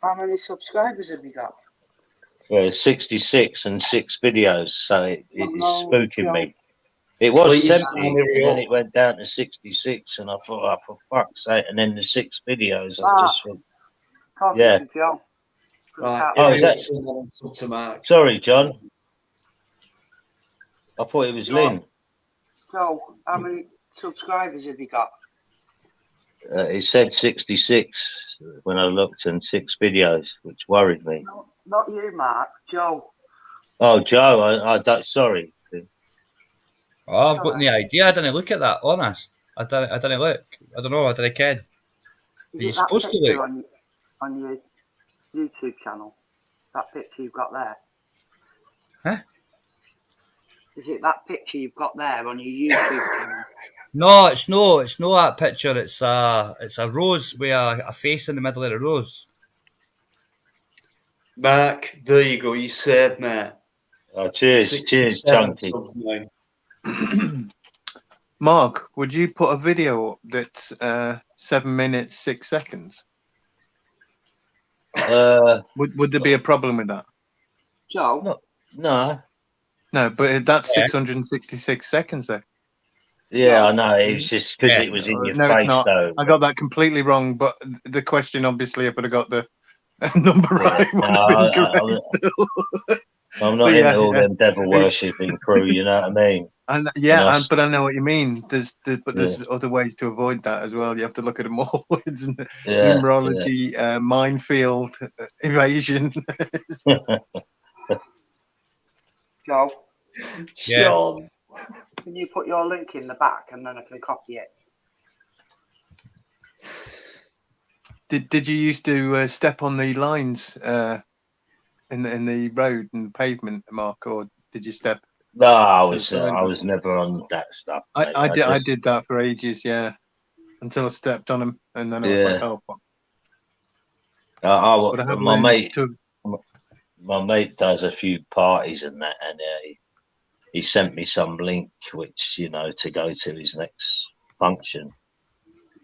How many subscribers have you got? 66 and 6 videos, so it's spooking me. It was 70, and then it went down to 66, and I thought, oh, for fuck's sake, and then the 6 videos, I just thought, yeah. Right. Oh, is that? Sorry, John. I thought it was Lynn. So, how many subscribers have you got? It said 66 when I looked, and 6 videos, which worried me. No, not you, Mark. Joe. Oh, Joe. I don't. Sorry. Oh, I've got no idea. I didn't look at that. Honest, I didn't look. I don't know. I didn't care. Are you supposed to look on your YouTube channel? That picture you've got there. Huh? Is it that picture you've got there on your YouTube channel? No, it's no that picture. It's a rose with a face in the middle of the rose. Mark, there you go. You saved, mate. Oh, cheers, Chunky. Mark, would you put a video up that's 7 minutes 6 seconds? Would there be a problem with that? Joe? No, but that's 666 seconds there. Yeah, I know. It was just because it was in your face, though. I got that completely wrong. But the question, obviously, if I'd have got the number right, I'm not into all them devil worshipping crew. You know what I mean? But I know what you mean. There's other ways to avoid that as well. You have to look at them all. Numerology, minefield, evasion. Joe. Sean. Can you put your link in the back and then I can copy it? Did you used to step on the lines in the road and the pavement, Mark, or did you step? No, I was never on that stuff. I did that for ages, yeah, until I stepped on them, and then I was like, oh, fuck. My mate does a few parties and that, and he sent me some link, which, you know, to go to his next function.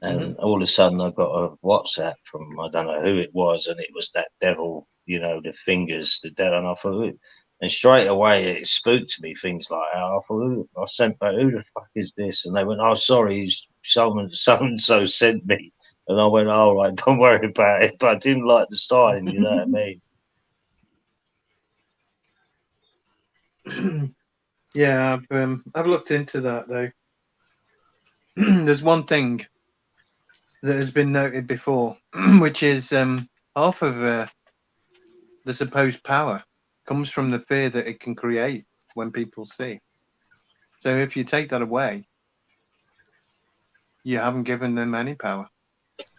And all of a sudden I got a WhatsApp from, I don't know who it was, and it was that devil, you know, the fingers, the devil. And I thought, and straight away it spooked me, things like that. I thought, I sent back, who the fuck is this? And they went, oh, sorry, so-and-so sent me. And I went, all right, don't worry about it. But I didn't like the style, you know what I mean? Yeah, I've looked into that though. There's one thing that has been noted before, which is half of the supposed power comes from the fear that it can create when people see. So if you take that away, you haven't given them any power.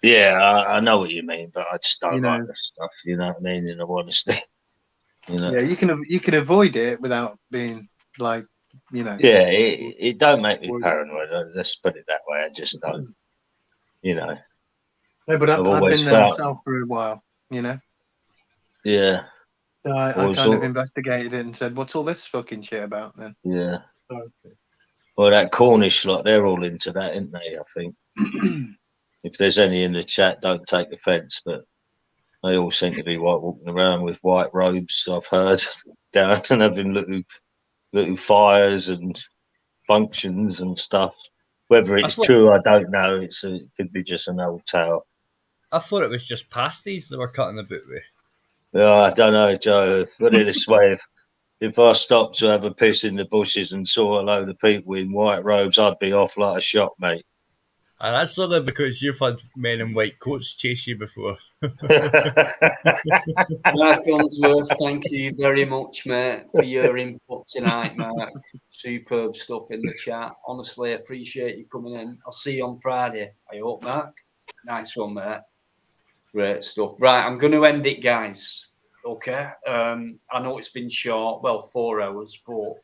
Yeah, I know what you mean, but I just don't like this stuff. You know what I mean? In all honesty, Yeah, you can avoid it without being like, Yeah, it don't make me paranoid. Let's put it that way. I just don't. No, but I've been there myself for a while. Yeah. So I kind of investigated it and said, "What's all this fucking shit about?" Then. Yeah. Well, that Cornish lot, they're all into that, aren't they? I think. If there's any in the chat, don't take offence, but they all seem to be walking around with white robes. I've heard down and having little fires and functions and stuff. Whether it's true, I don't know. It could be just an old tale. I thought it was just pasties they were cutting the boot with. Yeah, I don't know, Joe. Put it this way: if I stopped to have a piss in the bushes and saw a load of people in white robes, I'd be off like a shot, mate. And that's only because you've had men in white coats chase you before. Mark Unsworth, thank you very much, mate, for your input tonight, Mark. Superb stuff in the chat. Honestly, appreciate you coming in. I'll see you on Friday. I hope, Mark. Nice one, mate. Great stuff. Right, I'm going to end it, guys. Okay. I know it's been short, well, 4 hours, but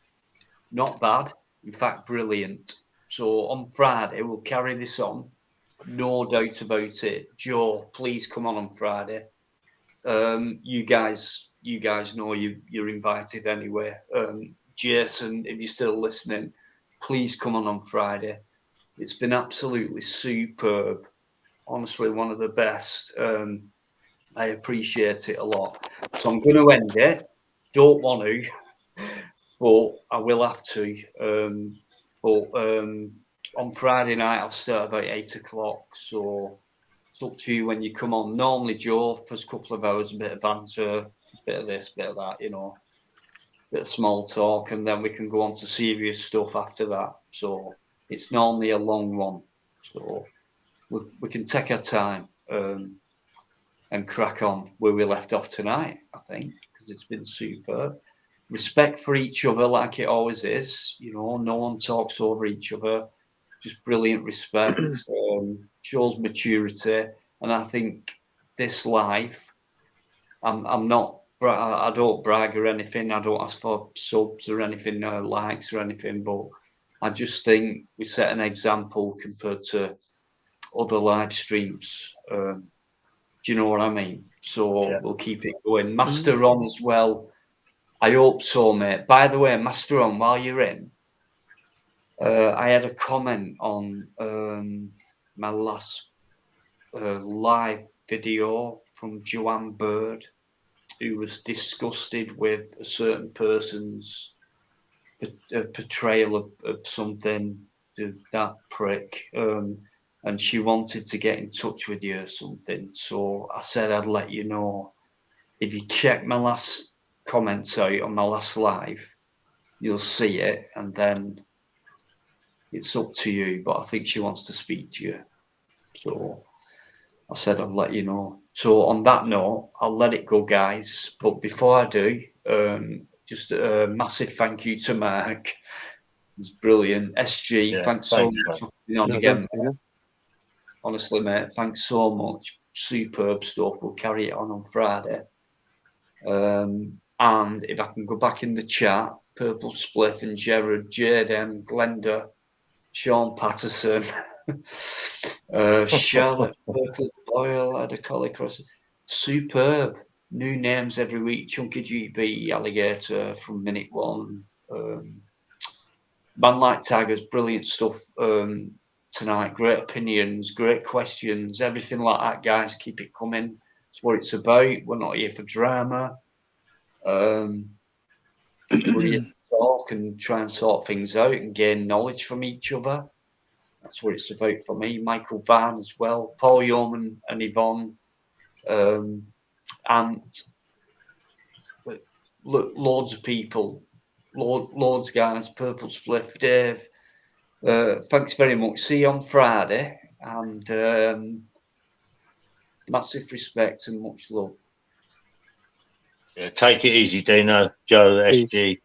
not bad. In fact, brilliant. So on Friday, we'll carry this on. No doubt about it. Joe, please come on Friday. You guys know you're invited anyway. Jason, if you're still listening, please come on Friday. It's been absolutely superb. Honestly, one of the best. I appreciate it a lot. So I'm going to end it. Don't want to, but I will have to. On Friday night, I'll start about 8 o'clock. So it's up to you when you come on. Normally, Joe, first couple of hours, a bit of banter, a bit of this, bit of that, bit of small talk, and then we can go on to serious stuff after that. So it's normally a long one. So we can take our time and crack on where we left off tonight, I think, because it's been superb. Respect for each other like it always is. No one talks over each other. Just brilliant respect. Shows maturity. And I think this life, I'm not, I don't brag or anything. I don't ask for subs or anything, likes or anything, but I just think we set an example compared to other live streams. Do you know what I mean? So we'll keep it going. Master on as well. I hope so, mate. By the way, Master on, while you're in, I had a comment on my last live video from Joanne Bird, who was disgusted with a certain person's portrayal of something, that prick. And she wanted to get in touch with you or something. So I said I'd let you know. If you check my last comments out on my last live, you'll see it, and then it's up to you. But I think she wants to speak to you. So I said I'd let you know. So on that note, I'll let it go, guys. But before I do, just a massive thank you to Mark. It's brilliant. SG, thanks so much for being on again. Honestly, mate, thanks so much. Superb stuff. We'll carry it on Friday. And if I can go back in the chat, Purple Spliff and Jared, Jaden, Glenda, Sean Patterson, Charlotte, Purple Boyle, Ada Collie Cross. Superb. New names every week. Chunky GB, Alligator from Minute One. Man Like Tigers, brilliant stuff tonight. Great opinions, great questions, everything like that, guys. Keep it coming. It's what it's about. We're not here for drama. We're here to talk and try and sort things out and gain knowledge from each other. That's what it's about for me. Michael Van as well, Paul Yeoman and Yvonne, and look, loads of people loads, guys. Purple Spliff, Dave. Thanks very much. See you on Friday, and massive respect and much love. Yeah, take it easy, Dino, Joe, SG.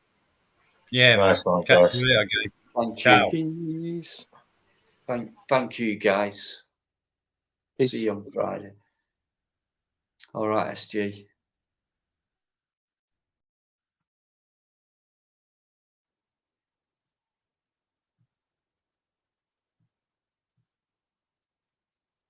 Yeah, nice man. one, Catch guys. you later, guys. Thank Ciao. you. Thank you, guys. Peace. See you on Friday. All right, SG.